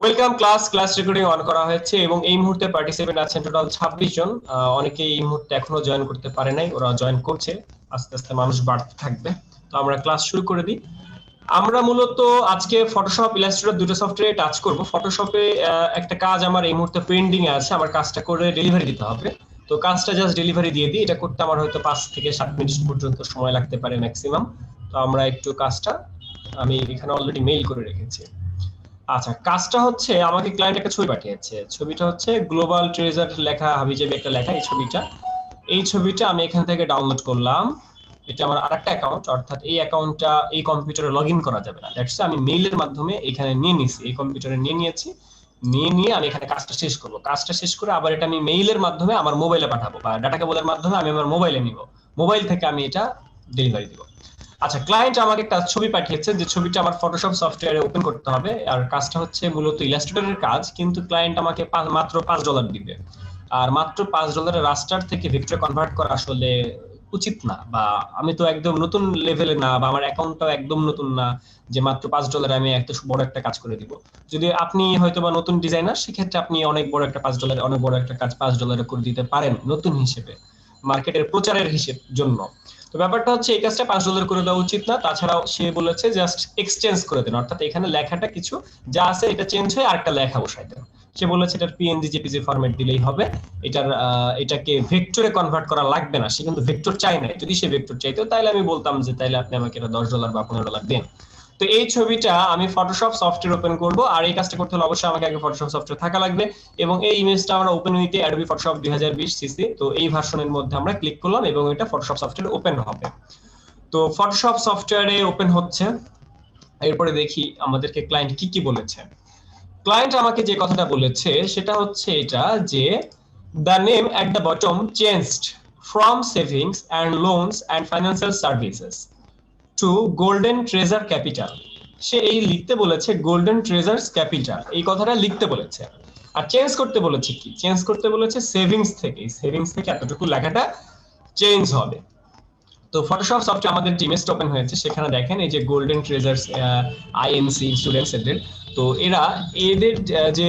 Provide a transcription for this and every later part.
Welcome class recording on করা হয়েছে এবং এই মুহূর্তে পার্টিসিপেন্ট আছেন টোটাল 26 জন। অনেকে এই মুহূর্তে এখনো জয়েন করতে পারে নাই, ওরা জয়েন করছে। আস্তে আস্তে মানুষ বাড়তে থাকবে। তো আমরা ক্লাস শুরু করে দিই। আমরা মূলত আজকে ফটোশপ ইলাস্ট্রেটর দুটো সফটওয়্যারে টাচ করব। ফটোশপে একটা কাজ আমার এই মুহূর্তে পেন্ডিং এ আছে, আমার কাজটা করে ডেলিভারি দিতে হবে। তো কাজটা জাস্ট ডেলিভারি দিয়ে দিই। এটা করতে আমার হয়তো 5 থেকে 7 মিনিট পর্যন্ত সময় লাগতে পারে ম্যাক্সিমাম। তো আমরা একটু কাজটা, আমি এখানে অলরেডি মেইল করে রেখেছি। আচ্ছা, কাজটা হচ্ছে আমাকে ক্লায়েন্ট একটা ছবি পাঠিয়েছে। ছবিটা হচ্ছে গ্লোবাল ট্রেজার লেখা, হাবিজাবি একটা লেখা। এই ছবিটা আমি এখান থেকে ডাউনলোড করলাম। এটা আমার আরেকটা অ্যাকাউন্ট, অর্থাৎ এই অ্যাকাউন্টটা এই কম্পিউটারে লগ ইন করা যাবে না। দ্যাটস আমি মেইলের মাধ্যমে এখানে নিয়ে নিয়েছি, এই কম্পিউটারে নিয়ে নিয়েছি। নিয়ে আমি এখানে কাজটা শেষ করব। কাজটা শেষ করে আবার এটা আমি মেইলের মাধ্যমে আমার মোবাইলে পাঠাবো, বা ডাটা কেবলের মাধ্যমে আমি আমার মোবাইলে নিব। মোবাইল থেকে আমি এটা ডেলিভারি দিব। আচ্ছা, ক্লায়েন্ট আমাকে একটা ছবি পাঠিয়েছে, যে ছবিটা আমার ফটোশপ সফটওয়্যারে ওপেন করতে হবে। আর কাজটা হচ্ছে মূলত ইলাস্ট্রেটরের কাজ, কিন্তু ক্লায়েন্ট আমাকে মাত্র $5 দিবে। আর মাত্র $5 রাস্টার থেকে ভেক্টর কনভার্ট করা আসলে উচিত না, বা আমি তো একদম নতুন লেভেলে না, বা আমার অ্যাকাউন্টটাও একদম নতুন না, যে মাত্র $5 আমি এত বড় একটা কাজ করে দিব। যদি আপনি হয়তো বা নতুন ডিজাইনার, সেক্ষেত্রে আপনি অনেক বড় একটা $5 অনেক বড় একটা কাজ $5 করে দিতে পারেন নতুন হিসেবে, মার্কেটের প্রচারের হিসেব জন্য। তো ব্যাপারটা হচ্ছে এই কাজটা $5 করে দেওয়া উচিত না। তাছাড়াও সে বলেছে জাস্ট এক্সচেঞ্জ করে দেন, অর্থাৎ এখানে লেখাটা কিছু যা আছে এটা চেঞ্জ হয়ে আরেকটা লেখা বসাই দেন। সে বলেছে এটার পিএনজি জেপিজি ফরম্যাট দিলেই হবে। এটাকে ভেক্টরে কনভার্ট করা লাগবে না। সে কিন্তু ভেক্টর চাই না। যদি সে ভেক্টর চাইতো তাহলে আমি বলতাম যে তাইলে আপনি আমাকে এটা $10 বা $15 দেন। তো এই ছবিটা আমি ফটোশপ সফটওয়্যার ওপেন করব। আর এই কাজটা করতে হলে অবশ্যই আমাকে আগে ফটোশপ সফটওয়্যার থাকা লাগবে। এবং এই ইমেজটা আমরা open with Adobe Photoshop 2020 CC, তো এই ভার্সনের মধ্যে আমরা ক্লিক করলাম এবং এটা ফটোশপ সফটওয়্যার ওপেন হবে। তো ফটোশপ সফটওয়্যারে ওপেন হচ্ছে। এরপরে দেখি আমাদেরকে ক্লায়েন্ট কি কি বলেছে। ক্লায়েন্ট আমাকে যে কথাটা বলেছে সেটা হচ্ছে এটা, যে the name at the bottom changed from savings and loans and financial services to golden treasure capital. সে এই লিখতে বলেছে গোল্ডেন ট্রেজার্স ক্যাপিটাল, এই কথাটা লিখতে বলেছে। আর চেঞ্জ করতে বলেছে কি, চেঞ্জ করতে বলেছে সেভিংস থেকে এতটুকু লেখাটা চেঞ্জ হবে। তো ফটোশপ সফটওয়্যার আমাদের যে ইমেজটা ওপেন হয়েছে সেখানে দেখেন এই যে গোল্ডেন ট্রেজার্স আইএনসি স্টুডেন্টস এদের। তো এদের যে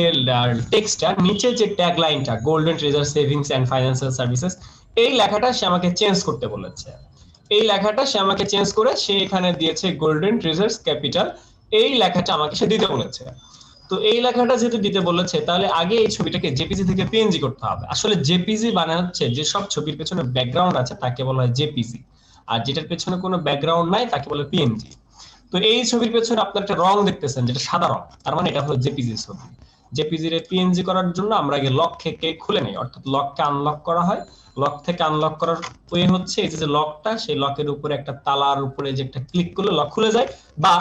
টেক্সটটা নিচে যে ট্যাগ লাইনটা golden treasure savings and financial services, এই লেখাটা সে আমাকে চেঞ্জ করতে বলেছে। এই লেখাটা সে আমাকে চেঞ্জ করে সে এখানে দিয়েছে গোল্ডেন ট্রেজার্স ক্যাপিটাল। এই লেখাটা আমাকে সে দিতে বলেছে। তো এই লেখাটা যেহেতু দিতে বলেছে, তাহলে আগে এই ছবিটাকে জেপিজি থেকে পিএনজি করতে হবে। আসলে জেপিজি মানে হচ্ছে যেসব ছবির পেছনে ব্যাকগ্রাউন্ড আছে তাকে বলা হয় জেপিজি, আর যেটার পেছনে কোনো ব্যাকগ্রাউন্ড নাই তাকে বলে পিএনজি। তো এই ছবির পেছনে আপনার একটা রং দেখতেছেন যেটা সাদা রং, তার মানে এটা হলো জেপিজি ছবি। জেপিজি রে পিএনজি করার জন্য আমরা আগে লক থেকে খুলে নেই, অর্থাৎ লককে আনলক করা হয়। লক থেকে আনলক করার ওয়ে হচ্ছে এই যে লকটা, সেই লকের উপরে একটা তালার উপরে যে একটা ক্লিক করলে লক খুলে যায়, বা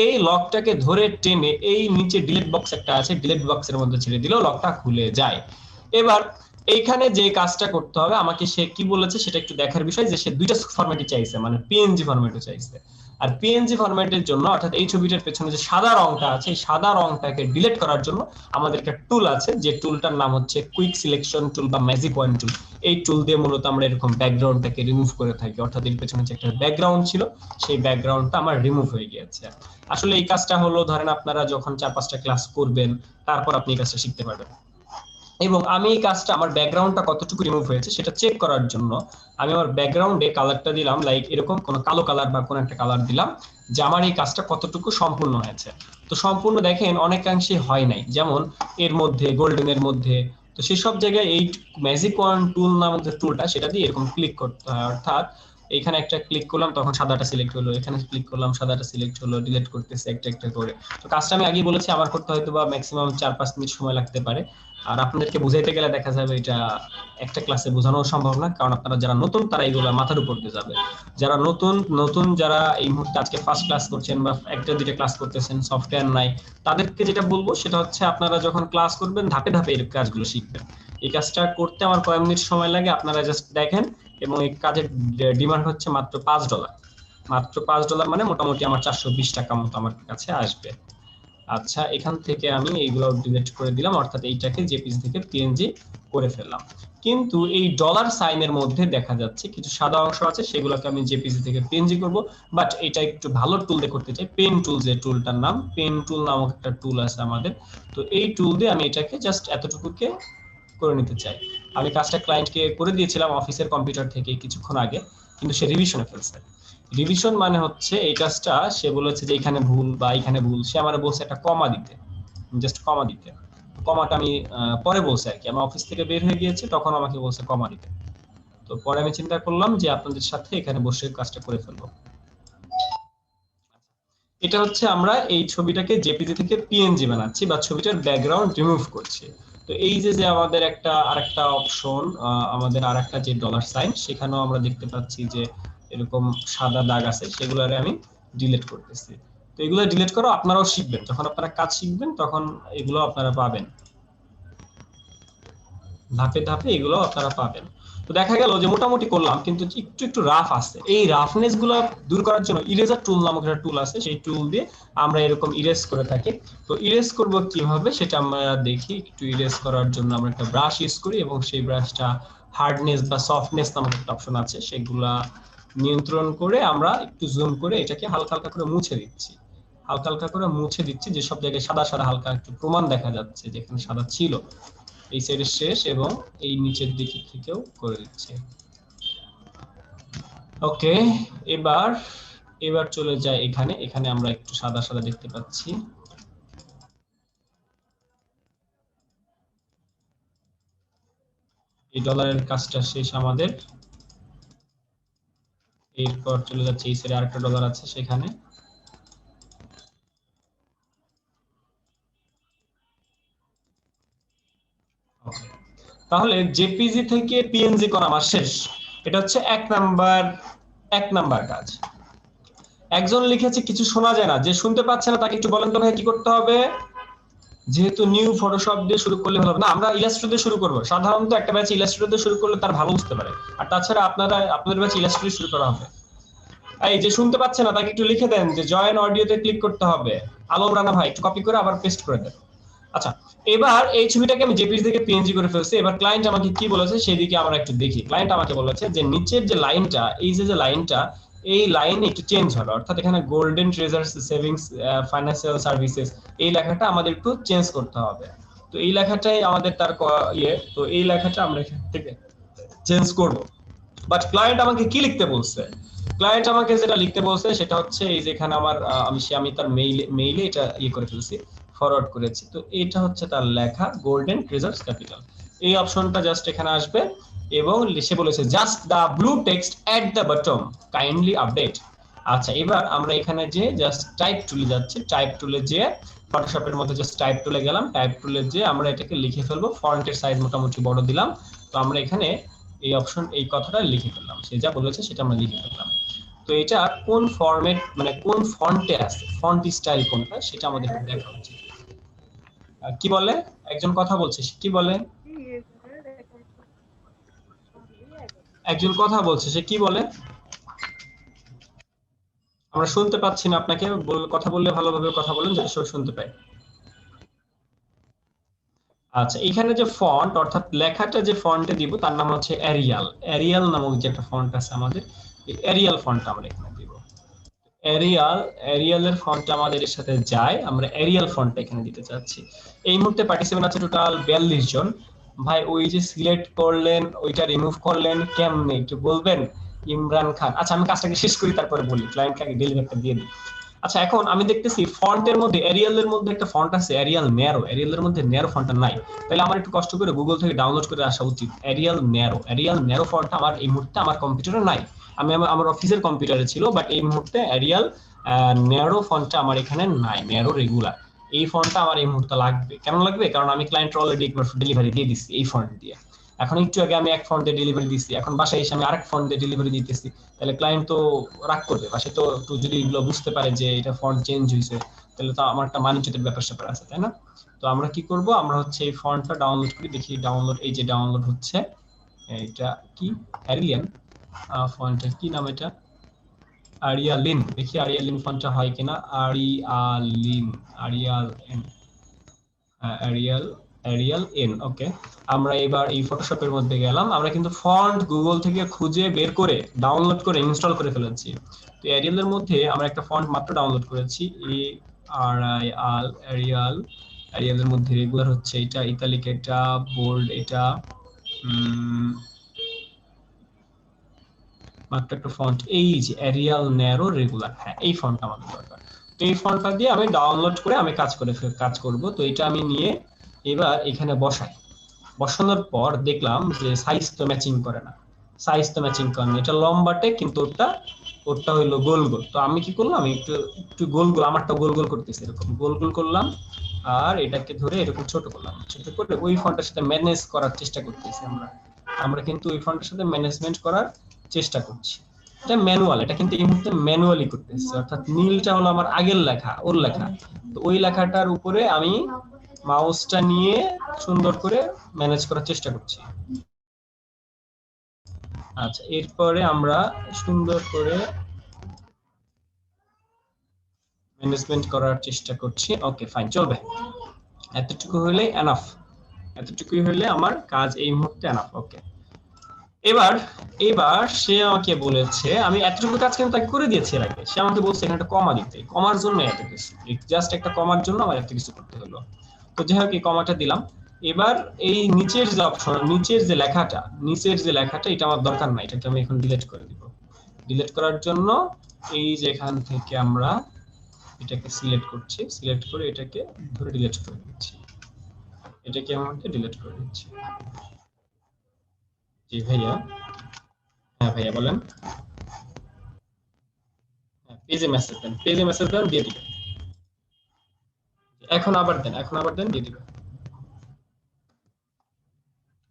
এই লকটাকে ধরে টেনে এই নিচে ডিলিট বক্স একটা আছে, ডিলিট বক্সের মধ্যে ছেড়ে দিলেও লকটা খুলে যায়। এবার এইখানে যে কাজটা করতে হবে আমাকে, সে কি বলেছে সেটা একটু দেখার বিষয়, যে সে দুইটা ফরম্যাটে চাইছে, মানে পিএনজি ফরম্যাটে চাইছে। আর পিএনজি ফরম্যাটের জন্য, অর্থাৎ এই ছবিটার পেছনে যে সাদা রংটা আছে এই সাদা রংটাকে ডিলিট করার জন্য আমাদের একটা টুল আছে, যে টুলটার নাম হচ্ছে কুইক সিলেকশন টুল বা ম্যাজিক ওয়ান টুল। এই টুল দিয়ে মূলত আমরা এরকম ব্যাকগ্রাউন্ডটাকে রিমুভ করে থাকি, অর্থাৎ এর পেছনে যে একটা ব্যাকগ্রাউন্ড ছিল সেই ব্যাকগ্রাউন্ডটা আমার রিমুভ হয়ে গিয়েছে। আসলে এই কাজটা হলো, ধরেন আপনারা যখন 4-5টা ক্লাস করবেন তারপর আপনি এই কাজটা শিখতে পারবেন। এবং আমি এই কাজটা, আমার ব্যাকগ্রাউন্ডটা কতটুকু রিমুভ হয়েছে সেটা চেক করার জন্য আমি আমার ব্যাকগ্রাউন্ডে কালারটা দিলাম, লাইক এরকম কোনো কালো কালার বা কোনো একটা কালার দিলাম, যে আমার এই কাজটা কতটুকু সম্পূর্ণ হয়েছে। তো সম্পূর্ণ দেখেন অনেকাংশে হয় নাই, যেমন এর মধ্যে গোল্ডেনের মধ্যে। তো সেসব জায়গায় এই ম্যাজিক ওয়ান টুল নামের যে টুলটা সেটা দিয়ে এরকম ক্লিক করতে হয়, অর্থাৎ এখানে একটা ক্লিক করলাম তখন সাদাটা সিলেক্ট হলো, এখানে ক্লিক করলাম সাদাটা সিলেক্ট হলো, ডিলিট করতেছে একটা একটা করে। তো কাজটা আমি আগেই বলেছি আমার করতে হয়তো বা ম্যাক্সিমাম 4-5 মিনিট সময় লাগতে পারে। আর আপনাদেরকে বুঝাইতে গেলে দেখা যাবে এটা একটা ক্লাসে বোঝানো সম্ভব না, কারণ আপনারা যারা নতুন তারা এগুলো মাথার উপর দিয়ে যাবে। যারা নতুন নতুন যারা এই মুহূর্তে আজকে ফার্স্ট ক্লাস করছেন বা একটা দুইটা ক্লাস করতেছেন, সফটওয়্যার নাই, তাদেরকে যেটা বলবো সেটা হচ্ছে আপনারা যখন ক্লাস করবেন ধাপে ধাপে এই কাজগুলো শিখবেন। এই কাজটা করতে আমার কয়েক মিনিট সময় লাগে, আপনারা জাস্ট দেখেন। এবং এই কাজের ডিমান্ড হচ্ছে মাত্র $5। মাত্র $5 মানে মোটামুটি আমার 420 টাকা মতো আমার কাছে আসবে। আচ্ছা, এখান থেকে আমি এইগুলো ডিলিট করে দিলাম, অর্থাৎ এইটাকে জেপিজি থেকে পিএনজি করে ফেললাম। কিন্তু এই ডলার সাইনের মধ্যে দেখা যাচ্ছে কিছু সাদা অংশ আছে, সেগুলোকে আমি জেপিজি থেকে পিএনজি করব। বাট এটা একটু ভালো টুল দিয়ে করতে চাই। পেন টুল, যে টুলটার নাম পেন টুল নামক একটা টুল আছে আমাদের। তো এই টুল দিয়ে আমি এটাকে জাস্ট এতটুকুকে করে নিতে চাই। আমি কাজটা ক্লায়েন্টকে করে দিয়েছিলাম অফিসের কম্পিউটার থেকে কিছুক্ষণ আগে, কিন্তু সে রিভিশনে ফেলছে। রিভিশন মানে হচ্ছে এই কাজটা, সে বলেছে যে এখানে ভুল বা এখানে ভুল, সে আমার বলছে একটা কমা দিতে, জাস্ট কমা দিতে। কমাটা আমি পরে বলছে আর কি, আমি অফিস থেকে বের হয়ে গিয়েছি তখন আমাকে বলছে কমা দিতে। তো পরে আমি চিন্তা করলাম যে আপনাদের সাথে এখানে বসে কাজটা করে ফেলবো। এটা হচ্ছে আমরা এই ছবিটাকে জেপিজি থেকে পিএনজি বানাচ্ছি বা ছবিটার ব্যাকগ্রাউন্ড রিমুভ করছি। তো এই যে যে আমাদের একটা আরেকটা অপশন, আমাদের আরেকটা যে ডলার সাইন, সেখানেও আমরা দেখতে পাচ্ছি যে এরকম সাদা দাগ আছে, সেগুলোরে আমি ডিলিট করতেছি। তো এগুলো ডিলিট করো, আপনারাও শিখবেন, যখন আপনারা কাজ শিখবেন তখন এগুলো আপনারা পাবেন, ধাপে ধাপে এগুলো আপনারা পাবেন। তো দেখা গেল যে মোটামুটি করলাম, কিন্তু একটু একটু রাফ আছে। এই রাফনেস গুলো দূর করার জন্য ইরেজার টুল নামক একটা টুল আছে, সেই টুল দিয়ে আমরা এরকম ইরেজ করে থাকি। তো ইরেজ করব কিভাবে সেটা আমরা দেখি। একটু ইরেজ করার জন্য আমরা একটা ব্রাশ ইউজ করি, এবং সেই ব্রাশটা হার্ডনেস বা সফটনেস নামক একটা অপশন আছে, সেগুলা নিয়ন্ত্রণ করে আমরা একটু জুম করে এটাকে হালকা হালকা করে মুছে দিচ্ছি। হালকা হালকা করে মুছে দিচ্ছি, যেসব জায়গায় সাদা সাদা হালকা একটু প্রমাণ দেখা যাচ্ছে যেখানে সাদা ছিল, এই সাইডের শেষ এবং এই নিচের দিকে থেকেও করে দিচ্ছে। ওকে, এবার এবার চলে যায় এখানে। এখানে আমরা একটু সাদা সাদা দেখতে পাচ্ছি। এই ডলারের কাজটা শেষ আমাদের। এরপর চলে যাচ্ছে এই সাইডে আরেকটা ডলার আছে সেখানে। তাহলে জেপিজি থেকে পিএনজি করা আমার শেষ। এটা হচ্ছে এক নাম্বার কাজ। একজন লিখেছে কিছু শোনা যায় না, যে শুনতে পাচ্ছে না তাকে একটু বলেন তো ভাই কি করতে হবে। যেহেতু নিউ ফটোশপ দিয়ে শুরু করলে ভালো না, আমরা ইলাস্ট্রেটর দিয়ে শুরু করব। সাধারণত একটা ব্যাচ ইলাস্ট্রেটর দিয়ে শুরু করলে তার ভালো বুঝতে পারে। আর তাছাড়া আপনাদের ব্যাচ ইলাস্ট্রেটর শুরু করা হবে। এই যে শুনতে পাচ্ছে না তাকে একটু লিখে দেন যে জয়েন অডিওতে ক্লিক করতে হবে। আলম রানা ভাই একটু কপি করে আবার পেস্ট করে দেন। আচ্ছা, এবার এই ছবিটাকে আমি জেপিজি থেকে পিএনজি করে ফেলছি। এবার ক্লায়েন্ট আমাকে কি বলেছে সেদিকে আমরা একটু দেখি। ক্লায়েন্ট আমাকে বলেছে যে নিচের যে লাইনটা, এই যে লাইনটা, এই লাইন একটু চেঞ্জ হবে, অর্থাৎ এখানে golden treasures savings financial services, এই লেখাটা আমাদের একটু চেঞ্জ করতে হবে। তো এই লেখাটাই আমাদের তার তো এই লেখাটা আমরা এখান থেকে চেঞ্জ করব। বাট ক্লায়েন্ট আমাকে কি লিখতে বলছে, ক্লায়েন্ট আমাকে যেটা লিখতে বলছে সেটা হচ্ছে এই যে এখানে আমার আমি তার মেইলে এটা করে ফেলছি, ফরওয়ার্ড করেছি। তো এটা হচ্ছে তার লেখা গোল্ডেন ট্রেজার্স ক্যাপিটাল, এই অপশনটা জাস্ট এখানে আসবে। এবং সে বলেছে just the blue text at the bottom kindly update. আচ্ছা, এবার আমরা এখানে যে জাস্ট টাইপ টুলে যাচ্ছি, টাইপ টুলে যে ফটোশপের মধ্যে জাস্ট টাইপ টুলে গেলাম, টাইপ টুলে যে আমরা এটাকে লিখে ফেলবো। ফন্টের সাইজ মোটামুটি বড় দিলাম। তো আমরা এখানে এই কথাটা লিখে ফেললাম, সে যা বলেছে সেটা আমরা লিখে ফেললাম। তো এটা কোন ফরম্যাট, মানে কোন ফন্টে আছে, ফন্ট স্টাইল কোনটা, সেটা আমাদের দেখা উচিত। কি বলে, একজন কথা বলছে, সে কি বলে, একজন কথা বলছে, সে কি বলে, আমরা শুনতে পাচ্ছি না আপনাকে। কথা বললে ভালোভাবে কথা বলেন যাতে সবাই শুনতে পায়। আচ্ছা, এখানে যে ফন্ট, অর্থাৎ লেখাটা যে ফন্টে দিব তার নাম হচ্ছে এরিয়াল। এরিয়াল নামক যে একটা ফন্ট আছে আমাদের, এই এরিয়াল ফন্টটা আমরা এখানে দিব। এরিয়ালের ফন্টটা আমাদের এর সাথে যায়, আমরা এরিয়াল ফন্টটা এখানে দিতে চাচ্ছি। এই মুহূর্তে পার্টিসিপেন্ট আছে টোটাল 42 জন। ভাই ওই যে সিলেক্ট করলেন ওইটা রিমুভ করলেন কেমনে একটু বলবেন। ইমরান খান, আচ্ছা আমি কাজটাকে শেষ করি তারপরে বলি, ক্লায়েন্টকে আগে ডেলিভারটা দিয়ে দিই। আচ্ছা, এখন আমি দেখতেছি ফন্টের মধ্যে এরিয়ালের মধ্যে একটা ফন্ট আছে এরিয়াল ন্যারো, এরিয়ালের মধ্যে ন্যারো ফন্টটা নাই। তাহলে আমার একটু কষ্ট করে গুগল থেকে ডাউনলোড করে আসা উচিত। এরিয়াল ন্যারো ফন্টটা আমার এই মুহূর্তে আমার কম্পিউটারে নাই। আমার অফিসের কম্পিউটারে ছিল, বাট এই মুহূর্তে এরিয়াল ন্যারো ফন্টটা আমার এখানে নাই, ন্যারো রেগুলার। এই ফন্টটা আমার এই মুহূর্তে লাগবে। কেন লাগবে, কারণ আমি ক্লায়েন্টের অলরেডি একবার ডেলিভারি দিয়ে দিচ্ছি এই ফন্ট দিয়ে। এখন একটু আগে আমি এক ফন্টে ডেলিভারি দিচ্ছি, এখন বাসায় এসে আমি আরেক ফন্টে ডেলিভারি দিতেছি। তাহলে ক্লায়েন্ট তো রাগ করবে, বাসায় তো একটু যদি এগুলো বুঝতে পারে যে এটা ফন্ট চেঞ্জ হয়েছে, তাহলে তো আমার একটা মানিজ্যতের ব্যাপার স্যাপার আছে, তাই না? তো আমরা কি করব, আমরা হচ্ছে এই ফন্টটা ডাউনলোড করি, দেখি ডাউনলোড, এই যে ডাউনলোড হচ্ছে। এটা কি, অ্যারিয়ান ফন্টের কি নাম এটা, আরিয়ালিন, দেখি আরিয়ালিন ফন্টটা হয় কিনা। আরিয়ালিন, Arial N, Arial, Arial N, okay. আমরা এবার এই ফটোশপের মধ্যে গেলাম। আমরা কিন্তু ফন্ট গুগল থেকে খুঁজে বের করে ডাউনলোড করে ইনস্টল করে ফেলেছি। তো এরিয়ালের মধ্যে আমরা একটা ফন্ট মাত্র ডাউনলোড করেছি, এ আর আই আল, এরিয়াল। এরিয়ালের মধ্যে রেগুলার হচ্ছে এটা, ইতালিক এটা, বোল্ড এটা, মাত্র একটা ফন্ট, এই যে এরিয়াল ন্যারো রেগুলার, হ্যাঁ এই ফন্টটা আমাদের দরকার। তো এই ফন্টটা দিয়ে আমি ডাউনলোড করে আমি কাজ করব। তো এটা আমি নিয়ে এবার এখানে বসাই। বসানোর পর দেখলাম যে সাইজ তো ম্যাচিং করে না, সাইজ তো ম্যাচিং করে না, এটা লম্বাটে কিন্তু ওটা, ওটা হইলো গোল গোল। তো আমি কি করলাম, আমি একটু একটু গোল গোল, আমারটা গোল গোল করতেছি, এরকম গোল গোল করলাম। আর এটাকে ধরে এরকম ছোট করলাম, ছোট করে ওই ফন্টের সাথে ম্যানেজ করার চেষ্টা করতেছি আমরা। আমরা কিন্তু ওই ফন্টের সাথে ম্যানেজমেন্ট করার চেষ্টা করছি। এটা ম্যানুয়াল, এটা কিন্তু এই মুহূর্তে ম্যানুয়ালি করতেছি, অর্থাৎ নীলটা হলো আমার আগের লেখা, ওর লেখা। তো ওই লেখাটার উপরে আমি মাউসটা নিয়ে সুন্দর করে ম্যানেজ করার চেষ্টা করছি। আচ্ছা, এরপরে আমরা সুন্দর করে ম্যানেজমেন্ট করার চেষ্টা করছি। ওকে ফাইন, চলবে, এতটুকু হলে এনাফ, এতটুকুই হলে আমার কাজ এই মুহূর্তে এনাফ। ওকে, এবার এবার সে আমাকে বলেছে, আমি এতটুকু কাজ কিন্তু তাকে করে দিয়েছি এর আগে, সে আমাকে বলছে এখানে একটা কমা দিতে, কমার জন্য এত কিছু, জাস্ট একটা কমার জন্য আমার এত কিছু করতে হলো। তো যাই হোক এই কমাটা দিলাম। এবার এই নিচের যে অপশন, নিচের যে লেখাটা, নিচের যে লেখাটা এটা আমার দরকার নাই, এটাকে আমি এখন ডিলিট করে দিব। ডিলিট করার জন্য এই যে এখান থেকে আমরা এটাকে সিলেক্ট করছি, সিলেক্ট করে এটাকে ধরে ডিলিট করে দিচ্ছি, এটাকে আমাকে ডিলিট করে দিচ্ছি। জি ভাইয়া, হ্যাঁ ভাইয়া বলেন। পেজে মেসেজ দেন, পেজে মেসেজ দেন, দিয়ে দিবেন। এখন আবার দেন, এখন আবার দেন, দিয়ে দিবেন।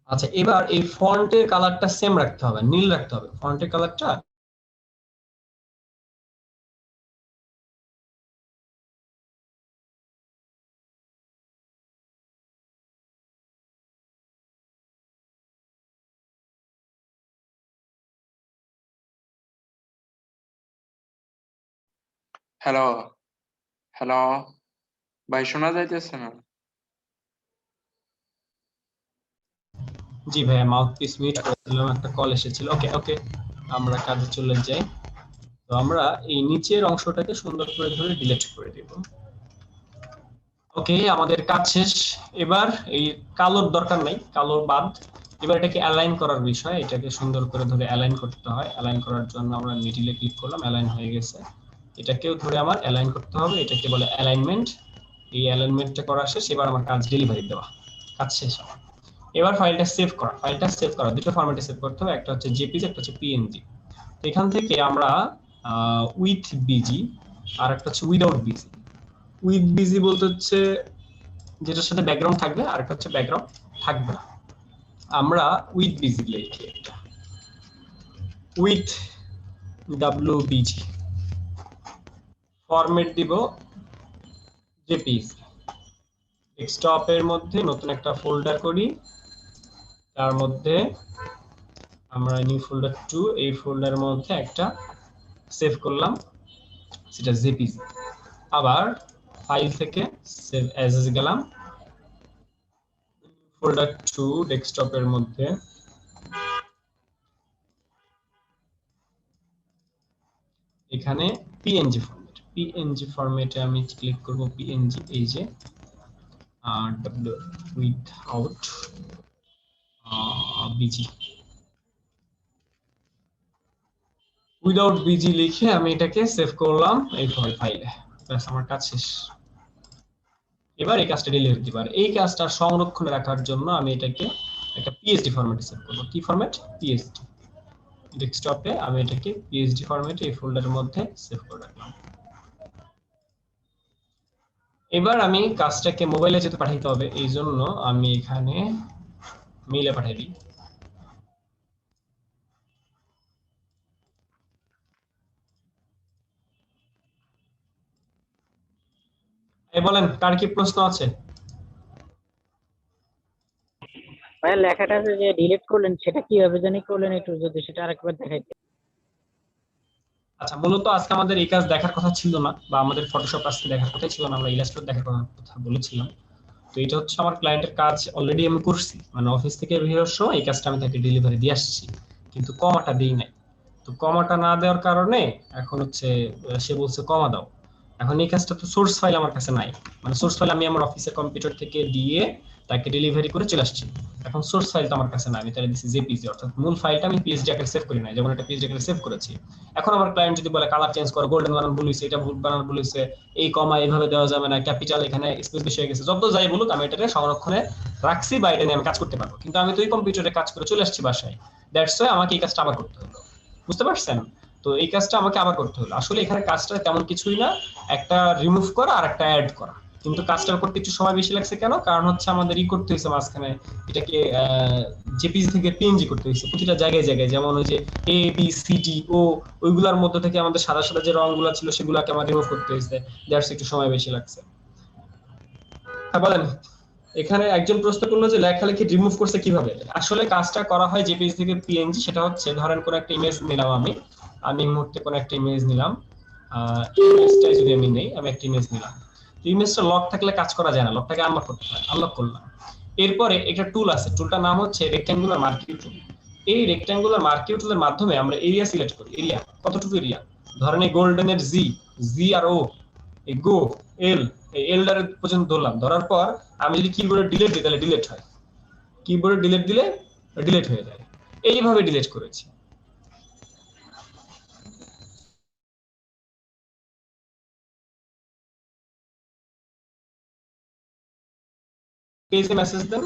আচ্ছা, এবার এই ফন্টের কালারটা সেম রাখতে হবে, নীল রাখতে হবে ফন্টের কালারটা। হ্যালো, হ্যালো, ভাই শোনা যাইতেছে না? জি ভাইয়া, মাউথপিস মিউট করেছিলাম, একটা কল এসেছিল। ওকে ওকে, আমরা কাজে চলে যাই। তো আমরা এই নিচের অংশটাকে সুন্দর করে ধরে ডিলিট করে দেব। ওকে, আমাদের কাজ শেষ। এবার এই কালোর দরকার নাই, কালোর বাদ। এবার এটাকে অ্যালাইন করার বিষয়, এটাকে সুন্দর করে ধরে অ্যালাইন করতে হয়। অ্যালাইন করার জন্য আমরা মিডিলে ক্লিক করলাম, অ্যালাইন হয়ে গেছে। এটাকেও ধরে আমার অ্যালাইন করতে হবে, এটাকে বলে অ্যালাইনমেন্ট। এই অ্যালাইনমেন্টটা করা শেষ, এবার আমার কাজ ডেলিভারি দেওয়া, কাজ শেষ আমার। এবার ফাইলটা সেভ করা, ফাইলটা সেভ করা দুটো ফরম্যাটে সেভ করতে হবে, একটা হচ্ছে জেপিজি, একটা হচ্ছে পিএনজি। এখান থেকে আমরা উইথ বিজি আর একটা হচ্ছে উইদাউট বিজি। উইথ বিজি বলতে হচ্ছে যেটার সাথে ব্যাকগ্রাউন্ড থাকবে, আর একটা হচ্ছে ব্যাকগ্রাউন্ড থাকবে না। আমরা উইথ বিজি লিখি, একটা উইথ ডাব্লিউবিজি, ফরম্যাট দিব জেপিজি। ডেস্কটপের মধ্যে নতুন একটা ফোল্ডার করি, তার মধ্যে আমরা নিউ ফোল্ডার 2, এই ফোল্ডারের মধ্যে একটা সেভ করলাম, সেটা জেপিজি। আবার ফাইল থেকে সেভ অ্যাজ এ গেলাম, ফোল্ডার 2 ডেস্কটপের মধ্যে, এখানে পিএনজি ফরম্যাট, পিএনজি ফরম্যাটে আমি ক্লিক করব, পিএনজি এই যে W without busy, without busy লিখে আমি এটাকে সেভ করলাম এই ফাইলে। ব্যাস, আমার কাজ শেষ। এবার এই কাজটা ডিলিট দিতে পারে, এই কাজটা সংরক্ষণে রাখার জন্য আমি এটাকে একটা পিএসডি ফরম্যাটে সেভ করব। কি ফরম্যাট? পিএসডি। ডেস্কটপে আমি এটাকে পিএসডি ফরম্যাটে এই ফোল্ডারের মধ্যে সেভ করে রাখলাম। এবার আমি কাজটাকে মোবাইলে যেতে পাঠাইতে হবে, এই জন্য আমি এখানে মেইলে পাঠাই দিই। বলেন, কার কি প্রশ্ন আছে? ভাইয়া লেখাটা যে ডিলিট করলেন সেটা কিভাবে জানি করলেন, একটু যদি সেটা আরেকবার দেখাইতেন। আচ্ছা, মূলত আজকে আমাদের এই কাজ দেখার কথা ছিল না, বা আমাদের ফটোশপ আজকে দেখার কথা ছিল না, আমরা ইলাস্ট্রেটর দেখার কথা বলেছিলাম। তো এটা হচ্ছে আমার ক্লায়েন্টের কাজ, অলরেডি আমি করছি, মানে অফিস থেকে বের হওয়ার সময় এই কাজটা আমি তাকে ডেলিভারি দিয়ে আসছি, কিন্তু কমাটা দেই নাই। তো কমাটা না দেওয়ার কারণে এখন হচ্ছে সে বলছে কমা দাও। এখন এই কাজটা তো সোর্স ফাইল আমার কাছে নাই, মানে সোর্স ফাইল আমি আমার অফিসের কম্পিউটার থেকে দিয়ে তাকে ডেলিভারি করে চলে আসছি। এখন সোর্স ফাইলটা আমার কাছে নাই, আমি তাহলে দিচ্ছি জেপিজি, অর্থাৎ মূল ফাইলটা আমি পিএসডি আকারে সেভ করি নাই, যেমন একটা পিএসডি আকারে সেভ করেছি। এখন আমার ক্লায়েন্ট যদি বলে কালার চেঞ্জ করো, গোল্ডেন বানান বলিছে, এটা ভুল বানান বলিছে, এই কমা এইভাবে দেওয়া যাবে না, ক্যাপিটাল এখানে স্পেস বেশি হয়ে গেছে, যত যাই বলুক আমি এটাকে সংরক্ষণে রাখছি বা এটা নিয়ে আমি কাজ করতে পারবো, কিন্তু আমি তো এই কম্পিউটারে কাজ করে চলে আসছি বাসায়। দ্যাটস ওয়াই আমাকে এই কাজটা আবার করতে হলো। বুঝতে পারছেন? তো এই কাজটা আমাকে আবার করতে হলো। আসলে এখানে কাজটা তেমন কিছুই না, একটা রিমুভ করা আর একটা অ্যাড করা। কিন্তু কাজটা করতে একটু সময় বেশি লাগছে কেন? কারণ হচ্ছে আমাদের করতে হয়েছে মাঝখানে এটাকে জেপিজি থেকে পিএনজি করতে হয়েছে প্রতিটা জায়গায় জায়গায়, যেমন ওই যে এ বি সি ডি ও, ওইগুলোর মধ্যে থেকে আমাদের সাদা সাদা যে রংগুলো ছিল সেগুলোকে আমার রিমুভ করতে হয়েছে। দ্যাটস একটু সময় বেশি লাগছে। হ্যাঁ বলেন। এখানে একজন প্রশ্ন করলো যে লেখালেখি রিমুভ করছে কিভাবে। আসলে কাজটা করা হয় জেপিজি থেকে পিএনজি, সেটা হচ্ছে ধরেন কোন একটা ইমেজ নিলাম, আমি আমি এই মুহূর্তে কোন একটা ইমেজ নিলাম, ইমেজটা যদি আমি নেই, আমি একটা ইমেজ নিলাম, ইমেজটা লক থাকলে কাজ করা যায় না, লকটাকে আনলক করতে হয়, আনলক করলাম। এরপরে একটা টুল আছে, টুলটার নাম হচ্ছে রেক্ট্যাঙ্গুলার মার্কিং টুল। এই রেক্ট্যাঙ্গুলার মার্কিং টুলের মাধ্যমে আমরা এরিয়া সিলেক্ট করি। এরিয়া কতটুকু এরিয়া, ধরেন এই গোল্ডেনের জি, জি আর ও, এই গো, এল, এই এলডার পর্যন্ত ধরলাম, ধরার পর আমি যদি কিবোর্ডে ডিলিট দিই তাহলে ডিলিট হয়, কিবোর্ডে ডিলিট দিলে ডিলিট হয়ে যায়। এইভাবে ডিলিট করেছি। পেজে মেসেজ দেন।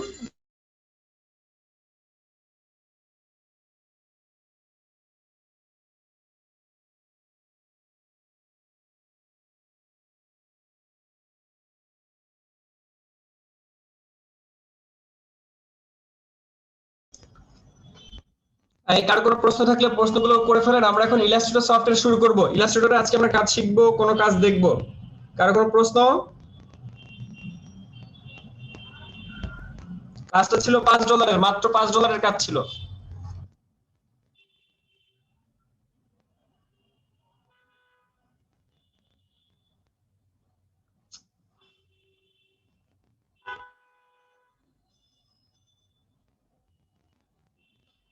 এই কারো কোনো প্রশ্ন থাকলে প্রশ্নগুলো করে ফেলেন, আমরা এখন ইলাস্ট্রেটর সফটওয়্যার শুরু করব। ইলাস্ট্রেটরে আজকে আমরা কাজ শিখবো, কোনো কাজ দেখবো। কারো কোনো প্রশ্ন? কাজটা ছিল $5, মাত্র $5 কাজ ছিল।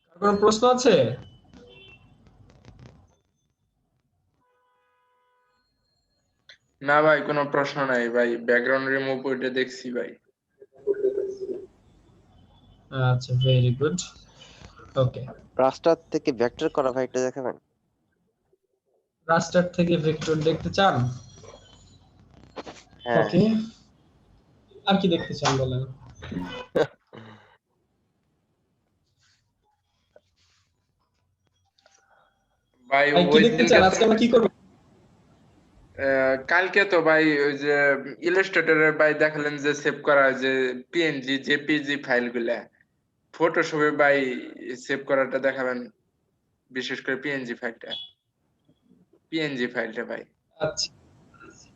কারো কোনো প্রশ্ন আছে? না ভাই, কোনো প্রশ্ন নাই ভাই, ব্যাকগ্রাউন্ড রিমুভ ওইটা দেখছি ভাই। আচ্ছা, ভেরি গুড। ওকে। রাস্টার থেকে ভেক্টর করা ভাই এটা দেখাবেন? রাস্টার থেকে ভেক্টর দেখতে চান? হ্যাঁ। ওকে, আর কি দেখতে চান বলেন। ভাই ভাই কি ওই দেখতে দিনকে চান, তো আজকে আমরা কি করব? কালকে তো ভাই ওই যে ইলাস্ট্রেটরে ভাই দেখালেন যে সেভ করা যে পিএনজি জেপিজি ফাইলগুলা, ফটোশপে ভাই সেভ করাটা দেখাবেন, বিশেষ করে পিএনজি ফাইলটা ভাই। আচ্ছা,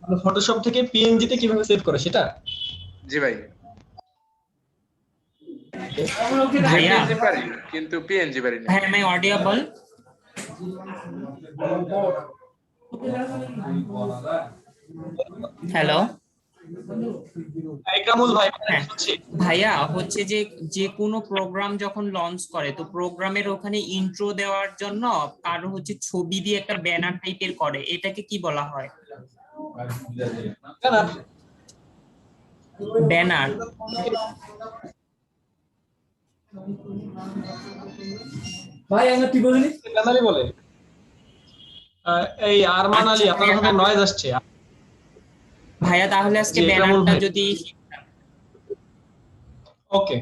আমরা ফটোশপ থেকে পিএনজি তে কিভাবে সেভ করে সেটা? জি ভাই, ভাইয়া, জেপিজি পারি কিন্তু পিএনজি পারি না। ভাই am I audible? Hello. Ikramul ভাই বলেন, হ্যাঁ শুনছি। ভাইয়া, হচ্ছে যে যে কোনো প্রোগ্রাম যখন লঞ্চ করে তো প্রোগ্রামের ওখানে ইন্ট্রো দেওয়ার জন্য কারো হচ্ছে ছবি দিয়ে একটা ব্যানার টাইপের করে, এটাকে কি বলা হয়? জানার ব্যানার। ভাই আমরা কি বলিনি? জানারই বলে। এই আরমান আলী, আচ্ছা আপনার ভাইয়া, ওখানে নয়েজ আসছে। ভাইয়া তাহলে জি আজকে ইকরামুল ব্যানারটা ভাই। যদি ওকে,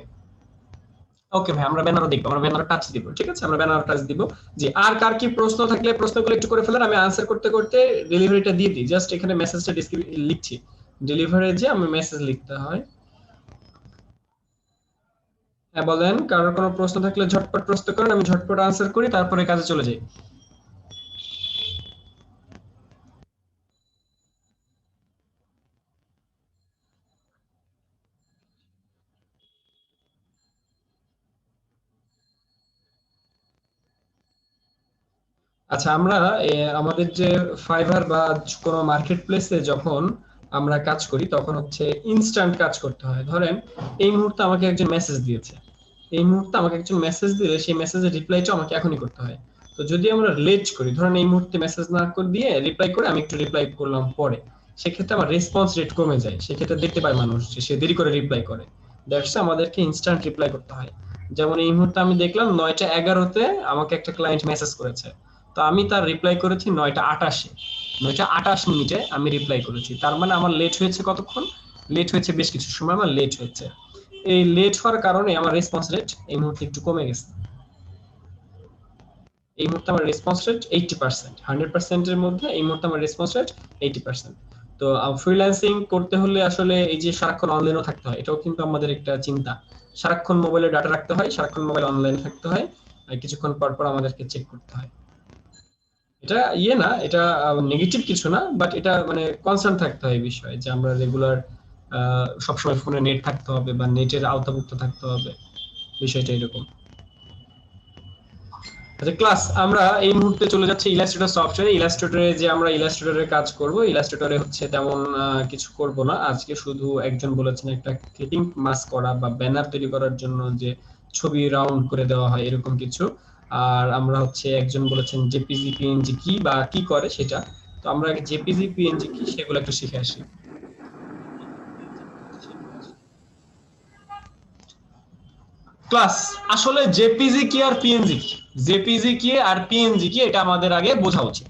ওকে ভাই, আমরা ব্যানারও দেখবো, আমরা ব্যানার টাচ দিব, ঠিক আছে, আমরা ব্যানার টাচ দিব। জি, আর কার কি প্রশ্ন থাকলে প্রশ্নগুলো একটু করে ফেলেন, আমি আনসার করতে করতে ডেলিভারিটা দিয়ে দিই। জাস্ট এখানে মেসেজটা লিখছি, ডেলিভারি যে আমি মেসেজ লিখতে হয়। হ্যাঁ বলেন, কারোর কোনো প্রশ্ন থাকলে ঝটপট প্রশ্ন করেন, আমি ঝটপট আনসার করি, তারপরে কাজে চলে যাই। আচ্ছা, আমরা আমাদের যে ফাইবার বা কোনো মার্কেট প্লেসে যখন আমরা কাজ করি তখন হচ্ছে ইনস্ট্যান্ট কাজ করতে হয়। ধরেন এই মুহূর্তে আমাকে একজন মেসেজ দিয়েছে, এই মুহূর্তে আমাকে একজন মেসেজ দিলে সেই মেসেজের রিপ্লাইটা আমাকে এখনই করতে হয়। তো যদি আমরা লেট করি, ধরেন এই মুহূর্তে মেসেজ না করে দিয়ে রিপ্লাই করে আমি একটু রিপ্লাই করলাম পরে, সেক্ষেত্রে আমার রেসপন্স রেট কমে যায়। সেক্ষেত্রে দেখতে পায় মানুষ যে সে দেরি করে রিপ্লাই করে। দ্যাটস আমাদেরকে ইনস্ট্যান্ট রিপ্লাই করতে হয়। যেমন এই মুহূর্তে আমি দেখলাম 9টা 11-তে আমাকে একটা ক্লায়েন্ট মেসেজ করেছে, তো আমি তার রিপ্লাই করেছি 9টা 28-এ, 9টা 28 মিনিটে আমি রিপ্লাই করেছি। তার মানে আমার লেট হয়েছে কতক্ষণ? লেট হয়েছে বেশ কিছু সময়, আমার লেট হয়েছে। এই লেট হওয়ার কারণে আমার রেসপন্স রেট এই মুহূর্তে একটু কমে গেছে। এই মুহূর্তে আমার রেসপন্স রেট 80%, 100% এর মধ্যে এই মুহূর্তে আমার রেসপন্স রেট 80%। তো ফ্রিল্যান্সিং করতে হলে আসলে এই যে সারাক্ষণ অনলাইনও থাকতে হয়, এটাও কিন্তু আমাদের একটা চিন্তা। সারাক্ষণ মোবাইলে ডাটা রাখতে হয়, সারাক্ষণ মোবাইল অনলাইন থাকতে হয়, আর কিছুক্ষণ পর পর আমাদেরকে চেক করতে হয়। এটা না, এটা নেগেটিভ কিছু না, বাট এটা মানে কনসার্ন থাকতে হয় এই বিষয়ে যে আমরা রেগুলার সবসময় ফোনে নেট থাকতে হবে বা নেটের আওতাভুক্ত থাকতে হবে, বিষয়টা এরকম। আচ্ছা ক্লাস, আমরা এই মুহূর্তে চলে যাচ্ছি ইলাস্ট্রেটর সফটওয়্যারে। ইলাস্ট্রেটরে যে আমরা ইলাস্ট্রেটরে কাজ করব, ইলাস্ট্রেটরে হচ্ছে তেমন কিছু করব না আজকে। শুধু একজন বলেছেন একটা ক্লিপিং মাস্ক করা বা ব্যানার তৈরি করার জন্য যে ছবি রাউন্ড করে দেওয়া হয় এরকম কিছু। আর আমরা হচ্ছে একজন বলেছেন জেপিজি পিএনজি কি বা কি করে সেটা। তো আমরা আগে জেপিজি পিএনজি কি সেগুলো একটু শিখে আসি। ক্লাস, আসলে জেপিজি কি আর পিএনজি কি, জেপিজি কি আর পিএনজি কি এটা আমাদের আগে বোঝা উচিত।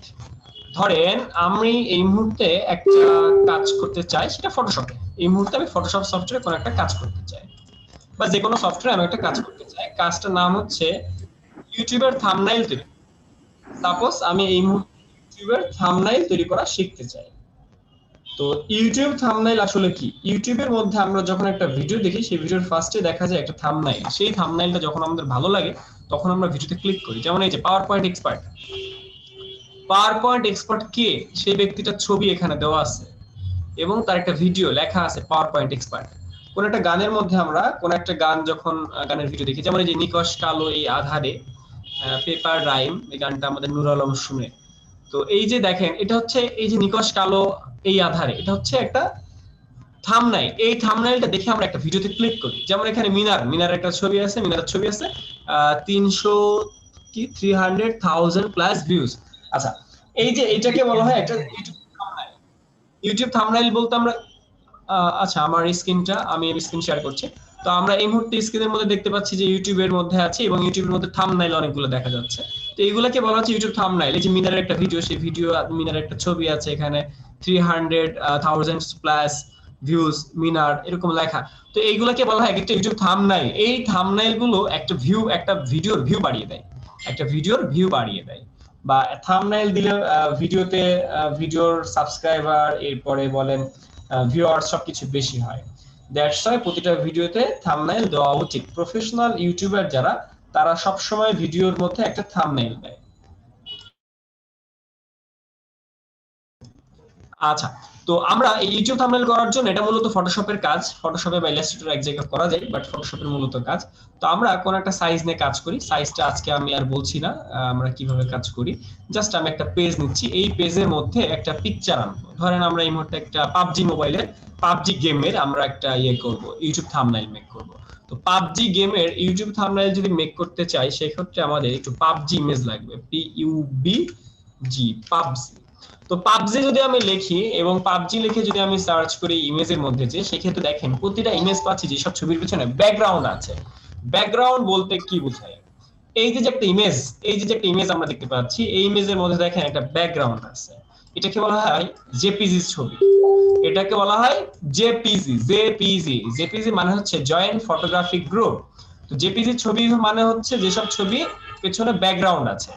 ধরেন আমি এই মুহূর্তে একটা কাজ করতে চাই, সেটা ফটোশপে। এই মুহূর্তে আমি ফটোশপ সফটওয়্যারে কোনো একটা কাজ করতে চাই, বা যে কোনো সফটওয়্যারে আমি একটা কাজ করতে চাই। কাজটার নাম হচ্ছে ইউটিউবের থাম্বনেইল তৈরি। সাপোজ আমি এই মুহূর্তে ইউটিউবের থাম্বনেইল তৈরি করা শিখতে চাই। তো ইউটিউব থাম্বনেইল আসলে কি? ইউটিউবের মধ্যে আমরা যখন একটা ভিডিও দেখি, সেই ভিডিওর ফার্স্টে দেখা যায় একটা থাম্বনেইল। সেই থাম্বনেইলটা যখন আমাদের ভালো লাগে তখন আমরা ভিডিওতে ক্লিক করি। যেমন এই যে power point expert, power point expert কে? সেই ব্যক্তিটার ছবি এখানে দেওয়া আছে এবং তার একটা ভিডিও লেখা আছে পাওয়ার পয়েন্ট এক্সপার্ট। কোন একটা গানের মধ্যে আমরা কোন একটা গান যখন গানের ভিডিও দেখি, যেমন এই যে নিকশ কালো এই আধারে, পেপার রাইম, এই গানটা আমাদের নূর আলম শুনে। তো এই যে দেখেন, এটা হচ্ছে এই যে নিকশ কালো এই আধারে, এটা হচ্ছে একটা থাম্বনেইল। এই থাম্বনেইলটা দেখে আমরা একটা ভিডিওতে ক্লিক করি। যেমন এখানে মিনার একটা ছবি আছে, মিনারের ছবি আছে 300 কি 300,000 প্লাস ভিউজ। আচ্ছা, এই যে এটাকে বলা হয় একটা ইউটিউব থাম্বনেইল। ইউটিউব থাম্বনেইল বলতে আমরা আচ্ছা আমার স্ক্রিনটা আমি স্ক্রিন শেয়ার করছি। তো আমরা এই মুহূর্তে স্ক্রিনের মধ্যে দেখতে পাচ্ছি যে ইউটিউবের মধ্যে আছে এবং ইউটিউবের মধ্যে থাম্বনেইল অনেকগুলো দেখা যাচ্ছে। তো এইগুলোকে বলা হচ্ছে ইউটিউব থাম্বনেইল। এই যে মিনারের একটা ভিডিও, সেই ভিডিও মিনারের একটা ছবি আছে এখানে 300,000 প্লাস ভিউজ মিনার এরকম লেখা। তো এইগুলোকে বলা হয় একটা ইউটিউব থাম্বনেইল। এই থাম্বনেইল গুলো একটা ভিডিওর ভিউ বাড়িয়ে দেয়, একটা ভিডিওর ভিউ বাড়িয়ে দেয়। বা থাম্বনেইল দিলে ভিডিওতে ভিডিওর সাবস্ক্রাইবার, এরপরে বলেন ভিউয়ার্স সবকিছু বেশি হয়। দ্যাটস ওয়াই প্রতিটা ভিডিওতে থাম্বনেইল দেওয়া উচিত। প্রফেশনাল ইউটিউবার যারা, তারা সব সময় ভিডিওর মধ্যে একটা থাম্বনেইল দেয়। আচ্ছা, তো আমরা এই ইউটিউব থাম্বনেইল করার জন্য এটা মূলত ফটোশপের কাজ। ফটোশপে বা ইলাস্ট্রেটর এক জায়গায় করা যায়, বাট ফটোশপের মূলত কাজ। তো আমরা কোন একটা সাইজ নিয়ে কাজ করি। সাইজটা আজকে আমি আর বলছি না আমরা কিভাবে কাজ করি। জাস্ট আমি একটা পেজ নিচ্ছি, এই পেজের মধ্যে একটা পিকচার আনবো। ধরেন আমরা এই মুহূর্তে একটা পাবজি মোবাইলের, পাবজি গেমের আমরা একটা করব, ইউটিউব থাম্বনেইল মেক করব। তো পাবজি গেমের ইউটিউব থাম্বনেইল যদি মেক করতে চাই, সেক্ষেত্রে আমাদের একটু পাবজি ইমেজ লাগবে, PUBG, পাবজি। তো পাবজি যদি আমি লিখি এবং পাবজি লিখে যদি আমি সার্চ করি ইমেজের মধ্যে, যে সেক্ষেত্রে দেখেন প্রতিটা ইমেজ পাচ্ছি যে সব ছবির পিছনে ব্যাকগ্রাউন্ড আছে। ব্যাকগ্রাউন্ড বলতে কি বোঝায়? এই যে একটা ইমেজ, এই যে একটা ইমেজ আমরা দেখতে পাচ্ছি, এই ইমেজের মধ্যে দেখেন একটা ব্যাকগ্রাউন্ড আছে। এটাকে বলা হয় জেপিজি ছবি। এটাকে বলা হয় জেপিজি মানে হচ্ছে জয়েন্ট ফটোগ্রাফিক গ্রুপ। তো জেপিজি ছবি মানে হচ্ছে যেসব ছবি পেছনে ব্যাকগ্রাউন্ড আছে।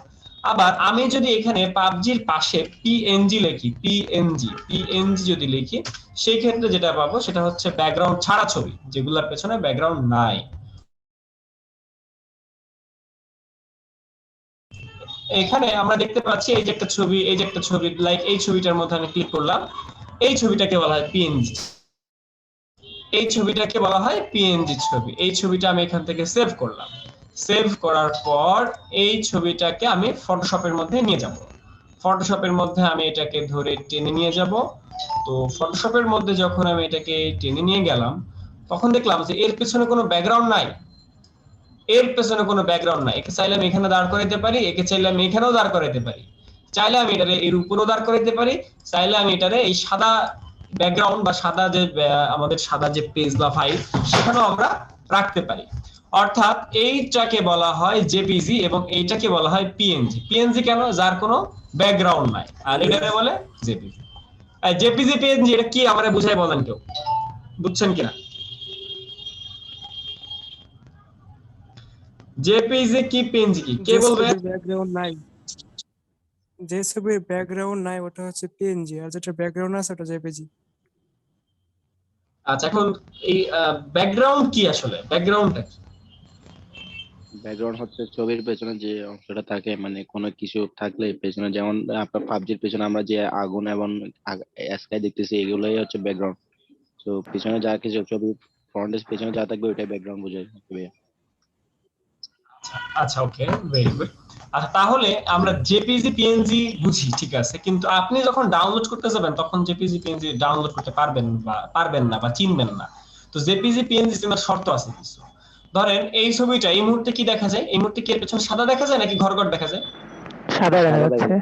আবার আমি যদি এখানে পাবজির পাশে পিএনজি লিখি, পিএনজি যদি লিখি, সেই ক্ষেত্রে যেটা পাবো সেটা হচ্ছে ব্যাকগ্রাউন্ড ছাড়া ছবি, যেগুলোর পেছনে ব্যাকগ্রাউন্ড নাই। এখানে আমরা দেখতে পাচ্ছি এই যে একটা ছবি, এই যে একটা ছবি, লাইক এই ছবিটার মধ্যে আমি ক্লিক করলাম, এই ছবিটাকে বলা হয় পিএনজি। এই ছবিটাকে বলা হয় পিএনজি ছবি। এই ছবিটা আমি এখান থেকে সেভ করলাম। সেভ করার পর এই ছবিটাকে আমি ফটোশপের মধ্যে নিয়ে যাব। ফটোশপের মধ্যে আমি এটাকে ধরে টেনে নিয়ে যাব। তো ফটোশপের মধ্যে যখন আমি এটাকে টেনে নিয়ে গেলাম, তখন দেখলাম যে এর পেছনে কোনো ব্যাকগ্রাউন্ড নাই। এর পেছনে কোনো ব্যাকগ্রাউন্ড নাই। একে চাইলে আমি এখানে দাঁড় করাইতে পারি, একে চাইলে আমি এখানেও দাঁড় করাইতে পারি, চাইলে আমি এটারে এর উপরেও দাঁড় করাইতে পারি, চাইলে আমি এটারে এই সাদা ব্যাকগ্রাউন্ড বা সাদা যে আমাদের সাদা যে পেজ বা ফাইল সেখানেও আমরা রাখতে পারি। অর্থাৎ এইটাকে বলা হয় জেপিজি এবং এইটাকে বলা হয় পিএনজি। পিএনজি কেন? যার কোনো ব্যাকগ্রাউন্ড নাই। আর এটারে বলে জেপিজি। জেপিজি পিএনজি এটা কি আমারে বুঝাই বলেন কেউ, বুঝছেন কিনা? জেপিজি কি পিএনজি কি কে বলবে? ব্যাকগ্রাউন্ড নাই, যে ছবির ব্যাকগ্রাউন্ড নাই ওটা হচ্ছে পিএনজি, আর যেটা ব্যাকগ্রাউন্ড আছে ওটা জেপিজি। আচ্ছা, এখন এই ব্যাকগ্রাউন্ড কি আসলে? ব্যাকগ্রাউন্ডটা কি? ব্যাকগ্রাউন্ড হচ্ছে ছবির পেছনে যে অংশটা থাকে, মানে কোনো কিছু থাকলে পেছনে, যেমন আপনার পাবজির পেছনে আমরা যে আগুন এবং স্কাই দেখতেছি, এগুলোই হচ্ছে ব্যাকগ্রাউন্ড। তো পিছনে যা কিছু ছবি ফ্রন্টের পেছনে যা থাকবে ওইটাই ব্যাকগ্রাউন্ড বোঝায়। আচ্ছা, ওকে, ভেরি গুড। আচ্ছা, তাহলে আমরা জেপিজি পিএনজি বুঝি, ঠিক আছে, কিন্তু আপনি যখন ডাউনলোড করতে যাবেন তখন জেপিজি পিএনজি ডাউনলোড করতে পারবেন না বা চিনবেন না। তো জেপিজি পিএনজি চেনার শর্ত আছে কিছু। ধরেন এই ছবিটা এই মুহূর্তে কি দেখা যায়? এই মুহূর্তে কি এর পেছনে সাদা দেখা যায় নাকি ঘর ঘর দেখা যায়? সাদা দেখা যাচ্ছে।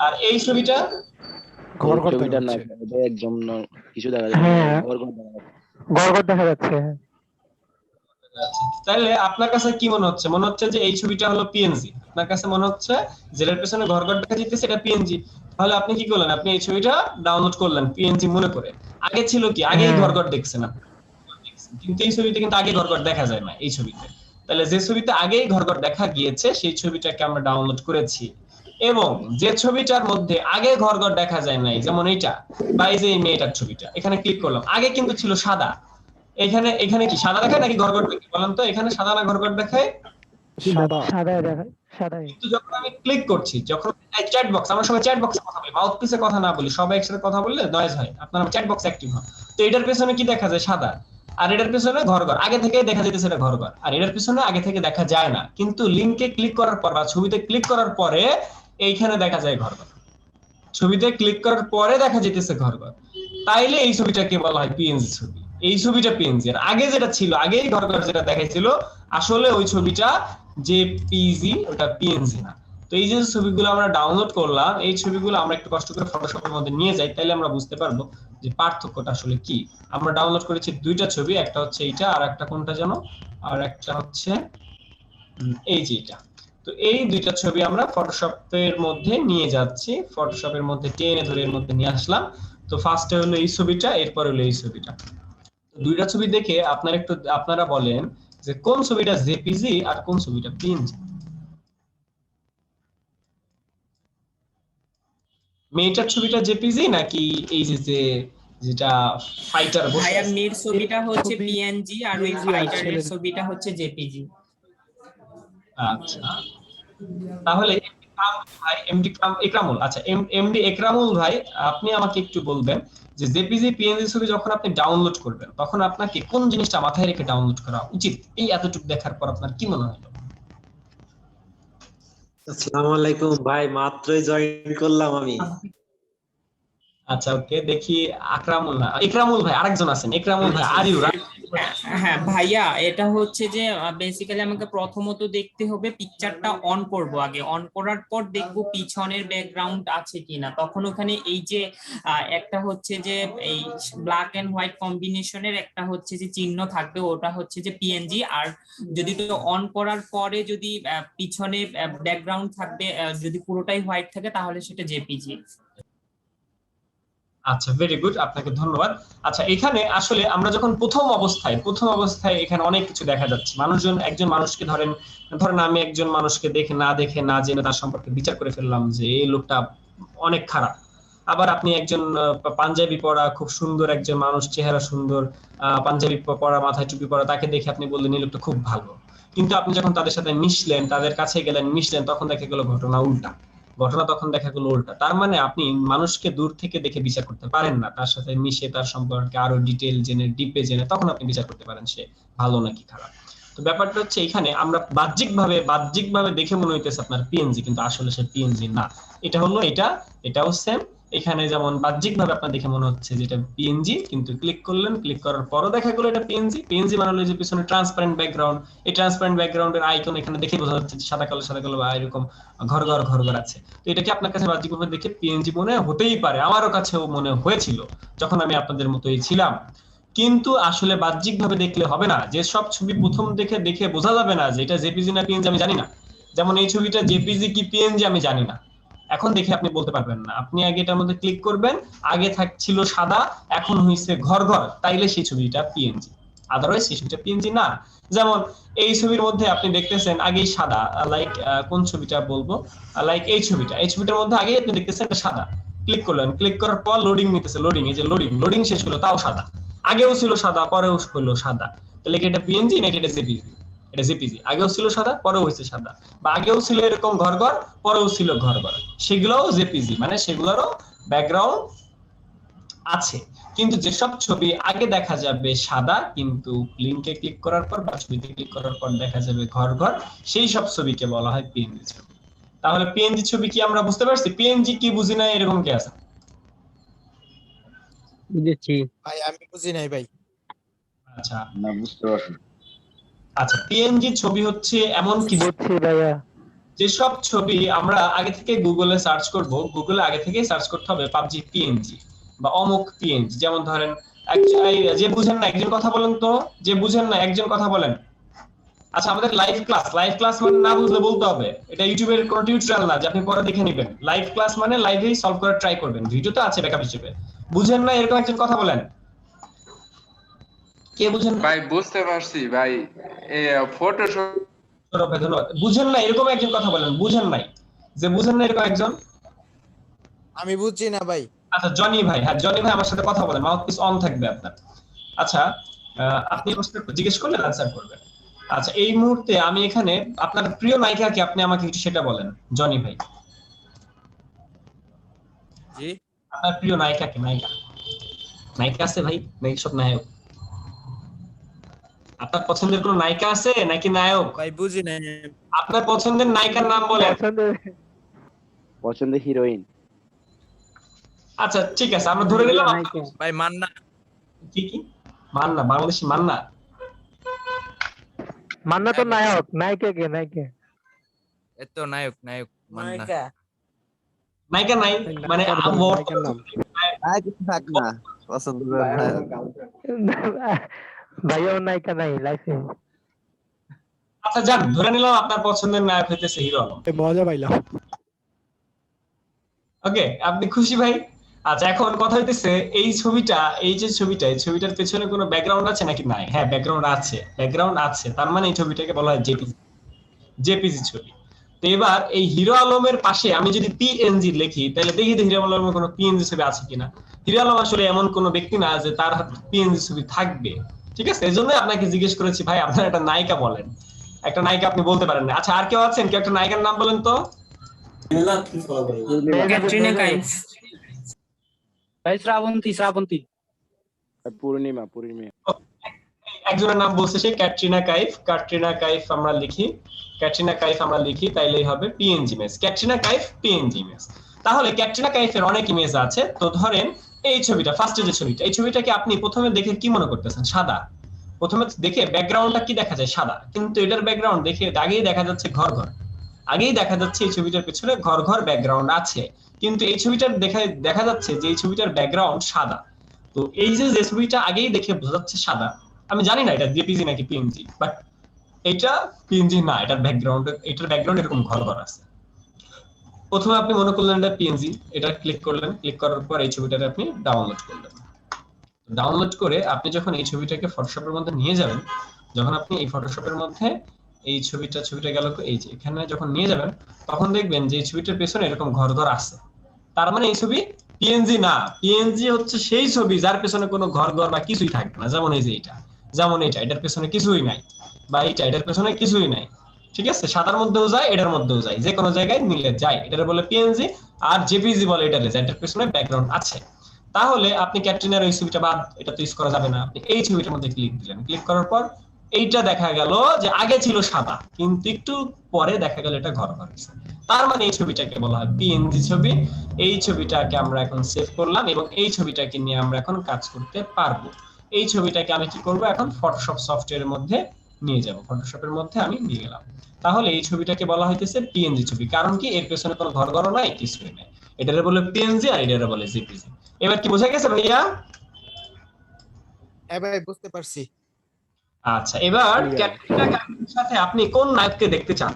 আর এই ছবিটা ছবিটা না, এটা একদম কিছু দেখা যায়, হ্যাঁ, ঘর ঘর দেখা যাচ্ছে। ঘর ঘর দেখা যাচ্ছে। তাহলে আপনার কাছে কি মনে হচ্ছে? মনে হচ্ছে যে এই ছবিটা হলো পিএনজি। আপনার কাছে মনে হচ্ছে জেলের পেছনে ঘর ঘর দেখা যাচ্ছে এটা পিএনজি। তাহলে আপনি কি করলেন? আপনি এই ছবিটা ডাউনলোড করলেন পিএনজি মনে করে। আগে ছিল কি? আগেই ঘর ঘর দেখছেন আপনি, কিন্তু এই ছবিতে কিন্তু আগে ঘর ঘর দেখা যায় না এই ছবিতে। তাহলে যে ছবিতে আগেই ঘর ঘর দেখা গিয়েছে সেই ছবিটাকে আমরা ডাউনলোড করেছি। এবং যে ছবিটার মধ্যে আগে ঘর ঘর দেখা যায় নাই, যেমন এইটা বা এই যে এই মেয়েটার ছবিটা, এখানে ক্লিক করলাম, আগে কিন্তু ছিল সাদা। এখানে এখানে কি সাদা দেখায় নাকি ঘর ঘর দেখায় বলেন তো? এখানে সাদা না ঘর ঘর দেখায়? সাদা দেখায়, সাদাই। কিন্তু যখন আমি ক্লিক করছি, যখন চ্যাট বক্স, আমরা সবাই চ্যাট বক্সে কথা বলি, মাউথপিসে কথা না বলি, সবাই একসাথে কথা বললে নয়েজ হয়। আপনারা চ্যাট বক্স অ্যাক্টিভ হন। তো এটার পেছনে কি দেখা যায়? সাদা। আর এটার পেছনে ঘর ঘর। আগে থেকে দেখা যেতেছে এটা ঘর ঘর, আর এটার পেছনে আগে থেকে দেখা যায় না, কিন্তু লিংকে ক্লিক করার পর বা ছবিতে ক্লিক করার পরে এইখানে দেখা যায় ঘর ঘর। ছবিতে ক্লিক করার পরে দেখা যেতেছে ঘর ঘর। তাইলে এই ছবিটাকে বলা হয় পিএনজি ছবি। এই ছবিটা পিএনজি। আর আগে যেটা ছিল, আগেই ঘর ঘর যেটা দেখাইছিল, আসলে ওই ছবিটা যে পিজি, ওটা পিএনজি না। তো এই যে ছবিগুলো আমরা ডাউনলোড করলাম, এই ছবিগুলো আমরা একটু কষ্ট করে ফটোশপের মধ্যে নিয়ে যাই, তাইলে আমরা বুঝতে পারবো যে পার্থক্যটা আসলে কি। আমরা ডাউনলোড করেছি দুইটা ছবি, একটা হচ্ছে এইটা আর একটা কোনটা জানো, আর একটা হচ্ছে এই যে এটা। তো এই দুইটা ছবি আমরা ফটোশপের মধ্যে নিয়ে যাচ্ছি, ফটোশপের মধ্যে টেনে ধরে এর মধ্যে নিয়ে আসলাম। তো ফার্স্টে হলো এই ছবিটা, এরপর হলো এই ছবিটা। দুইটা ছবি দেখে আপনারা বলেন যে কোন ছবিটা জেপিজি আর কোন ছবিটা পিএনজি। মেয়েটার ছবিটা জেপিজি নাকি এই যে যেটা ফাইটার বসে ভাইয়া আছে? মেয়ের ছবিটা হচ্ছে ছবি পিএনজি আর ওই PNG আর ফাইটারের ছেলের ছবিটা হচ্ছে জেপিজি। আচ্ছা, তাহলে একরামুল, আচ্ছা এমডি একরামুল ভাই, আপনি আমাকে একটু বলবেন যে জেপিজি পিএনজি ছবি যখন আপনি ডাউনলোড করবেন তখন আপনাকে কোন জিনিসটা মাথায় রেখে ডাউনলোড করা উচিত? এই এতটুকু দেখার পর আপনার কি মনে হয়? আসসালামু আলাইকুম ভাই, মাত্রই জয়েন করলাম আমি। আচ্ছা, ওকে, দেখি আকরামুল না ইকরামুল ভাই, আরেকজন আছেন ইকরামুল ভাই, আর ইউ হ্যাঁ ভাইয়া, এটা হচ্ছে যে বেসিক্যালি আমাকে প্রথমত দেখতে হবে পিকচারটা অন করব। আগে অন করার পর দেখবো পিছনের ব্যাকগ্রাউন্ড আছে কিনা। তখন ওখানে এই যে একটা হচ্ছে যে এই ব্ল্যাক এন্ড হোয়াইট কম্বিনেশনের একটা হচ্ছে যে চিহ্ন থাকবে, ওটা হচ্ছে যে পিএনজি। আর যদি তো অন করার পরে যদি পিছনে ব্যাকগ্রাউন্ড থাকবে, যদি পুরোটাই হোয়াইট থাকে তাহলে সেটা জেপিজি। আচ্ছা, ভেরি গুড, আপনাকে ধন্যবাদ। আচ্ছা, এখানে আসলে আমরা যখন প্রথম অবস্থায় এখানে অনেক কিছু দেখা যাচ্ছে। একজন মানুষকে ধরেন আমি একজন মানুষকে দেখে না জেনে তার সম্পর্কে বিচার করে ফেললাম যে এই লোকটা অনেক খারাপ। আবার আপনি একজন পাঞ্জাবি পরা খুব সুন্দর একজন মানুষ, চেহারা সুন্দর, পাঞ্জাবি পরা, মাথায় টুপি পরা, তাকে দেখে আপনি বললেন এই লোকটা খুব ভালো। কিন্তু আপনি যখন তাদের সাথে মিশলেন, তাদের কাছে গেলেন, মিশলেন, তখন দেখা গেল ঘটনা তখন দেখা গেল উল্টা। তার মানে আপনি মানুষকে দূর থেকে দেখে বিচার করতে পারেন না, তার সাথে মিশে তার সম্পর্কে আরো ডিটেল জেনে, ডিপে জেনে, তখন আপনি বিচার করতে পারেন সে ভালো নাকি খারাপ। তো তো ব্যাপারটা হচ্ছে এখানে আমরা বাহ্যিকভাবে দেখে মনে হইতেছে আপনার পিএনজি, কিন্তু আসলে সে পিএনজি না। এটা হলো এটাও সেম। এখানে যেমন বাহ্যিকভাবে আপনার দেখে মনে হচ্ছে যে এটা পিএনজি, কিন্তু ক্লিক করলেন, ক্লিক করার পরও দেখা গেল এটা পিএনজি মানে হলো যে পিছনে ট্রান্সপারেন্ট ব্যাকগ্রাউন্ড। এই ট্রান্সপারেন্ট ব্যাকগ্রাউন্ডের আইকন এখানে দেখে বোঝা যাচ্ছে যে সাদা কালো বা এরকম ঘর ঘর আছে। তো এটা কি আপনার কাছে বাহ্যিকভাবে দেখে পিএনজি মনে হতেই পারে, আমারও কাছেও মনে হয়েছিল যখন আমি আপনাদের মতোই ছিলাম। কিন্তু আসলে বাহ্যিকভাবে দেখলে হবে না, যে সব ছবি প্রথম দেখে বোঝা যাবে না যে এটা জেপিজি না পিএনজি আমি জানি না। যেমন এই ছবিটা জেপিজি কি পিএনজি আমি জানি না, এখন দেখে আপনি বলতে পারবেন না। আপনি আগে এটার মধ্যে ক্লিক করবেন, আগে ছিল সাদা, এখন হইছে ঘর, তাইলে সেই ছবিটা পিএনজি, আদারওয়াইজ সেই ছবিটা পিএনজি না। যেমন এই ছবির মধ্যে আপনি দেখতেছেন আগেই সাদা, লাইক কোন ছবিটা বলবো, লাইক এই ছবিটার মধ্যে আগেই আপনি দেখতেছেন এটা সাদা। ক্লিক করলেন, ক্লিক করার পর লোডিং নিতেছে, এই যে লোডিং শেষ হলো, তাও সাদা। আগেও ছিল সাদা, পরেও হলো সাদা। তাহলে কি এটা পিএনজি নাকি এটা জেপিজি? এটা জেপিজি। আগেও ছিল সাদা, পরেও হয়েছে সাদা। বা আগেও ছিল এরকম ঘর, পরেও ছিল ঘর। সেগুলোও জেপিজি, মানে সেগুলোরও ব্যাকগ্রাউন্ড আছে। কিন্তু যেসব ছবি আগে দেখা যাবে সাদা, কিন্তু লিংকে ক্লিক করার পর বা ছবিতে ক্লিক করার পর দেখা যাবে ঘর, সেই সব ছবিকে বলা হয় পিএনজি ছবি। তাহলে পিএনজি ছবি কি আমরা বুঝতে পারছি? পিএনজি কি বুঝি না এরকম কি আছে? বুঝেছি ভাই আমি বুঝি নাই ভাই। আচ্ছা না, বুঝতে পারছি। আচ্ছা, পিএনজি ছবি হচ্ছে এমন কিছু বুঝছি ভাইয়া। যেসব ছবি আমরা আগে থেকে গুগলে সার্চ করব, গুগলে আগে থেকেই সার্চ করতে হবে পাবজি পিএনজি বা অমুক পিএনজি। যেমন ধরেন যে বুঝেন না একজন কথা বলেন তো, যে বুঝেন না একজন কথা বলেন। আচ্ছা, আমাদের লাইভ ক্লাস মানে না বুঝলে বলতে হবে, এটা ইউটিউবের কোনো টিউটোরিয়াল না যে আপনি পরে দেখে নেবেন। লাইভ ক্লাস মানে লাইভেই সলভ করার ট্রাই করবেন, ভিডিও তো আছে ব্যাকআপ হিসেবে। বুঝেন না এরকম একজন কথা বলেন, কে বুঝেন না? ভাই বুঝতে পারছি ভাই, ফটোশপ। ধন্যবাদ। বুঝেন না এরকম একজন কথা বলেন, বুঝেন নাই, যে বুঝেন না এরকম একজন। আমি বুঝছি না ভাই। আচ্ছা জনি ভাই, হ্যাঁ জনি ভাই আমার সাথে কথা বলেন, মাউথপিস অন থাকবে আপনার। আচ্ছা আপনি প্রশ্ন জিজ্ঞেস করলে আনসার করবেন। আচ্ছা এই মুহূর্তে আমি এখানে আপনার প্রিয় নায়িকা কি, আপনি আমাকে একটু সেটা বলেন জনি ভাই। জি আপনার প্রিয় নায়িকা কি? নায়িকা আছে ভাই নাকি সব নায়ক? আপনার পছন্দের কোনো নায়িকা আছে নাকি নায়ক? ভাই বুঝি নাই। আপনার পছন্দের নায়িকার নাম বলেন। পছন্দের হিরোইন? আচ্ছা ঠিক আছে, আমরা ধরে নিলাম ভাই মান্না। কি মান্না? বাংলাদেশি মান্না? মান্না তো নায়ক, নায়িকা কে? নায়িকা এত নায়ক মান্না। নায়িকা নাই মানে নায়িকার নাম থাক না, পছন্দ করেন নায়ক। ভাইয়া ওর নায়িকা নাই লাইফে। আচ্ছা যান, ধরে নিলাম আপনার পছন্দের নায়ক হইতেছে হিরো আলম। মজা পাইলাম। ওকে, আপনি খুশি ভাই? আচ্ছা এখন কথা হইতেছে এই ছবিটার পেছনে কোনো ব্যাকগ্রাউন্ড আছে নাকি নাই? হ্যাঁ ব্যাকগ্রাউন্ড আছে, তার মানে এই ছবিটাকে বলা হয় জেপিজি ছবি। তো এবার এই হিরো আলমের পাশে আমি যদি পিএনজি লিখি, তাহলে দেখি তো হিরো আলমের কোনো পিএনজি ছবি আছে কিনা। হিরো আলম আসলে এমন কোনো ব্যক্তি না যে তার হাতে পিএনজি ছবি থাকবে, ঠিক আছে? এই জন্য আপনাকে জিজ্ঞেস করেছি ভাই আপনার একটা নায়িকা বলেন। একটা নায়িকা আপনি বলতে পারেন না। আচ্ছা আর কেউ আছেন, কেউ একটা নায়িকার নাম বলেন তো। ক্যাটরিনা কাইফ। ভাই শ্রাবন্তী। পূর্ণিমা। একজনের নাম বলছে সে ক্যাটরিনা কাইফ আমরা লিখি তাইলেই হবে PNG image. Katrina Kaif PNG image. তাহলে ক্যাটরিনা কাইফের অনেক ইমেজ আছে। তো ধরেন এই ছবিটা, ফার্স্টে যে ছবিটা, এই ছবিটাকে আপনি প্রথমে দেখে কি মনে করতেছেন? সাদা। প্রথমে দেখে ব্যাকগ্রাউন্ডটা কি দেখা যায়? সাদা। কিন্তু এটার ব্যাকগ্রাউন্ড দেখে আগেই দেখা যাচ্ছে ঘর, আগেই দেখা যাচ্ছে এই ছবিটার পেছনে ঘর ব্যাকগ্রাউন্ড আছে। কিন্তু এই ছবিটার দেখা যাচ্ছে যে এই ছবিটার ব্যাকগ্রাউন্ড সাদা। তো এই যে ছবিটা আগেই দেখে বোঝা যাচ্ছে সাদা, আমি জানি না এটা জেপিজি নাকি পিএনজি, বাট এটা পিএনজি না, এটার ব্যাকগ্রাউন্ড এরকম ঘর আছে। প্রথমে আপনি মনে করলেন এটা পিএনজি, এটা ক্লিক করলেন, ক্লিক করার পর এই ছবিটাকে আপনি ডাউনলোড করলেন। ডাউনলোড করে আপনি যখন এই ছবিটাকে ফটোশপের মধ্যে নিয়ে যাবেন, যখন আপনি এই ফটোশপের মধ্যে এই ছবিটা গেল এই যে এখানে যখন নিয়ে যাবেন, তখন দেখবেন যে এই ছবিটার পেছনে এরকম ঘর আছে। তার মানে এই ছবি পিএনজি না। পিএনজি হচ্ছে সেই ছবি যার পেছনে কোনো ঘর বা কিছুই থাকবে না। যেমন এই যে এটার পেছনে কিছুই নাই, বা এটার পেছনে কিছুই নাই, ঠিক আছে? সাদার মধ্যেও যায়, এটার মধ্যেও যায়, যে কোনো জায়গায় মিলে যায়, এটার বলে পিএনজি। আর জেপিজি বলে এটার পেছনে ব্যাকগ্রাউন্ড আছে। তাহলে আপনি ক্যাটরিনার ওই ছবিটা বাদ, এটা তো ইউজ করা যাবে না। আপনি এই ছবিটার মধ্যে ক্লিক দিলেন, ক্লিক করার পর এইটা দেখা গেল যে আগে ছিল সাদা, কিন্তু একটু পরে দেখা গেল এটা ঘর ঘর হয়েছে। তার মানে এই ছবিটাকে বলা হয় পিএনজি ছবি। এই ছবিটাকে আমরা এখন সেভ করলাম এবং এই ছবিটাকে নিয়ে আমরা এখন কাজ করতে পারবো। এই ছবিটাকে আমি কি করব, এখন ফটোশপ সফটওয়্যারের মধ্যে নিয়ে যাব। ফটোশপের মধ্যে আমি নিয়ে গেলাম। তাহলে এই ছবিটাকে বলা হইতেছে পিএনজি ছবি, কারণ কি এর পেছনে কোনো ঘর ঘর নাই, কিছুই নাই। এটারে বলে পিএনজি আর এটারে বলে জেপিজি। এবার কি বোঝা গেছে ভাইয়া? হ্যাঁ ভাই, বুঝতে পারছি। আচ্ছা, এবার ক্যাটরিনা কাইফের সাথে আপনি কোন নায়ককে দেখতে চান?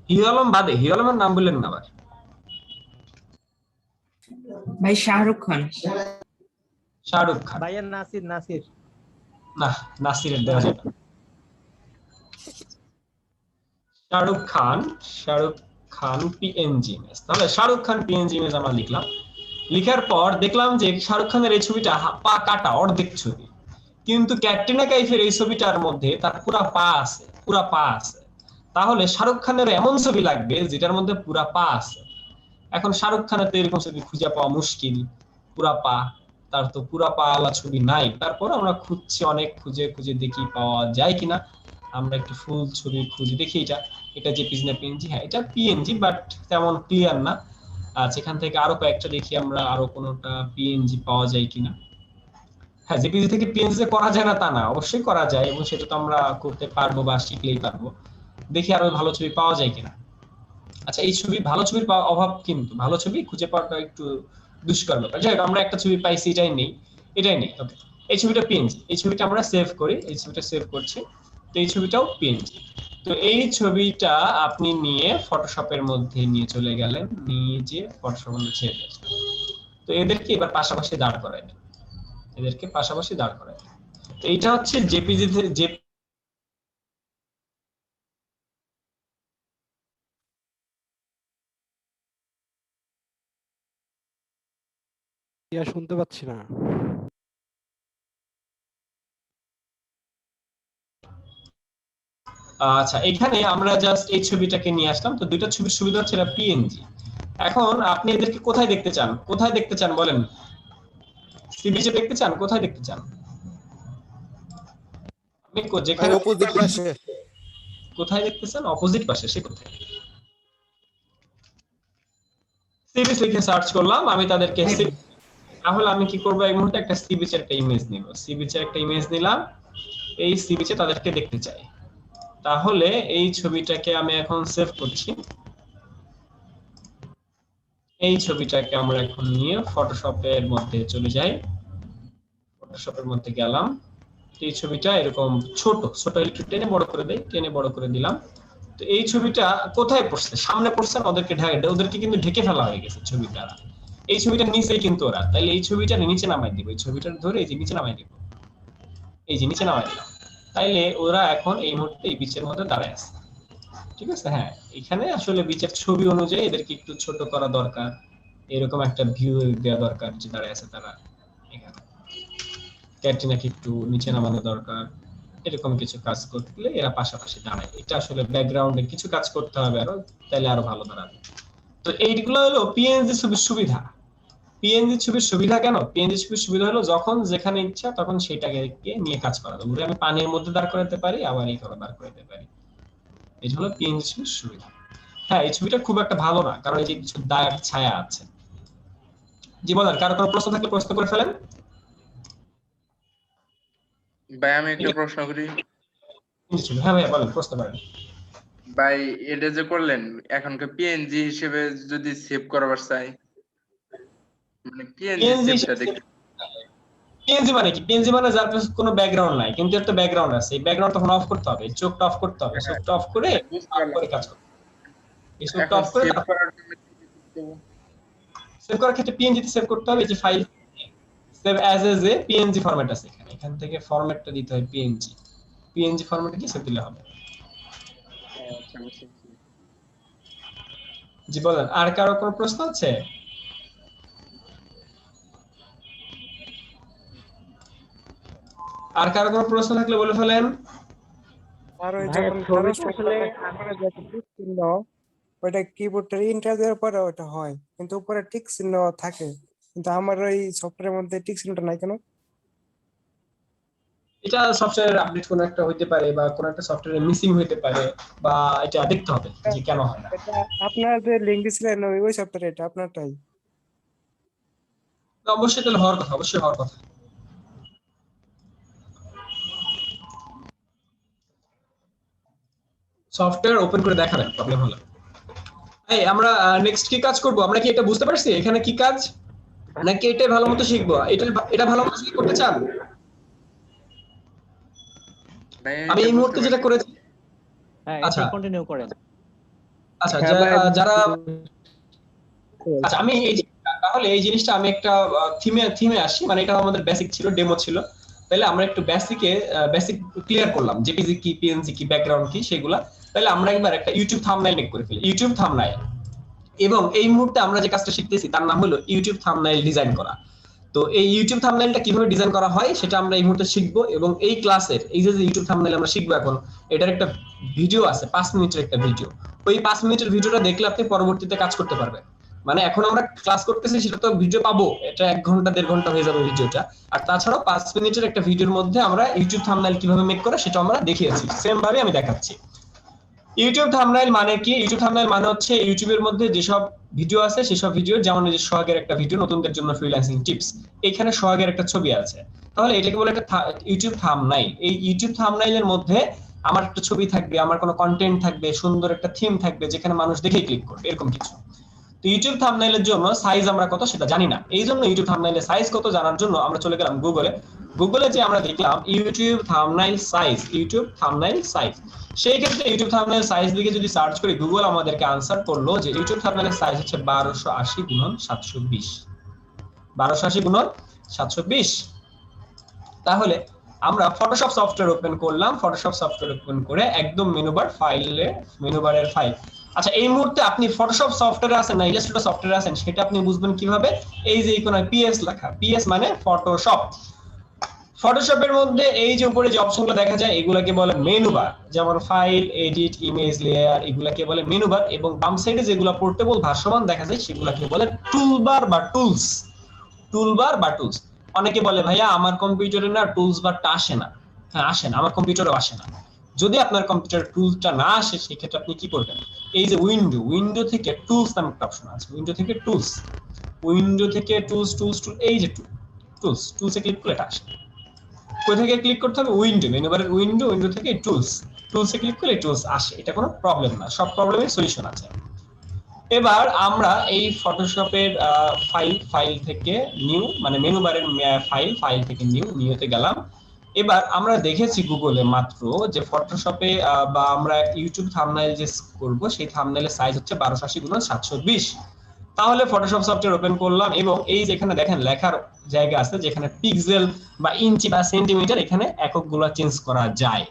হিরো আলম বাদে, হিরো আলমের নাম বললেন না আবার। ভাই শাহরুখ খান। শাহরুখ খান? ভাইয়া নাসির নাসির না, নাসিরের দেওয়া যাবে না। Shahrukh Khan, Shahrukh Khan PNG image. তাহলে শাহরুখ খান পিএনজি ইমেজ আমরা লিখলাম। লিখার পর দেখলাম যে শাহরুখ খানের এই ছবিটা পা কাটা অর্ধেক ছবি, কিন্তু ক্যাটরিনা কাইফের এই ছবিটার মধ্যে তার পুরা পা আছে, পুরা পা আছে। তাহলে শাহরুখ খানের এমন ছবি লাগবে যেটার মধ্যে পুরা পা আছে। এখন শাহরুখ খানের তো এরকম ছবি খুঁজে পাওয়া মুশকিল, পুরা পা, তার তো পুরা পা ওয়ালা ছবি নাই। তারপর আমরা খুঁজছি, অনেক খুঁজে খুঁজে দেখি পাওয়া যায় কিনা। আমরা একটু ফুল ছবি খুঁজে দেখি। এটা এটা জেপিজি না পিএনজি? হ্যাঁ, এটা পিএনজি, বাট তেমন ক্লিয়ার না। আচ্ছা, এখান থেকে আরো কয়েকটা দেখি আমরা, আরো কোনোটা পিএনজি পাওয়া যায় কিনা। হ্যাঁ, জেপিজি থেকে পিএনজি করা যায় না তা না, অবশ্যই করা যায়, এবং সেটা তো আমরা করতে পারবো বা শিখলেই পারবো। দেখি আরো ভালো ছবি পাওয়া যায় কিনা। আচ্ছা, এই ছবি, ভালো ছবির অভাব, কিন্তু ভালো ছবি খুঁজে পাওয়াটা একটু দুষ্কর ব্যাপার। যাই হোক, আমরা একটা ছবি পাইছি, এটাই নেই, এটাই নেই। ওকে, এই ছবিটা পিএনজি। এই ছবিটা আমরা সেভ করি, এই ছবিটা সেভ করছি। তো এই ছবিটাও পিএনজি। তো এই ছবিটা আপনি নিয়ে ফটোশপের মধ্যে নিয়ে চলে গেলেন, নিয়ে যে ফটোশপের মধ্যে ছেড়ে দিয়েছেন। তো এদেরকে এবার পাশাপাশি দাঁড় করাই দেন, এদেরকে পাশাপাশি দাঁড় করাই দেন। তো এইটা হচ্ছে জেপিজি যে। ইয়া শুনতে পাচ্ছি না। আচ্ছা, এখানে আমরা জাস্ট এই ছবিটাকে নিয়ে আসলাম। তো দুইটা ছবির সুবিধা হচ্ছে এটা পিএনজি। এখন আপনি এদেরকে কোথায় দেখতে চান, কোথায় দেখতে চান বলেন? সিবিজে দেখতে চান, কোথায় দেখতে চান? আপনি যেখানে অপোজিট পাশে। কোথায় দেখতে চান? অপোজিট পাশে? সে কোথায়? সিবিজ লিখে সার্চ করলাম আমি তাদেরকে। তাহলে আমি কি করব, এই মুহূর্তে একটা সিবিজের একটা ইমেজ নিব। সিবিজের একটা ইমেজ নিলাম, এই সিবিজে তাদেরকে দেখতে চাই। তাহলে এই ছবিটাকে আমি এখন সেভ করছি। এই ছবিটাকে আমরা এখন নিয়ে ফটোশপের মধ্যে চলে যাই। ফটোশপের মধ্যে গেলাম। এই ছবিটা এরকম ছোট ছোট, একটু টেনে বড় করে দেই, টেনে বড় করে দিলাম। তো এই ছবিটা কোথায় পড়ছে? সামনে পড়ছে, ওদেরকে কিন্তু ঢেকে ফেলা হয়ে গেছে ছবির দ্বারা। এই ছবিটার নিচেই কিন্তু ওরা, তাইলে এই ছবিটা নিচে নামাই দিব, এই ছবিটার ধরে এই যে নিচে নামাই দিব, এই যে নিচে নামাই দিলাম। তাইলে ওরা এখন এই মুহূর্তে এই বিচের মধ্যে দাঁড়ায় আছে। ঠিক আছে? হ্যাঁ, এখানে আসলে বিচের ছবি অনুযায়ী এদেরকে একটু ছোট করা দরকার, এরকম একটা ভিউ দেওয়া দরকার যে দাঁড়ায় আছে তারা এখানে। ক্যাটরিনাকে একটু নিচে নামানো দরকার। এরকম কিছু কাজ করলে এরা পাশাপাশি দাঁড়ায়। এটা আসলে ব্যাকগ্রাউন্ডে কিছু কাজ করতে হবে আরো, তাহলে আরো ভালো দাঁড়াবে। তো এইগুলো হলো পিএনজি ছবির সুবিধা। পিএনজি ছবির সুবিধা কেন? পিএনজি ছবির সুবিধা হলো যখন যেখানে ইচ্ছা তখন সেটাকে নিয়ে কাজ করা যাবে। আমি পানির মধ্যে দাঁড় করাতে পারি, আবার এই করে দাঁড় করাতে পারি। এই হলো পিএনজি ছবির সুবিধা। হ্যাঁ, এই ছবিটা খুব একটা ভালো না, কারণ এই যে কিছু দাগ ছায়া আছে। জি বলেন, কারো কোনো প্রশ্ন থাকলে প্রশ্ন করে ফেলেন। ভাই আমি একটা প্রশ্ন করি। হ্যাঁ ভাইয়া বলেন, প্রশ্ন করেন। ভাই এটা যে করলেন, এখনকার পিএনজি হিসেবে যদি সেভ করাবার চাই, মানে পিএনজি সেভটা দেখতে পিএনজি মানে কি? পিএনজি মানে যার কোনো ব্যাকগ্রাউন্ড নাই, কিন্তু একটা ব্যাকগ্রাউন্ড আছে। এই ব্যাকগ্রাউন্ড তখন অফ করতে হবে, চোখটা অফ করতে হবে, চোখটা অফ করে তারপরে কাজ করতে হবে। এই চোখটা অফ করে সেভ করার জন্য সেভ করার ক্ষেত্রে পিএনজি তে সেভ করতে হবে। যে file save as a PNG format আছে এখানে, এখান থেকে ফরম্যাটটা দিতে হয় পিএনজি। পিএনজি ফরম্যাটে কি সেভ দিলে হবে। জি বলেন, আর কারো কোনো প্রশ্ন আছে? আর কারো কোনো প্রশ্ন থাকলে বলে ফেলেন। আর ওই ভাইয়া যখন ছবিটা আসলে টিক চিহ্ন, ওইটা কিবোর্ডের ইন্টার দেওয়ার পরে ওটা হয়, কিন্তু উপরে টিক চিহ্ন থাকে, কিন্তু আমার ওই সফটওয়্যারের মধ্যে টিক চিহ্নটা নাই কেন? এটা সফটওয়্যার আপডেট কোনো একটা হইতে পারে বা কোনো একটা সফটওয়্যার মিসিং হইতে পারে, বা এটা দেখতে হবে যে কেন হয় না। এটা আপনার যে লিঙ্ক দিছিলেন ওই সপ্তাহে এটা আপনারটাই। তো অবশ্যই তাহলে হওয়ার কথা, অবশ্যই হওয়ার কথা। সফটওয়্যার ওপেন করে দেখাবেন প্রবলেম হলে। এই আমরা নেক্সট কি কাজ করব? আমরা কি এটা বুঝতে পারছি এখানে কি কাজ, নাকি এটাই ভালো মতো শিখবো? এটা ভালো মতো শিখে করতে চান? ভাই আমি এটা এই মুহূর্তে বুঝতে যেটা পারছি। করেছি, হ্যাঁ আচ্ছা এটা কন্টিনিউ করেন। আচ্ছা হ্যাঁ ভাই, যারা আচ্ছা আমি তাহলে এই জিনিসটা আমি একটা থিমে আসি, মানে এটা আমাদের বেসিক ছিল, ডেমো ছিল। তাহলে আমরা একটু বেসিক ক্লিয়ার করলাম, জেপিজি কি, পিএনজি কি, ব্যাকগ্রাউন্ড কি, সেগুলা। তাহলে আমরা একবার একটা ইউটিউব থাম্বনেইল মেক করে ফেলি, ইউটিউব থাম্বনেইল। এবং এই মুহূর্তে আমরা যে কাজটা শিখতেছি তার নাম হলো ইউটিউব থাম্বনেইল ডিজাইন করা। তো এই ইউটিউব থাম্বনেইলটা কিভাবে ডিজাইন করা হয় সেটা আমরা এই মুহূর্তে শিখবো। এবং এই ক্লাসের এই যে ইউটিউব থাম্বনেইল আমরা শিখবো এখন, এটার একটা ভিডিও আছে, 5 মিনিটের একটা ভিডিও। ওই 5 মিনিটের ভিডিওটা দেখলে আপনি পরবর্তীতে কাজ করতে পারবেন। মানে এখন আমরা ক্লাস করতেছি, সেটা তো ভিডিও পাবো, এটা 1 ঘন্টা 1.5 ঘন্টা হয়ে যাবে ভিডিওটা। আর তাছাড়াও 5 মিনিটের একটা ভিডিওর মধ্যে আমরা ইউটিউব থাম্বনেইল কিভাবে মেক করে সেটা আমরা দেখিয়েছি, সেম ভাবে আমি দেখাচ্ছি। ইউটিউব থাম্বনেইল মানে কি? ইউটিউব থাম্বনেইল মানে হচ্ছে ইউটিউবের মধ্যে যেসব ভিডিও আছে সেসব ভিডিও, যেমন এই যে সোহাগের একটা ভিডিও, নতুনদের জন্য ফ্রিল্যান্সিং টিপস, এখানে সোহাগের একটা ছবি আছে, তাহলে এটাকে বলে একটা ইউটিউব থাম্বনেইল। এই ইউটিউব থাম্বনেইলের মধ্যে আমার একটা ছবি থাকবে, আমার কোনো কন্টেন্ট থাকবে, সুন্দর একটা থিম থাকবে যেখানে মানুষ দেখেই ক্লিক করবে, এরকম কিছু। তো ইউটিউব থাম্বনেইলের জন্য সাইজ আমরা কত সেটা জানি না, এই জন্য ইউটিউব থাম্বনেইলের সাইজ কত জানার জন্য আমরা চলে গেলাম গুগলে যে আমরা দেখলাম YouTube thumbnail size, YouTube thumbnail size. সেই ক্ষেত্রে ইউটিউব থাম্বনেইল সাইজ লিখে যদি সার্চ করি, গুগল আমাদেরকে আনসার করলো যে ইউটিউব থাম্বনেইল সাইজ হচ্ছে 1280 × 720, 1280 × 720। তাহলে আমরা ফটোশপ সফটওয়্যার ওপেন করলাম, ফটোশপ সফটওয়্যার ওপেন করে একদম মেনুবারের ফাইল। আচ্ছা এই মুহূর্তে আপনি ফটোশপ সফটওয়্যারে আছেন না ইলাস্ট্রেটর সফটওয়্যারে আছেন, সেটা আপনি বুঝবেন কিভাবে? এই যে ইকোনায় পিএস লেখা, পিএস মানে ফটোশপ। ফটোশপের মধ্যে এই যে উপরে যে অপশনগুলো দেখা যায় এগুলাকে বলে মেনু বার, যেমন ফাইল, এডিট, ইমেজ, লেয়ার, এগুলাকে বলে মেনু বার। এবং বাম সাইডে যেগুলো পোর্টেবল ভাসমান দেখা যায় সেগুলোকে বলে টুলবার বা টুলস, টুলবার বা টুলস। অনেকে বলে ভাইয়া আমার কম্পিউটারে না টুলস বারটা আসে না। হ্যাঁ আসে না, আমার কম্পিউটারেও আসে না। যদি আপনার কম্পিউটারে টুলসটা না আসে সেই ক্ষেত্রে আপনি কি করবেন? এই যে উইন্ডো থেকে টুলস নামে একটা অপশন আছে, উইন্ডো থেকে টুলস, এই যে টুলসে ক্লিক করলে এটা আসে। কোথা থেকে ক্লিক করতে হবে? উইন্ডো, মেনু বারের উইন্ডো থেকে টুলসে ক্লিক করলে টুলস আসে। এটা কোনো প্রবলেম না, সব প্রবলেমের সলিউশন আছে। এবার আমরা এই ফটোশপের ফাইল থেকে নিউ, মানে মেনু বারের ফাইল থেকে নিউতে গেলাম। এবার আমরা দেখেছি গুগলে মাত্র যে ফটোশপে বা আমরা ইউটিউব থাম্বনেইল যে করব সেই থাম্বনেইলের সাইজ হচ্ছে 1280 × 720। তাহলে ফটোশপ সফটওয়্যার ওপেন করলাম এবং এই যেখানে দেখেন লেখার জায়গা আছে যেখানে পিক্সেল বা ইঞ্চি বা সেন্টিমিটার, এখানে এককগুলো চেঞ্জ করা যায়।